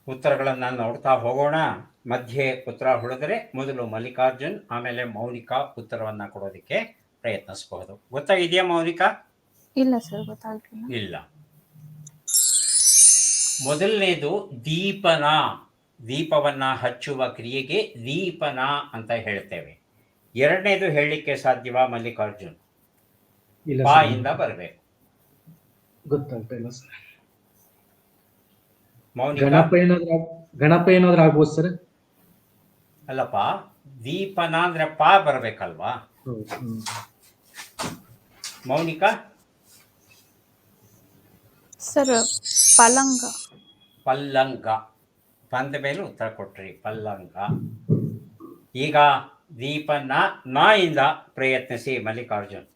ಉತ್ತರಗಳನ್ನು ನೋಡ್ತಾ ಹೋಗೋಣ. ಮಧ್ಯೆ ಉತ್ತರ ಹೊಡೆದರೆ ಮೊದಲು ಮಲ್ಲಿಕಾರ್ಜುನ್, ಆಮೇಲೆ ಮೌನಿಕಾ ಉತ್ತರವನ್ನು ಕೊಡೋದಕ್ಕೆ ಪ್ರಯತ್ನಿಸಬಹುದು. ಗೊತ್ತಾಗಿದೆಯಾ ಮೌನಿಕಾ? ಇಲ್ಲ ಸರ್, ಗೊತ್ತಾಗ್ಲಿಲ್ಲ. ಇಲ್ಲ. ಮೊದಲನೇದು ದೀಪನ. ದೀಪವನ್ನು ಹಚ್ಚುವ ಕ್ರಿಯೆಗೆ ದೀಪನ ಅಂತ ಹೇಳ್ತೇವೆ. ಎರಡನೇದು ಹೇಳಲಿಕ್ಕೆ ಸಾಧ್ಯವಾ ಮಲ್ಲಿಕಾರ್ಜುನ್? ಇಲ್ಲ ಪಾ ಸರ್, ಇಂದ ಬರಬೇಕು. ಗೊತ್ತಾಗ್ತಾ ಇಲ್ಲ ಸರ್. ಮೌನಿಕ ಗಣಪ ಏನಾದ್ರೂ ಆಗ್ಬೋದು ಸರ್? ಅಲ್ಲಪ್ಪ, ದೀಪನ ಅಂದ್ರೆ ಪಾ ಬರಬೇಕಲ್ವಾ? ಮೌನಿಕ? ಸರ್ ಪಲಂಗ. ಪಲ್ಲಂಗ ಬಂದ ಮೇಲೆ ಉತ್ತರ ಕೊಟ್ರಿ, ಪಲ್ಲಂಗ. ಈಗ ದೀಪನ ನಾ ಇಂದ ಪ್ರಯತ್ನಿಸಿ ಮಲ್ಲಿಕಾರ್ಜುನ್.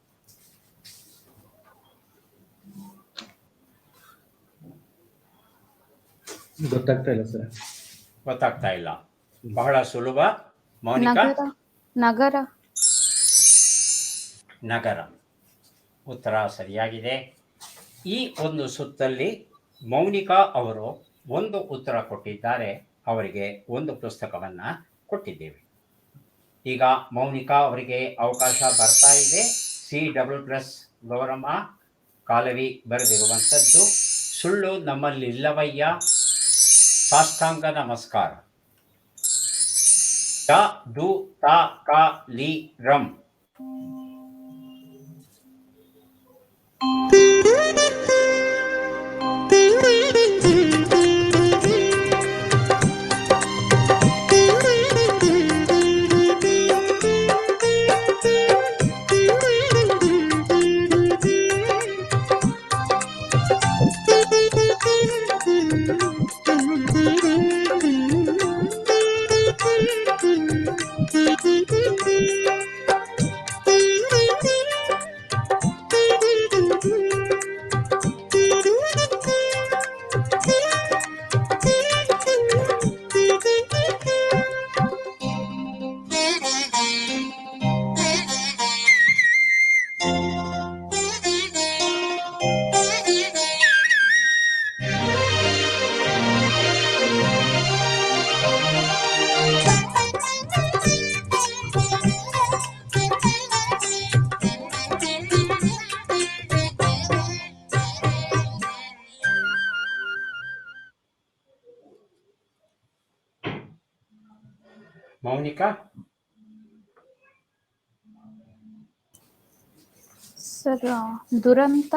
ಗೊತ್ತಾಗ್ತಾ ಇಲ್ಲ ಸರ್. ಗೊತ್ತಾಗ್ತಾ ಇಲ್ಲ. ಬಹಳ ಸುಲಭ. ಮೌನಿಕ? ನಗರ. ನಗರ. ನಗರ ಉತ್ತರ ಸರಿಯಾಗಿದೆ. ಈ ಒಂದು ಸುತ್ತಲ್ಲಿ ಮೌನಿಕಾ ಅವರು ಒಂದು ಉತ್ತರ ಕೊಟ್ಟಿದ್ದಾರೆ. ಅವರಿಗೆ ಒಂದು ಪುಸ್ತಕವನ್ನು ಕೊಟ್ಟಿದ್ದೇವೆ. ಈಗ ಮೌನಿಕಾ ಅವರಿಗೆ ಅವಕಾಶ ಬರ್ತಾ ಇದೆ. C++ ಗೌರಮ್ಮ ಕಾಲವಿ ಬರೆದಿರುವಂಥದ್ದು ಸುಳ್ಳು ನಮ್ಮಲ್ಲಿಲ್ಲವಯ್ಯ, ಸಾಷ್ಟಾಂಗ ನಮಸ್ಕಾರ. ಡ ಡು ತ ಕ ಲಿ ರಂ. ಮೌನಿಕಾ? ಸರ್ ದುರಂತ.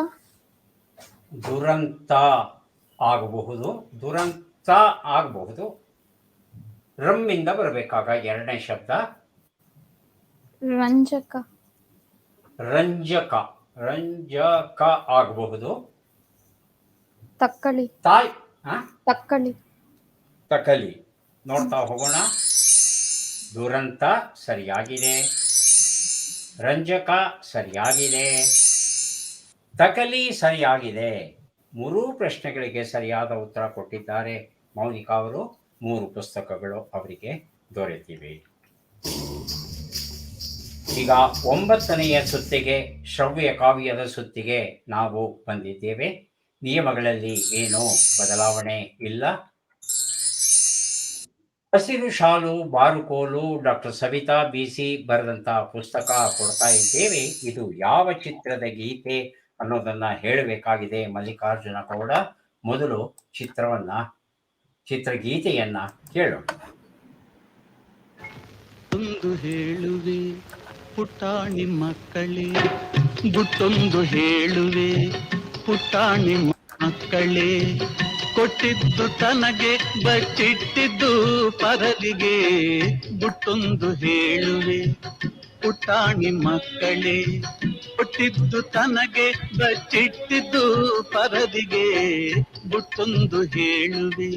ದುರಂತ ಆಗಬಹುದು, ದುರಂತ ಆಗಬಹುದು. ರಮ್ಮಿಂದ ಬರಬೇಕಾಗ ಎರಡನೇ ಶಬ್ದ. ರಂಜಕ. ರಂಜಕ. ರಂಜಕ ಆಗಬಹುದು. ತಕ್ಕಳಿ. ತಾಯ್ ತಕ್ಕಳಿ. ತಕಲಿ. ನೋಡ್ತಾ ಹೋಗೋಣ. ದುರಂತ ಸರಿಯಾಗಿದೆ, ರಂಜಕ ಸರಿಯಾಗಿದೆ, ತಕಲಿ ಸರಿಯಾಗಿದೆ. ಮೂರೂ ಪ್ರಶ್ನೆಗಳಿಗೆ ಸರಿಯಾದ ಉತ್ತರ ಕೊಟ್ಟಿದ್ದಾರೆ ಮೌನಿಕಾ ಅವರು. 3 ಪುಸ್ತಕಗಳು ಅವರಿಗೆ ದೊರೆತಿವೆ. ಈಗ 9ನೆಯ ಸುತ್ತಿಗೆ, ಶ್ರವ್ಯ ಕಾವ್ಯದ ಸುತ್ತಿಗೆ ನಾವು ಬಂದಿದ್ದೇವೆ. ನಿಯಮಗಳಲ್ಲಿ ಏನೂ ಬದಲಾವಣೆ ಇಲ್ಲ. ಹಸಿರು ಶಾಲು ಬಾರುಕೋಲು ಡಾಕ್ಟರ್ ಸವಿತಾ BC ಬರೆದಂಥ ಪುಸ್ತಕ ಕೊಡ್ತಾ ಇದ್ದೇವೆ. ಇದು ಯಾವ ಚಿತ್ರದ ಗೀತೆ ಅನ್ನೋದನ್ನ ಹೇಳಬೇಕಾಗಿದೆ ಮಲ್ಲಿಕಾರ್ಜುನ ಗೌಡ. ಮೊದಲು ಚಿತ್ರಗೀತೆಯನ್ನ ಕೇಳೋಣ. ಒಂದು ಹೇಳುವೆ ಪುಟಾಣಿ ಮಕ್ಕಳೇ, ಗುಟ್ಟೊಂದು ಹೇಳುವೆ ಪುಟಾಣಿ ಮಕ್ಕಳೇ, ಕೊಟ್ಟಿದ್ದು ತನಗೆ ಬಚ್ಚಿಟ್ಟಿದ್ದು ಪರದಿಗೆ. ಗುಟ್ಟೊಂದು ಹೇಳುವೆ ಪುಟಾಣಿ ಮಕ್ಕಳೇ, ಕೊಟ್ಟಿದ್ದು ತನಗೆ ಬಚ್ಚಿಟ್ಟಿದ್ದು ಪರದಿಗೆ. ಗುಟ್ಟೊಂದು ಹೇಳುವೆ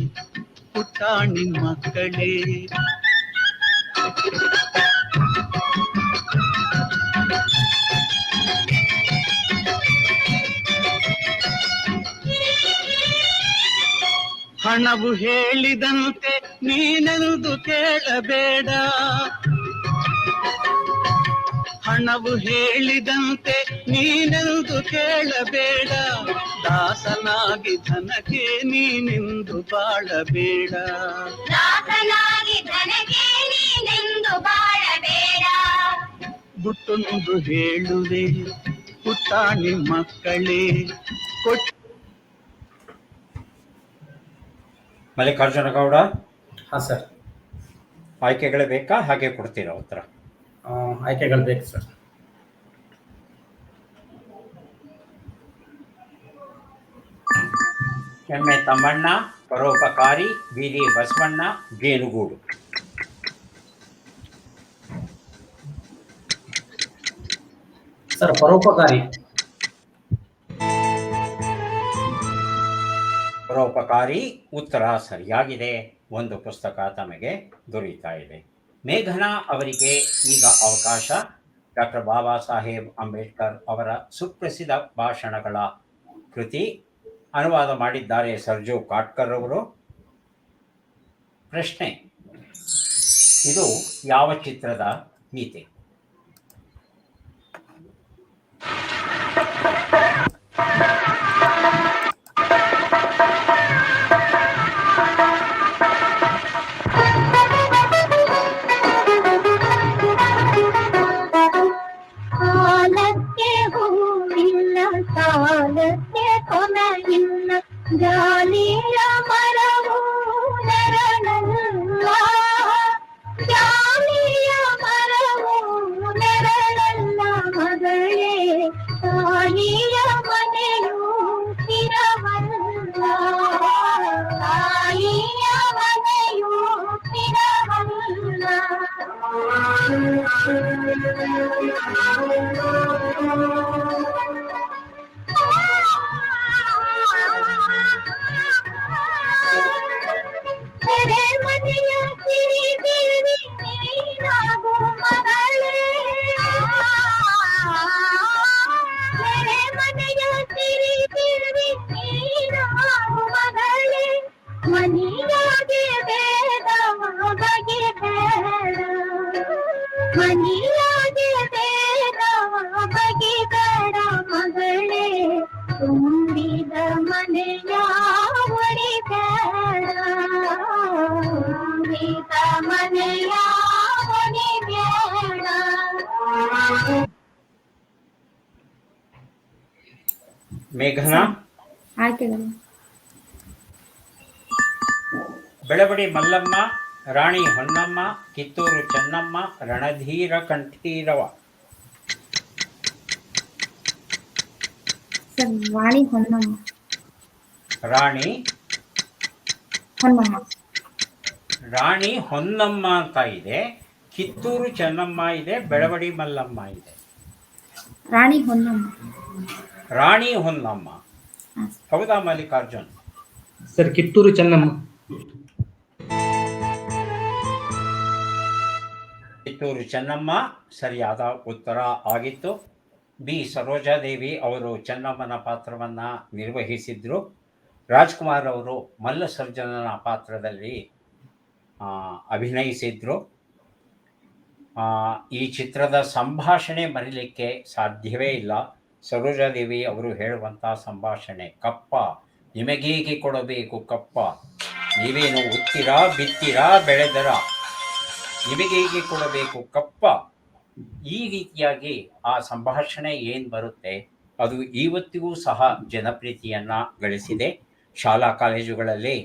ಪುಟಾಣಿ ಮಕ್ಕಳೇ. ಹಣವು ಹೇಳಿದಂತೆ ನೀನೆಂದು ಕೇಳಬೇಡ, ಹಣವು ಹೇಳಿದಂತೆ ನೀನೆಂದು ಕೇಳಬೇಡ. ದಾಸನಾಗಿ ಧನಕ್ಕೆ ನೀನೆಂದು ಬಾಳಬೇಡ, ದಾಸನಾಗಿ ಧನಕ್ಕೆ ನೀನೆಂದು ಬಾಳಬೇಡ. ಗುಟ್ಟೊಂದು ಹೇಳುವೆ ಪುಟಾಣಿ ಮಕ್ಕಳೇ. ಮಲ್ಲಿಕಾರ್ಜುನ ಗೌಡ? ಹಾಂ ಸರ್. ಆಯ್ಕೆಗಳು ಬೇಕಾ, ಹಾಗೆ ಕೊಡ್ತೀರಾ ಉತ್ತರ? ಆಯ್ಕೆಗಳು ಬೇಕು ಸರ್. ಎಮ್ಮೆ ತಮ್ಮಣ್ಣ, ಪರೋಪಕಾರಿ, ಬೀದಿ ಬಸವಣ್ಣ, ಜೇನುಗೂಡು. ಸರ್ ಪರೋಪಕಾರಿ. ಪರೋಪಕಾರಿ ಉತ್ತರ ಸರಿಯಾಗಿದೆ. ಒಂದು ಪುಸ್ತಕ ತಮಗೆ ದೊರೆಯುತ್ತಾ ಇದೆ. ಮೇಘನಾ ಅವರಿಗೆ ಈಗ ಅವಕಾಶ. ಡಾಕ್ಟರ್ ಬಾಬಾ ಸಾಹೇಬ್ ಅಂಬೇಡ್ಕರ್ ಅವರ ಸುಪ್ರಸಿದ್ಧ ಭಾಷಣಗಳ ಕೃತಿ ಅನುವಾದ ಮಾಡಿದ್ದಾರೆ ಸರ್ಜು ಕಾಟ್ಕರ್ ಅವರು. ಪ್ರಶ್ನೆ: ಇದು ಯಾವ ಚಿತ್ರದ ಗೀತೆ? ಕಾಲಕ್ಕೆ ಹೂವಿಲ್ಲ, ಕಾಲಕ್ಕೆ ಕೊನೆಯಿಲ್ಲ, ಗಾಳಿಯ ಮರವು ನೆರಳಲ್ಲ, ಗಾಳಿಯ ಮರವು ನೆರಳಲ್ಲ ಮಗಳೇ, ತಾಯಿಯ ಮನೆಯು ಸ್ಥಿರವಲ್ಲ, ತಾಯಿಯ ಮನೆಯು ಸ್ಥಿರವಲ್ಲ. ತೆರೆ ಮನೆಯ ಸಿರಿ ಬೀರಿ ನೀನಾಗು ಮಗಳೇ, ತೆರೆ ಮನೆಯ ಸಿರಿ ಬೀರಿ ನೀನಾಗು ಮಗಳೇ, ಮನಿಯಾಗೆ ಬೇಡವ ಬಗೆಬೇಡ, ಮನಿಯಾಗೆ ಬೇಡವ ಬಗೆಬೇಡ ಮಗಳೇ, ತುಂಬಿದ ಮನೆಯ ಒಡಿಬೇಡ, ತುಂಬಿದ ಮನೆಯ ಒಡಿಬೇಡ. ಮೇಘನಾ, ಆಯ್ಕೆಗಳು: ಬೆಳವಡಿ ಮಲ್ಲಮ್ಮ, ರಾಣಿ ಹೊನ್ನಮ್ಮ, ಕಿತ್ತೂರು ಚೆನ್ನಮ್ಮ, ರಣಧೀರ ಕಂಠೀರವ. ಸರ್ ವಾಣಿ ಹೊನ್ನಮ್ಮ. ರಾಣಿ ಹೊನ್ನಮ್ಮ. ರಾಣಿ ಹೊನ್ನಮ್ಮ ಅಂತ ಇದೆ, ಕಿತ್ತೂರು ಚೆನ್ನಮ್ಮ ಇದೆ, ಬೆಳವಡಿ ಮಲ್ಲಮ್ಮ ಇದೆ. ರಾಣಿ ಹೊನ್ನಮ್ಮ. ರಾಣಿ ಹೊನ್ನಮ್ಮ ಹೌದಾ ಮಲ್ಲಿಕಾರ್ಜುನ್? ಸರ್ ಕಿತ್ತೂರು ಚೆನ್ನಮ್ಮ. ಕಿತ್ತೂರು ಚೆನ್ನಮ್ಮ ಸರಿಯಾದ ಉತ್ತರ ಆಗಿತ್ತು. ಬಿ ಸರೋಜಾದೇವಿ ಅವರು ಚೆನ್ನಮ್ಮನ ಪಾತ್ರವನ್ನು ನಿರ್ವಹಿಸಿದ್ರು. ರಾಜ್ಕುಮಾರ್ ಅವರು ಮಲ್ಲಸರ್ಜನನ ಪಾತ್ರದಲ್ಲಿ ಅಭಿನಯಿಸಿದ್ರು. ಈ ಚಿತ್ರದ ಸಂಭಾಷಣೆ ಮರೀಲಿಕ್ಕೆ ಸಾಧ್ಯವೇ ಇಲ್ಲ. ಸರೋಜಾದೇವಿ ಅವರು ಹೇಳುವಂಥ ಸಂಭಾಷಣೆ, ಕಪ್ಪ ನಿಮಗೇಗೆ ಕೊಡಬೇಕು ಕಪ್ಪ, ನೀವೇನು ಉತ್ತಿರಾ ಬಿತ್ತಿರಾ ಬೆಳೆದರ, ನಿಮಗೇಗೆ ಕೊಡಬೇಕು ಕಪ್ಪ. ಈ ರೀತಿಯಾಗಿ ಆ ಸಂಭಾಷಣೆ ಏನು ಬರುತ್ತೆ ಅದು ಇವತ್ತಿಗೂ ಸಹ ಜನಪ್ರಿಯತೆಯನ್ನು ಗಳಿಸಿದೆ. ಶಾಲಾ ಕಾಲೇಜುಗಳಲ್ಲಿ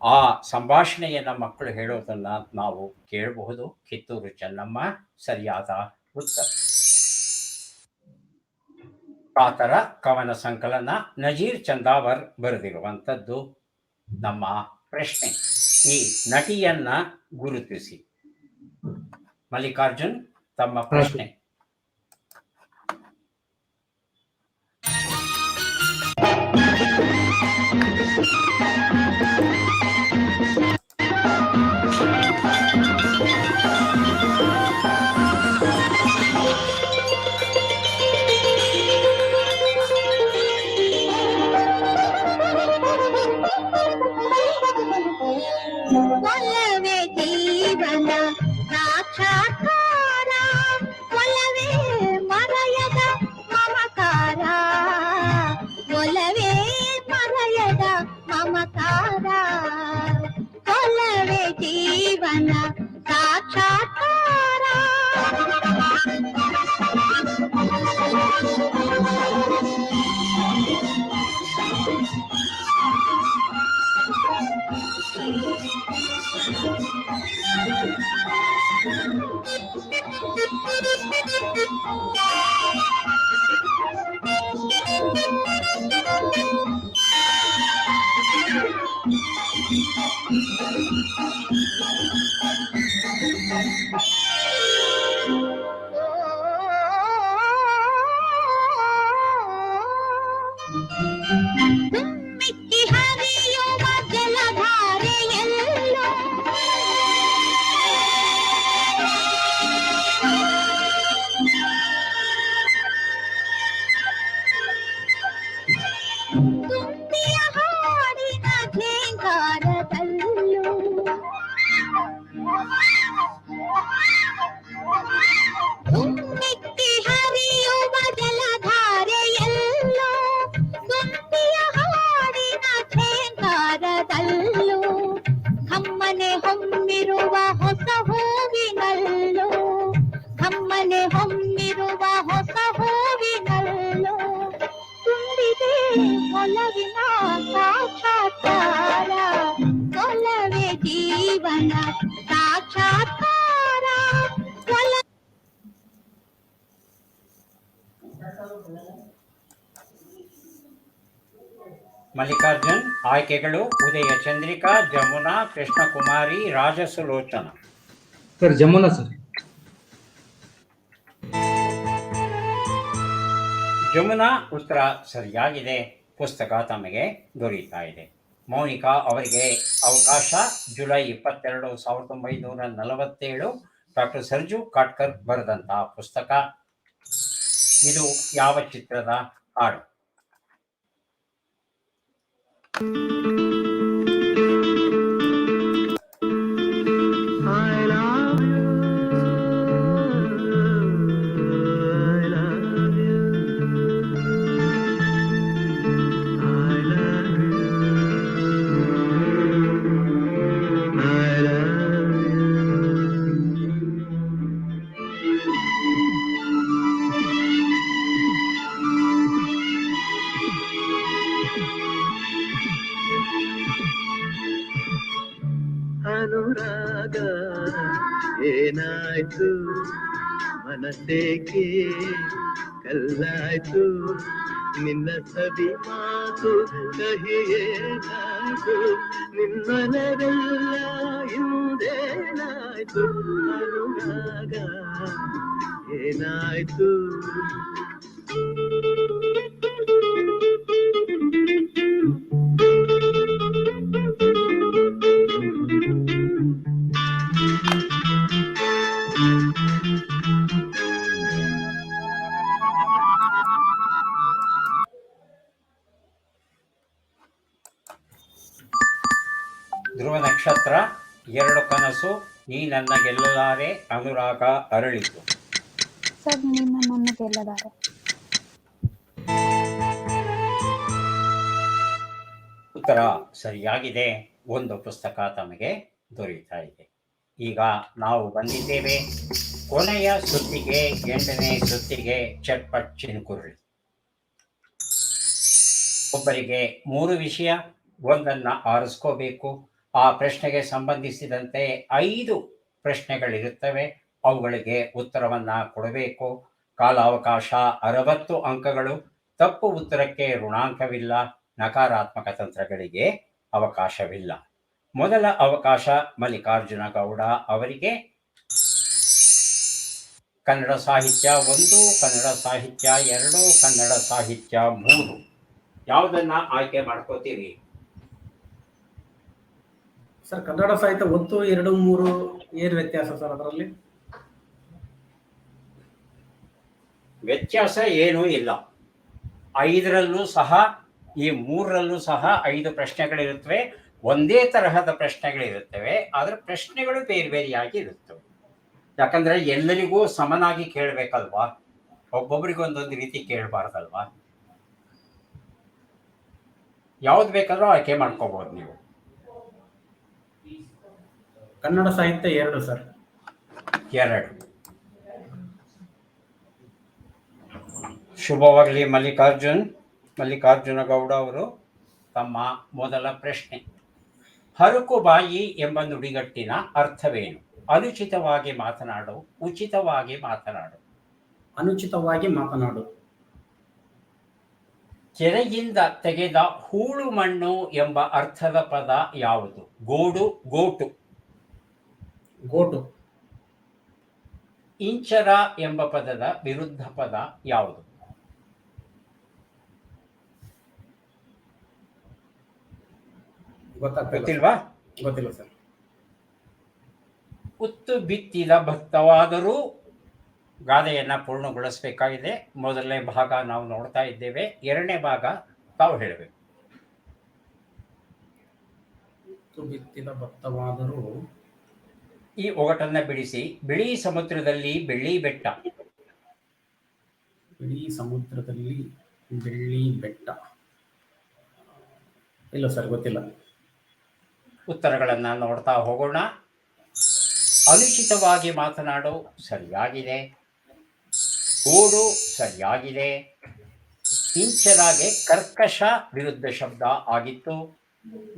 ಆ ಸಂಭಾಷಣೆಯನ್ನು ಮಕ್ಕಳು ಹೇಳೋದನ್ನು ನಾವು ಕೇಳಬಹುದು. ಕಿತ್ತೂರು ಚೆನ್ನಮ್ಮ ಸರಿಯಾದ ಉತ್ತರ. ಕಾತರ ಕವನ ಸಂಕಲನ ನಜೀರ್ ಚಂದಾವರ್ ಬರೆದಿರುವಂಥದ್ದು. ನಮ್ಮ ಪ್ರಶ್ನೆ: ಈ ನಟಿಯನ್ನ ಗುರುತಿಸಿ. ಮಲ್ಲಿಕಾರ್ಜುನ್, ತಮ್ಮ ಪ್ರಶ್ನೆ. ಒಲವೇ ಜೀವನ ಸಾಕ್ಷಾತ್ಕಾರ, ಒಲ ಮಿಕ್ಕಿ ಹರಿಯುವ ಜಲಧಾರೆಯಲ್ಲೋ ತುಂಬಿಯ ಹಾಡಿನ ಝೇಂಕಾರದಲ್ಲೂ ಮಿಕ್ಕಿ ಹರಿಯುವ ಜಲಧಾರೆಯಲ್ಲೋ ತುಂಬಿಯ ಹಾಡಿನ ಝೇಂಕಾರದಲ್ಲೂ ಕಮ್ಮನೆ ಹೊಮ್ಮಿರುವ ಹೊಸ ಹೂವಿನಲ್ಲೂ ಕಮ್ಮನೆ ಹೊಮ್ಮಿರುವ ಹೊಸ ಹೂವಿನಲ್ಲೂ ತುಂಬಿದೆ ಒಲವಿನ ಸಾಕ್ಷಾತ್ಕಾರ ಒಲವೇ ಜೀವನ ಸಾಕ್ಷಾತ್ಕಾರ ಒಲ ಮಲ್ಲಿಕಾರ್ಜುನ್. ಆಯ್ಕೆಗಳು: ಉದಯ ಚಂದ್ರಿಕಾ, ಜಮುನಾ, ಕೃಷ್ಣಕುಮಾರಿ, ರಾಜಸುಲೋಚನ. Sir Jamuna sir. ಜಮುನಾ ಉತ್ತರ ಸರಿಯಾಗಿದೆ. ಪುಸ್ತಕ ತಮಗೆ ದೊರೆಯುತ್ತಾ ಇದೆ. ಮೌನಿಕಾ ಅವರಿಗೆ ಅವಕಾಶ. ಜುಲೈ 22, 1947 ಡಾಕ್ಟರ್ ಸರ್ಜು ಕಾಟ್ಕರ್ ಬರೆದಂತಹ ಪುಸ್ತಕ. ಇದು ಯಾವ ಚಿತ್ರದ ಹಾಡು? ಅನುರಾಗ ಏನಾಯ್ತು ಮನಸ್ಸೇಕೆ ಕಲ್ಲಾಯ್ತು ನಿನ್ನ ಸವಿ ಮಾತು ಕಹಿಯೇನಾಯ್ತು ನಿನ್ನನೆಲ್ಲ ಹಿಂದೇನಾಯ್ತು ಅನುರಾಗ ಏನಾಯ್ತು ಧ್ರುವ ನಕ್ಷತ್ರ, ಎರಡು ಕನಸು, ನೀ ನನ್ನ ಗೆಲ್ಲಲಾರೆ, ಅನುರಾಗ ಅರಳಿತು. ಸರ್ ನೀನು ನನ್ನನ್ನು ಗೆಲ್ಲಲಾರೆ. ಉತ್ತರ ಸರಿಯಾಗಿದೆ. ಒಂದು ಪುಸ್ತಕ ತಮಗೆ ದೊರೆಯುತ್ತಾ ಇದೆ. ಈಗ ನಾವು ಬಂದಿದ್ದೇವೆ ಕೊನೆಯ ಸುತ್ತಿಗೆ, 8ನೇ ಸುತ್ತಿಗೆ. ಚಟ್ಪಟ್ ಚಿನುಕುರುಳಿ. ಒಬ್ಬರಿಗೆ 3 ವಿಷಯ, ಒಂದನ್ನು ಆರಿಸ್ಕೋಬೇಕು. ಆ ಪ್ರಶ್ನೆಗೆ ಸಂಬಂಧಿಸಿದಂತೆ 5 ಪ್ರಶ್ನೆಗಳಿರುತ್ತವೆ. ಅವುಗಳಿಗೆ ಉತ್ತರವನ್ನು ಕೊಡಬೇಕು. ಕಾಲಾವಕಾಶ 60 ಅಂಕಗಳು. ತಪ್ಪು ಉತ್ತರಕ್ಕೆ ಋಣಾಂಕವಿಲ್ಲ. ನಕಾರಾತ್ಮಕ ತಂತ್ರಗಳಿಗೆ ಅವಕಾಶವಿಲ್ಲ. ಮೊದಲ ಅವಕಾಶ ಮಲ್ಲಿಕಾರ್ಜುನ ಗೌಡ ಅವರಿಗೆ. ಕನ್ನಡ ಸಾಹಿತ್ಯ 1, ಕನ್ನಡ ಸಾಹಿತ್ಯ 2, ಕನ್ನಡ ಸಾಹಿತ್ಯ 3. ಯಾವುದನ್ನ ಆಯ್ಕೆ ಮಾಡ್ಕೋತೀರಿ? ಸರ್ ಕನ್ನಡ ಸಾಹಿತ್ಯ 1, 2, 3 ಏನು ವ್ಯತ್ಯಾಸ ಸರ್ ಅದರಲ್ಲಿ? ವ್ಯತ್ಯಾಸ ಏನೂ ಇಲ್ಲ. 5ರಲ್ಲೂ ಸಹ, ಈ 3ರಲ್ಲೂ ಸಹ 5 ಪ್ರಶ್ನೆಗಳಿರುತ್ತವೆ. ಒಂದೇ ತರಹದ ಪ್ರಶ್ನೆಗಳಿರುತ್ತವೆ, ಆದರೆ ಪ್ರಶ್ನೆಗಳು ಬೇರೆ ಬೇರೆಯಾಗಿ ಇರುತ್ತವೆ. ಯಾಕಂದ್ರೆ ಎಲ್ಲರಿಗೂ ಸಮನಾಗಿ ಕೇಳಬೇಕಲ್ವಾ, ಒಬ್ಬೊಬ್ರಿಗೆ ಒಂದೊಂದು ರೀತಿ ಕೇಳಬಾರ್ದಲ್ವಾ. ಯಾವ್ದು ಬೇಕಾದ್ರೂ ಆಯ್ಕೆ ಮಾಡ್ಕೋಬಹುದು ನೀವು. ಕನ್ನಡ ಸಾಹಿತ್ಯ 2 ಸರ್. 2. ಶುಭವಾಗಲಿ ಮಲ್ಲಿಕಾರ್ಜುನ ಗೌಡ ಅವರು. ತಮ್ಮ ಮೊದಲ ಪ್ರಶ್ನೆ: ಹರಕು ಬಾಯಿ ಎಂಬ ನುಡಿಗಟ್ಟಿನ ಅರ್ಥವೇನು? ಅನುಚಿತವಾಗಿ ಮಾತನಾಡು, ಉಚಿತವಾಗಿ ಮಾತನಾಡು. ಅನುಚಿತವಾಗಿ ಮಾತನಾಡು. ಕೆರೆಯಿಂದ ತೆಗೆದ ಹೂಳು ಮಣ್ಣು ಎಂಬ ಅರ್ಥದ ಪದ ಯಾವುದು? ಗೋಡು, ಗೋಟು. ಗೋಟು. ಇಂಚರ ಎಂಬ ಪದದ ವಿರುದ್ಧ ಪದ ಯಾವುದು? ಗೊತ್ತಿಲ್ವಾ? ಗೊತ್ತಿಲ್ಲ ಸರ್. ಉತ್ತು ಬಿತ್ತಿದ ಭತ್ತವಾದರೂ ಗಾದೆಯನ್ನ ಪೂರ್ಣಗೊಳಿಸಬೇಕಾಗಿದೆ. ಮೊದಲನೇ ಭಾಗ ನಾವು ನೋಡ್ತಾ ಇದ್ದೇವೆ, ಎರಡನೇ ಭಾಗ ತಾವು ಹೇಳಬೇಕು. ಉತ್ತು ಬಿತ್ತಿದ ಭತ್ತವಾದರೂ ಈ ಒಗಟನ್ನ ಬಿಡಿಸಿ. ಬಿಳಿ ಸಮುದ್ರದಲ್ಲಿ ಬೆಳ್ಳಿ ಬೆಟ್ಟ. ಬಿಳಿ ಸಮುದ್ರದಲ್ಲಿ ಬೆಳ್ಳಿ ಬೆಟ್ಟ. ಇಲ್ಲ ಸರ್, ಗೊತ್ತಿಲ್ಲ. ಉತ್ತರಗಳನ್ನ ನೋಡ್ತಾ ಹೋಗೋಣ. ಅನುಚಿತವಾಗಿ ಮಾತನಾಡು ಸರಿಯಾಗಿದೆ. ಗೋಡು ಸರಿಯಾಗಿದೆ. ಇಂಚರಾಗೆ ಕರ್ಕಶ ವಿರುದ್ಧ ಶಬ್ದ ಆಗಿತ್ತು.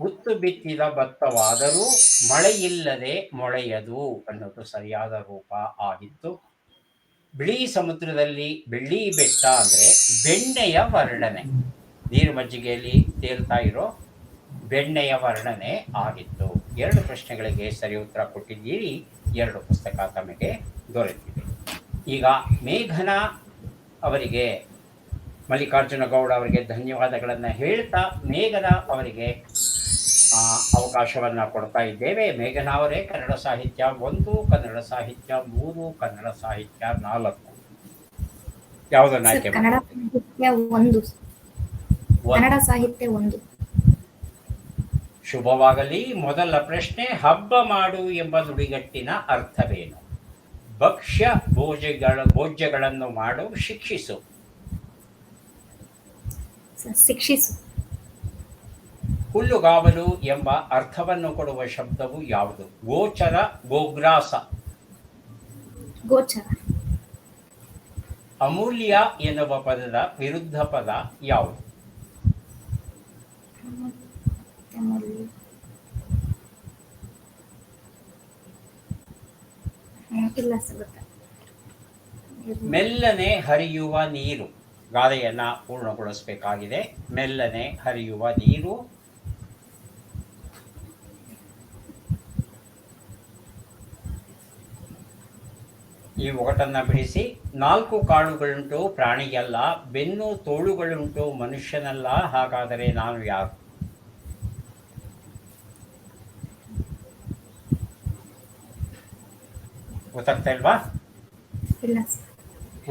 ಉತ್ತು ಬಿತ್ತಿದ ಭತ್ತವಾದರೂ ಮಳೆಯಿಲ್ಲದೆ ಮೊಳೆಯದು ಅನ್ನೋದು ಸರಿಯಾದ ರೂಪ ಆಗಿತ್ತು. ಬಿಳಿ ಸಮುದ್ರದಲ್ಲಿ ಬೆಳ್ಳಿ ಬೆಟ್ಟ ಅಂದ್ರೆ ಬೆಣ್ಣೆಯ ವರ್ಣನೆ, ನೀರು ಮಜ್ಜಿಗೆಯಲ್ಲಿ ತೇಲ್ತಾ ಇರೋ ಬೆಣ್ಣೆಯ ವರ್ಣನೆ ಆಗಿತ್ತು. 2 ಪ್ರಶ್ನೆಗಳಿಗೆ ಸರಿ ಉತ್ತರ ಕೊಟ್ಟಿದ್ದೀರಿ. 2 ಪುಸ್ತಕ ತಮಗೆ ದೊರೆತಿದೆ. ಈಗ ಮೇಘನಾ ಅವರಿಗೆ, ಮಲ್ಲಿಕಾರ್ಜುನ ಗೌಡ ಅವರಿಗೆ ಧನ್ಯವಾದಗಳನ್ನು ಹೇಳ್ತಾ ಮೇಘನಾ ಅವರಿಗೆ ಅವಕಾಶವನ್ನು ಕೊಡ್ತಾ ಇದ್ದೇವೆ. ಮೇಘನಾ ಅವರೇ, ಕನ್ನಡ ಸಾಹಿತ್ಯ 1, ಕನ್ನಡ ಸಾಹಿತ್ಯ 3, ಕನ್ನಡ ಸಾಹಿತ್ಯ 4 ಯಾವುದನ್ನ ಆಯ್ಕೆ ಮಾಡಿ? ಕನ್ನಡ ಸಾಹಿತ್ಯ 1. ಕನ್ನಡ ಸಾಹಿತ್ಯ 1. ಶುಭವಾಗಲಿ. ಮೊದಲ ಪ್ರಶ್ನೆ, ಹಬ್ಬ ಮಾಡು ಎಂಬ ನುಡಿಗಟ್ಟಿನ ಅರ್ಥವೇನು? ಭಕ್ಷ್ಯ ಭೋಜ್ಯಗಳನ್ನು ಮಾಡು, ಶಿಕ್ಷಿಸು. ಶಿಕ್ಷಿಸು. ಹುಲ್ಲುಗಾವಲು ಎಂಬ ಅರ್ಥವನ್ನು ಕೊಡುವ ಶಬ್ದವು ಯಾವುದು? ಗೋಚರ, ಗೋಗ್ರಾಸ. ಗೋಚರ. ಅಮೂಲ್ಯ ಎನ್ನುವ ಪದದ ವಿರುದ್ಧ ಪದ ಯಾವುದು? ಇಲ್ಲ ಸರ್. ಮೆಲ್ಲನೆ ಹರಿಯುವ ನೀರು. ಗಾದೆಯನ್ನ ಪೂರ್ಣಗೊಳಿಸಬೇಕಾಗಿದೆ. ಮೆಲ್ಲನೆ ಹರಿಯುವ ನೀರು. ಈ ಒಗಟನ್ನ ಬಿಡಿಸಿ. 4 ಕಾಳುಗಳುಂಟು ಪ್ರಾಣಿಯಲ್ಲ, ಬೆನ್ನು ತೋಳುಗಳುಂಟು ಮನುಷ್ಯನಲ್ಲ, ಹಾಗಾದರೆ ನಾನು ಯಾರು? ಗೊತ್ತಾಗ್ತಾ ಇಲ್ವಾ? ಇಲ್ಲ.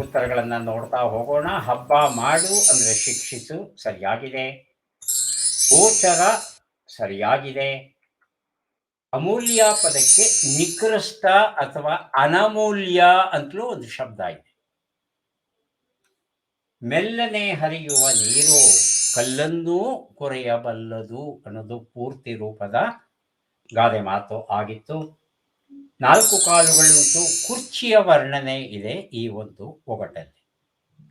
ಉತ್ತರಗಳನ್ನ ನೋಡ್ತಾ ಹೋಗೋಣ. ಹಬ್ಬ ಮಾಡು ಅಂದ್ರೆ ಶಿಕ್ಷಿಸು, ಸರಿಯಾಗಿದೆ. ಗೋಚರ ಸರಿಯಾಗಿದೆ. ಅಮೂಲ್ಯ ಪದಕ್ಕೆ ನಿಕೃಷ್ಟ ಅಥವಾ ಅನಮೂಲ್ಯ ಅಂತಲೂ ಒಂದು ಶಬ್ದ ಇದೆ. ಮೆಲ್ಲನೆ ಹರಿಯುವ ನೀರು ಕಲ್ಲನ್ನೂ ಕೊರೆಯಬಲ್ಲದು ಅನ್ನೋದು ಪೂರ್ತಿ ರೂಪದ ಗಾದೆ ಮಾತು ಆಗಿತ್ತು. 4 ಕಾಲುಗಳುಂಟು ಕುರ್ಚಿಯ ವರ್ಣನೆ ಇದೆ ಈ ಒಂದು ಒಗಟಲ್ಲಿ.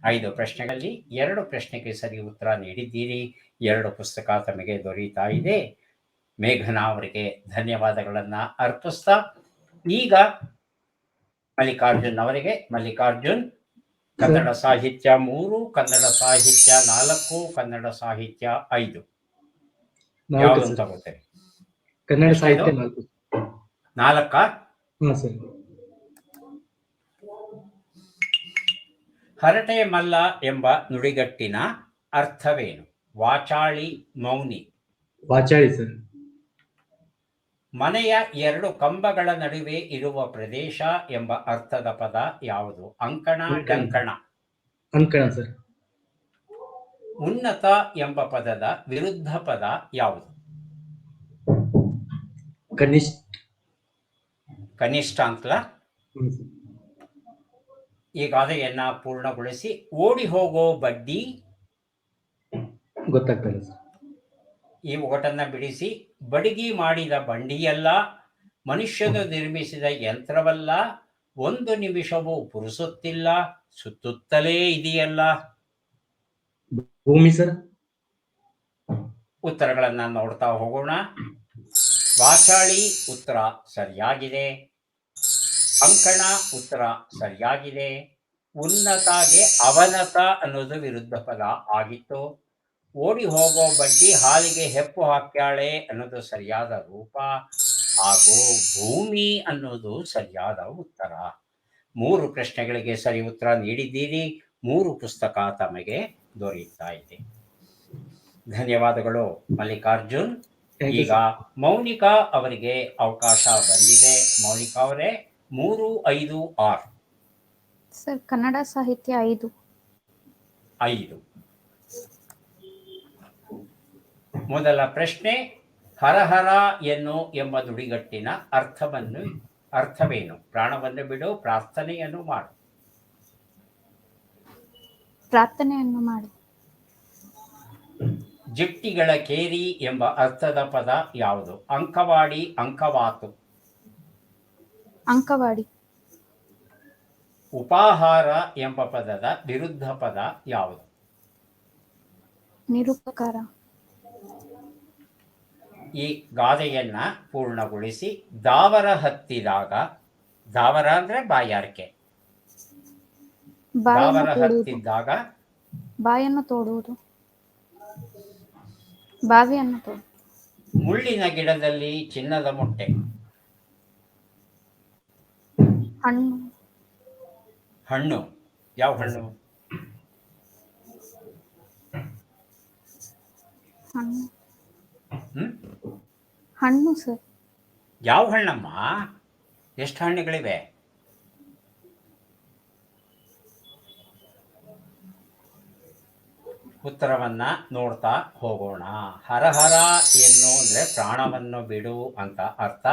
5 ಪ್ರಶ್ನೆಗಳಲ್ಲಿ 2 ಪ್ರಶ್ನೆಗೆ ಸರಿ ಉತ್ತರ ನೀಡಿದ್ದೀರಿ. 2 ಪುಸ್ತಕ ತಮಗೆ ದೊರೆಯುತ್ತಾ ಇದೆ. ಮೇಘನಾ ಅವರಿಗೆ ಧನ್ಯವಾದಗಳನ್ನ ಅರ್ಪಿಸ್ತಾ ಈಗ ಮಲ್ಲಿಕಾರ್ಜುನ್ ಅವರಿಗೆ. ಮಲ್ಲಿಕಾರ್ಜುನ್, ಕನ್ನಡ ಸಾಹಿತ್ಯ 3, ಕನ್ನಡ ಸಾಹಿತ್ಯ 4, ಕನ್ನಡ ಸಾಹಿತ್ಯ 5 ಯಾವುದು ತಗೋತೇವೆ? ಕನ್ನಡ ಸಾಹಿತ್ಯ 4. ಹರಟೆ ಮಲ್ಲ ಎಂಬ ನುಡಿಗಟ್ಟಿನ ಅರ್ಥವೇನು? ವಾಚಾಳಿ, ಮೌನಿ. ವಾಚಾಳಿ ಸರ್. ಮನೆಯ 2 ಕಂಬಗಳ ನಡುವೆ ಇರುವ ಪ್ರದೇಶ ಎಂಬ ಅರ್ಥದ ಪದ ಯಾವುದು? ಅಂಕಣ, ಡಂಕಣ. ಅಂಕಣ ಸರ್. ಉನ್ನತ ಎಂಬ ಪದದ ವಿರುದ್ಧ ಪದ ಯಾವುದು? ಕನಿಷ್ಠ. ಕನಿಷ್ಠ ಅಂತಲ. ಈ ಗಾದೆಯನ್ನ ಪೂರ್ಣಗೊಳಿಸಿ. ಓಡಿ ಹೋಗೋ ಬಡ್ಡಿ. ಗೊತ್ತಾಗ್ತದೆ ಸರ್. ಈ ಒಗಟನ್ನ ಬಿಡಿಸಿ. ಬಡಗಿ ಮಾಡಿದ ಬಂಡಿಯಲ್ಲ, ಮನುಷ್ಯನು ನಿರ್ಮಿಸಿದ ಯಂತ್ರವಲ್ಲ, 1 ನಿಮಿಷವೂ ಪುರುಸುತ್ತಿಲ್ಲ, ಸುತ್ತುತ್ತಲೇ ಇದೆಯಲ್ಲ. ಭೂಮಿ ಸರ್. ಉತ್ತರಗಳನ್ನ ನೋಡ್ತಾ ಹೋಗೋಣ. ವಾಚಾಳಿ ಉತ್ತರ ಸರಿಯಾಗಿದೆ. ಅಂಕಣ ಉತ್ತರ ಸರಿಯಾಗಿದೆ. ಉನ್ನತಾಗೆ ಅವನತ ಅನ್ನೋದು ವಿರುದ್ಧ ಪದ ಆಗಿತ್ತು. ಓಡಿ ಹೋಗೋ ಬಡ್ಡಿ ಹಾಲಿಗೆ ಹೆಪ್ಪು ಹಾಕ್ಯಾಳೆ ಅನ್ನೋದು ಸರಿಯಾದ ರೂಪ, ಹಾಗೂ ಭೂಮಿ ಅನ್ನೋದು ಸರಿಯಾದ ಉತ್ತರ. 3 ಪ್ರಶ್ನೆಗಳಿಗೆ ಸರಿ ಉತ್ತರ ನೀಡಿದ್ದೀರಿ. 3 ಪುಸ್ತಕ ತಮಗೆ ದೊರೆಯುತ್ತಾ ಇದೆ. ಧನ್ಯವಾದಗಳು ಮಲ್ಲಿಕಾರ್ಜುನ್. ಈಗ ಮೌನಿಕಾ ಅವರಿಗೆ ಅವಕಾಶ ಬಂದಿದೆ. ಮೌನಿಕಾ ಅವರೇ, 3, 5, 6. ಸರ್ ಕನ್ನಡ ಸಾಹಿತ್ಯ 5. 5. ಮೊದಲ ಪ್ರಶ್ನೆ, ಹರಹರ ಎನ್ನು ಎಂಬ ನುಡಿಗಟ್ಟಿನ ಅರ್ಥವೇನು? ಪ್ರಾಣವನ್ನು ಬಿಡು, ಪ್ರಾರ್ಥನೆಯನ್ನು ಮಾಡು. ಪ್ರಾರ್ಥನೆಯನ್ನು ಮಾಡು. ಜಿಟ್ಟಿಗಳ ಕೇರಿ ಎಂಬ ಅರ್ಥದ ಪದ ಯಾವುದು? ಅಂಕವಾಡಿ, ಅಂಕವಾತು. ಅಂಕವಾಡಿ. ಉಪಾಹಾರ ಎಂಬ ಪದದ ವಿರುದ್ಧ ಪದ ಯಾವುದು? ನಿರುಪಕಾರ. ಈ ಗಾದೆಯನ್ನ ಪೂರ್ಣಗೊಳಿಸಿ. ದಾವರ ಹತ್ತಿದಾಗ, ದಾವರ ಅಂದ್ರೆ ಬಾಯಾರಿಕೆ, ದಾವರ ಹತ್ತಿದ್ದಾಗ ಬಾಯನ್ನು ತೋಡುವುದು, ಬಾವಿಯನ್ನು ತೋಡು. ಮುಳ್ಳಿನ ಗಿಡದಲ್ಲಿ ಚಿನ್ನದ ಮೊಟ್ಟೆ. ಹಣ್ಣು. ಹಣ್ಣು ಯಾವ ಹಣ್ಣು? ಹಣ್ಣು. ಹಣ್ಣು ಸರ್. ಯಾವ ಹಣ್ಣಮ್ಮ? ಎಷ್ಟು ಹಣ್ಣುಗಳಿವೆ? ಉತ್ತರವನ್ನ ನೋಡ್ತಾ ಹೋಗೋಣ. ಹರಹರ ಎನ್ನು ಅಂದ್ರೆ ಪ್ರಾಣವನ್ನು ಬಿಡು ಅಂತ ಅರ್ಥ.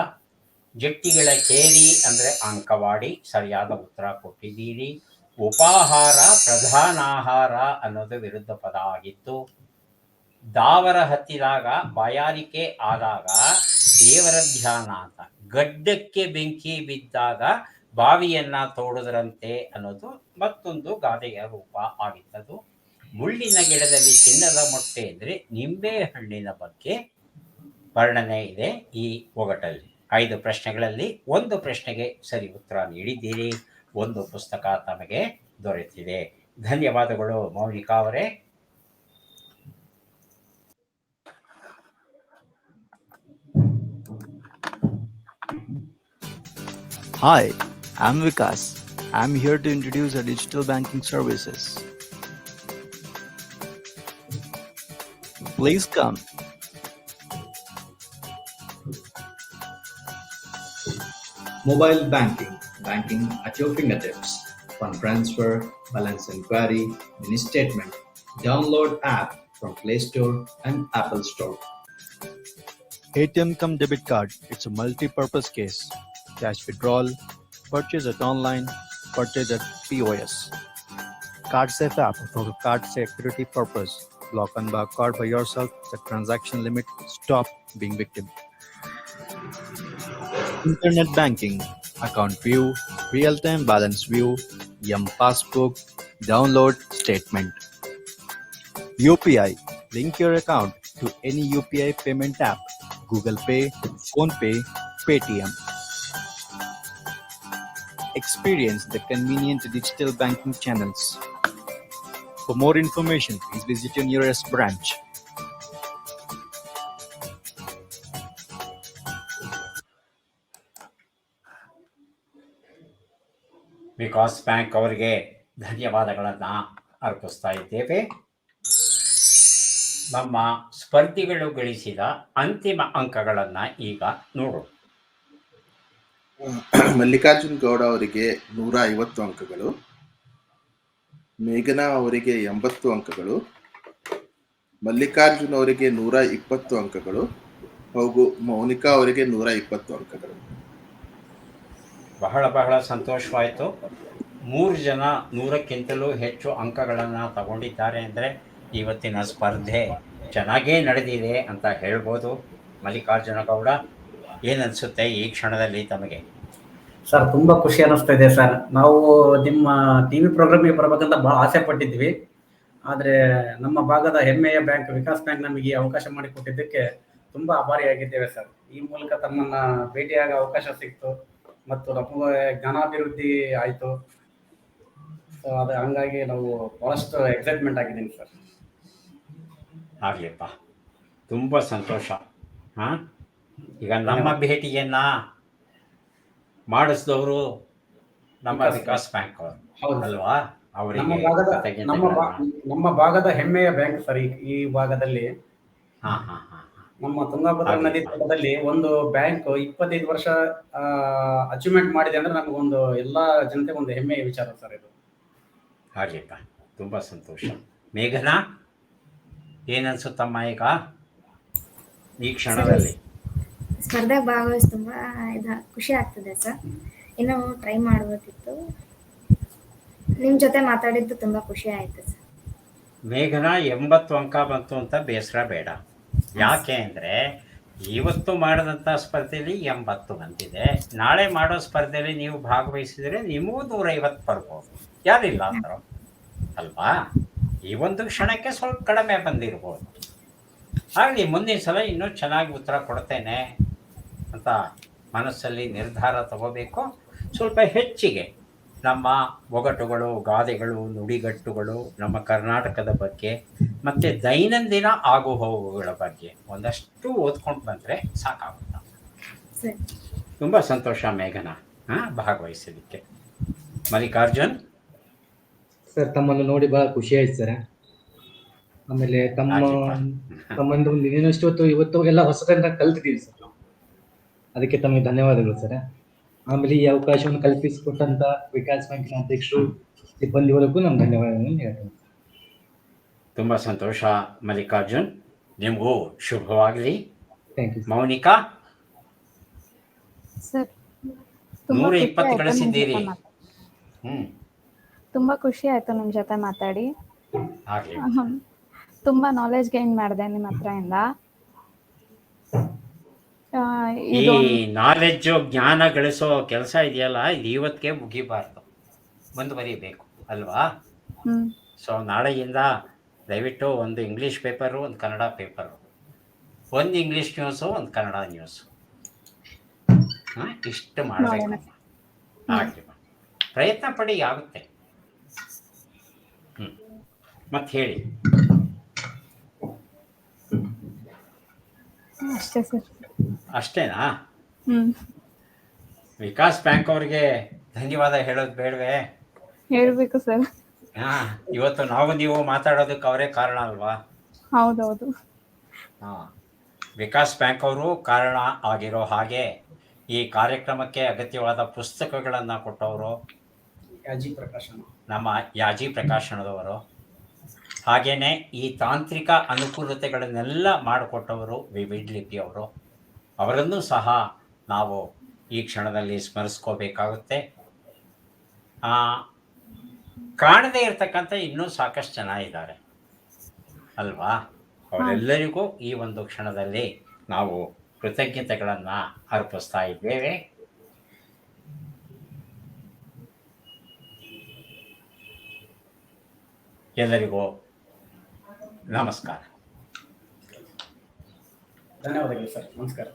ಜಟ್ಟಿಗಳ ಕೇರಿ ಅಂದ್ರೆ ಅಂಕವಾಡಿ, ಸರಿಯಾದ ಉತ್ತರ ಕೊಟ್ಟಿದ್ದೀರಿ. ಉಪಾಹಾರ ಪ್ರಧಾನಾಹಾರ ಅನ್ನೋದು ವಿರುದ್ಧ ಪದ ಆಗಿತ್ತು. ದಾವರ ಹತ್ತಿದಾಗ, ಬಾಯಾರಿಕೆ ಆದಾಗ ದೇವರ ಧ್ಯಾನ ಅಂತ. ಗಡ್ಡಕ್ಕೆ ಬೆಂಕಿ ಬಿದ್ದಾಗ ಬಾವಿಯನ್ನ ತೋಡುದರಂತೆ ಅನ್ನೋದು ಮತ್ತೊಂದು ಗಾದೆಯ ರೂಪ ಆಗಿತ್ತದು. ಮುಳ್ಳಿನ ಗಿಡದಲ್ಲಿ ಚಿನ್ನದ ಮೊಟ್ಟೆ ಅಂದರೆ ನಿಂಬೆ ಹಣ್ಣಿನ ಬಗ್ಗೆ ವರ್ಣನೆ ಇದೆ ಈ ಒಗಟಲ್ಲಿ. 5 ಪ್ರಶ್ನೆಗಳಲ್ಲಿ 1 ಪ್ರಶ್ನೆಗೆ ಸರಿ ಉತ್ತರ ನೀಡಿದ್ದೀರಿ. 1 ಪುಸ್ತಕ ತಮಗೆ ದೊರೆತಿದೆ. ಧನ್ಯವಾದಗಳು ಮೌನಿಕಾ ಅವರೇ. Hi, I'm Vikas. I'm here to introduce our digital banking services. Please come. Mobile banking, banking at your fingertips. Fund transfer, balance inquiry, mini statement. Download app from Play Store and Apple Store. ATM cum debit card. It's a multi-purpose case. Cash withdrawal, purchase at online, purchase at POS. Card Safe app for card security purpose. Block and bar card by yourself. The transaction limit. Stop being victim. Internet banking, account view, real-time balance view, Yum Passbook, download statement. UPI, link your account to any UPI payment app, Google Pay, PhonePe, Paytm. Experience the convenient digital banking channels. For more information, please visit your nearest branch. Vikas bank ಅವರಿಗೆ ಧನ್ಯವಾದಗಳನ್ನು ಅರ್ಪಿಸ್ತಾ ಇದ್ದೇವೆ. ನಮ್ಮ ಸ್ಪರ್ಧಿಗಳು ಗಳಿಸಿದ ಅಂತಿಮ ಅಂಕಗಳನ್ನು ಈಗ ನೋಡೋಣ. ಮಲ್ಲಿಕಾರ್ಜುನ್ ಗೌಡ ಅವರಿಗೆ 150 ಅಂಕಗಳು, ಮೇಘನಾ ಅವರಿಗೆ 80 ಅಂಕಗಳು, ಮಲ್ಲಿಕಾರ್ಜುನ್ ಅವರಿಗೆ 120 ಅಂಕಗಳು ಹಾಗೂ ಮೌನಿಕಾ ಅವರಿಗೆ 120 ಅಂಕಗಳು. ಬಹಳ ಸಂತೋಷವಾಯಿತು. 3 ಜನ 100ಕ್ಕಿಂತಲೂ ಹೆಚ್ಚು ಅಂಕಗಳನ್ನು ತಗೊಂಡಿದ್ದಾರೆ ಅಂದರೆ ಇವತ್ತಿನ ಸ್ಪರ್ಧೆ ಚೆನ್ನಾಗೇ ನಡೆದಿದೆ ಅಂತ ಹೇಳ್ಬೋದು. ಮಲ್ಲಿಕಾರ್ಜುನ ಗೌಡ, ಏನನ್ಸುತ್ತೆ ಈ ಕ್ಷಣದಲ್ಲಿ ತಮಗೆ? ಸರ್ ತುಂಬ ಖುಷಿ ಅನ್ನಿಸ್ತಾ ಇದೆ ಸರ್. ನಾವು ನಿಮ್ಮ ಟಿ ವಿ ಪ್ರೋಗ್ರಾಮಿಗೆ ಬರಬೇಕಂತ ಭಾಳ ಆಸೆ ಪಟ್ಟಿದ್ವಿ. ಆದರೆ ನಮ್ಮ ಭಾಗದ ಹೆಮ್ಮೆಯ ಬ್ಯಾಂಕ್ ವಿಕಾಸ್ ಬ್ಯಾಂಕ್ ನಮಗೆ ಅವಕಾಶ ಮಾಡಿಕೊಟ್ಟಿದ್ದಕ್ಕೆ ತುಂಬ ಆಭಾರಿಯಾಗಿದ್ದೇವೆ ಸರ್. ಈ ಮೂಲಕ ತಮ್ಮನ್ನು ಭೇಟಿಯಾಗ ಅವಕಾಶ ಸಿಕ್ತು. ಮತ್ತು ನಮಗೆ ಜ್ಞಾನಾಭಿವೃದ್ಧಿ ಆಯಿತು. ಸೊ ಅದು ಹಂಗಾಗಿ ನಾವು ಭಾಳಷ್ಟು ಎಕ್ಸೈಟ್ಮೆಂಟ್ ಆಗಿದ್ದೀನಿ ಸರ್. ಆಗಲಿಪ್ಪ, ತುಂಬ ಸಂತೋಷ. ಹಾಂ, ಈಗ ನಮ್ಮ ಭೇಟಿಯನ್ನು ಮಾಡಿಸಿದವರು ನಮ್ಮ ವಿಕಾಸ್ ಬ್ಯಾಂಕ್ ಅವರು ಹೌದು. ಅಲ್ವಾ? ನಮ್ಮ ಅವರಿಗೆ ಭಾಗದ ಕೃತಜ್ಞತೆಗಳನ್ನ. ನಮ್ಮ ಭಾಗದ ಹೆಮ್ಮೆಯ ಬ್ಯಾಂಕ್ ಸರ್ ಈ ಭಾಗದಲ್ಲಿ. ಹಾಂ ಹಾಂ ಹಾಂ ನಮ್ಮ ತುಂಗಭದ್ರಾ ಆಗ್ಲಿ. ನದಿ ತಟದಲ್ಲಿ ಒಂದು ಬ್ಯಾಂಕ್ 25 ವರ್ಷ ಅಚೀವ್ಮೆಂಟ್ ಮಾಡಿದೆ ಅಂದ್ರೆ ನಮಗೊಂದು ಎಲ್ಲಾ ಜನತೆಗೆ ಒಂದು ಹೆಮ್ಮೆಯ ವಿಚಾರ ಸರ್ ಇದು. ಆಗಲಿಪ್ಪ, ತುಂಬ ಸಂತೋಷ. ಮೇಘನಾ, ಏನನ್ಸುತ್ತಮ್ಮ ಈಗ ಈ ಕ್ಷಣದಲ್ಲಿ? ಸ್ಪರ್ಧೆಗೆ ಭಾಗವಹಿಸಿ ತುಂಬ ಖುಷಿ ಆಗ್ತದೆ ಸರ್. ಇನ್ನೂ ಟ್ರೈ ಮಾಡಬೇಕಿತ್ತು. ನಿಮ್ಮ ಜೊತೆ ಮಾತಾಡಿದ್ದು ತುಂಬ ಖುಷಿ ಆಯಿತು ಸರ್. ಮೇಘನಾ 80 ಅಂಕ ಬಂತು ಅಂತ ಬೇಸರ ಬೇಡ. ಯಾಕೆ ಅಂದರೆ ಇವತ್ತು ಮಾಡಿದಂಥ ಸ್ಪರ್ಧೆಯಲ್ಲಿ 80 ಬಂದಿದೆ. ನಾಳೆ ಮಾಡೋ ಸ್ಪರ್ಧೆಯಲ್ಲಿ ನೀವು ಭಾಗವಹಿಸಿದರೆ ನಿಮಗೂ 150 ಬರ್ಬೋದು. ಯಾರಿಲ್ಲ ಅಂದರು ಅಲ್ವಾ? ಈ ಒಂದು ಕ್ಷಣಕ್ಕೆ ಸ್ವಲ್ಪ ಕಡಿಮೆ ಬಂದಿರ್ಬೋದು. ಆಗಲಿ, ಮುಂದಿನ ಸಲ ಇನ್ನೂ ಚೆನ್ನಾಗಿ ಉತ್ತರ ಕೊಡ್ತೇನೆ ಅಂತ ಮನಸ್ಸಲ್ಲಿ ನಿರ್ಧಾರ ತಗೋಬೇಕು. ಸ್ವಲ್ಪ ಹೆಚ್ಚಿಗೆ ನಮ್ಮ ಒಗಟುಗಳು, ಗಾದೆಗಳು, ನುಡಿಗಟ್ಟುಗಳು, ನಮ್ಮ ಕರ್ನಾಟಕದ ಬಗ್ಗೆ ಮತ್ತು ದೈನಂದಿನ ಆಗುಹೋಗುಗಳ ಬಗ್ಗೆ ಒಂದಷ್ಟು ಓದ್ಕೊಂಡು ಬಂದರೆ ಸಾಕಾಗುತ್ತೆ. ಸರಿ, ತುಂಬ ಸಂತೋಷ ಮೇಘನಾ ಭಾಗವಹಿಸಲಿಕ್ಕೆ. ಮಲ್ಲಿಕಾರ್ಜುನ್ ಸರ್, ತಮ್ಮನ್ನು ನೋಡಿ ಬಹಳ ಖುಷಿ ಆಯ್ತು ಸರ್. ಆಮೇಲೆ ತಮ್ಮಂದು ಇನ್ನಷ್ಟು ಇವತ್ತು ಎಲ್ಲ ಹೊಸದನ್ನ ಕಲ್ತಿದ್ದೀವಿ ಸರ್ ನಾವು. ಅದಕ್ಕೆ ತಮಗೆ ಧನ್ಯವಾದಗಳು ಸರ್. ಆಮೇಲೆ ಈ ಅವಕಾಶವನ್ನು ಕಲ್ಪಿಸಿಕೊಟ್ಟಂತ ವಿಕಾಸ್ ಬ್ಯಾಂಕಿನ ಅಧ್ಯಕ್ಷರು, ಸಿಬ್ಬಂದಿವರೆಗೂ ನಮ್ಮ ಧನ್ಯವಾದಗಳನ್ನು ಹೇಳ್ತೇನೆ. ತುಂಬ ಸಂತೋಷ ಮಲ್ಲಿಕಾರ್ಜುನ್, ನಿಮಗೂ ಶುಭವಾಗಲಿ. Thank you. ಮೌನಿಕಾ, ಸರ್ 120 ಗಳಿಸಿದ್ದೀರಿ. ತುಂಬಾ ಖುಷಿ ಆಯ್ತು ನಿಮ್ ಜೊತೆ ಮಾತಾಡಿ. ಆಗಲಿ. ತುಂಬಾ ನಾಲೆಜ್ ಗೈನ್ ಮಾಡಿದೆ ನಿಮ್ಮ ಹತ್ರದಿಂದ. ಈ ನಾಲೆಡ್ಜು, ಜ್ಞಾನ ಗಳಿಸೋ ಕೆಲಸ ಇದೆಯಲ್ಲ, ಇದು ಇವತ್ತಿಗೆ ಮುಗಿಬಾರ್ದು, ಮುಂದುವರಿಬೇಕು ಅಲ್ವಾ? ಸೊ ನಾಳೆಯಿಂದ ದಯವಿಟ್ಟು ಒಂದು ಇಂಗ್ಲೀಷ್ ಪೇಪರು, ಒಂದು ಕನ್ನಡ ಪೇಪರು, ಒಂದು ಇಂಗ್ಲೀಷ್ ನ್ಯೂಸು, ಒಂದು ಕನ್ನಡ ನ್ಯೂಸು, ಇಷ್ಟು ಮಾಡಬೇಕು. ಆಗಲಿ, ಪ್ರಯತ್ನ ಪಡಿ, ಆಗುತ್ತೆ. ಮತ್ತೆ ಹೇಳಿ. ಅಷ್ಟೇ ಸರ್. ಅಷ್ಟೇನಾ? ವಿಕಾಸ್ ಬ್ಯಾಂಕ್ ಅವರಿಗೆ ಧನ್ಯವಾದ ಹೇಳೋದು ಬೇಡವೇ? ಹೇಳ್ಬೇಕು ಸರ್. ಇವತ್ತು ನಾವು ನೀವು ಮಾತಾಡೋದಕ್ಕೆ ಅವರೇ ಕಾರಣ ಅಲ್ವಾ? ಹೌದೌದು. ವಿಕಾಸ್ ಬ್ಯಾಂಕ್ ಅವರು ಕಾರಣ ಆಗಿರೋ ಹಾಗೆ ಈ ಕಾರ್ಯಕ್ರಮಕ್ಕೆ ಅಗತ್ಯವಾದ ಪುಸ್ತಕಗಳನ್ನು ಕೊಟ್ಟವರು ನಮ್ಮ ಯಾಜಿ ಪ್ರಕಾಶನದವರು. ಹಾಗೆಯೇ ಈ ತಾಂತ್ರಿಕ ಅನುಕೂಲತೆಗಳನ್ನೆಲ್ಲ ಮಾಡಿಕೊಟ್ಟವರು ವಿವಿಡ್ ಲಿಪಿ ಅವರು. ಅವರನ್ನು ಸಹ ನಾವು ಈ ಕ್ಷಣದಲ್ಲಿ ಸ್ಮರಿಸ್ಕೋಬೇಕಾಗುತ್ತೆ. ಕಾಣದೇ ಇರತಕ್ಕಂಥ ಇನ್ನೂ ಸಾಕಷ್ಟು ಜನ ಇದ್ದಾರೆ ಅಲ್ವಾ? ಅವರೆಲ್ಲರಿಗೂ ಈ ಒಂದು ಕ್ಷಣದಲ್ಲಿ ನಾವು ಕೃತಜ್ಞತೆಗಳನ್ನು ಅರ್ಪಿಸ್ತಾ ಇದ್ದೇವೆ. ಎಲ್ಲರಿಗೂ ನಮಸ್ಕಾರ. ಧನ್ಯವಾದಗಳು ಸರ್. ನಮಸ್ಕಾರ.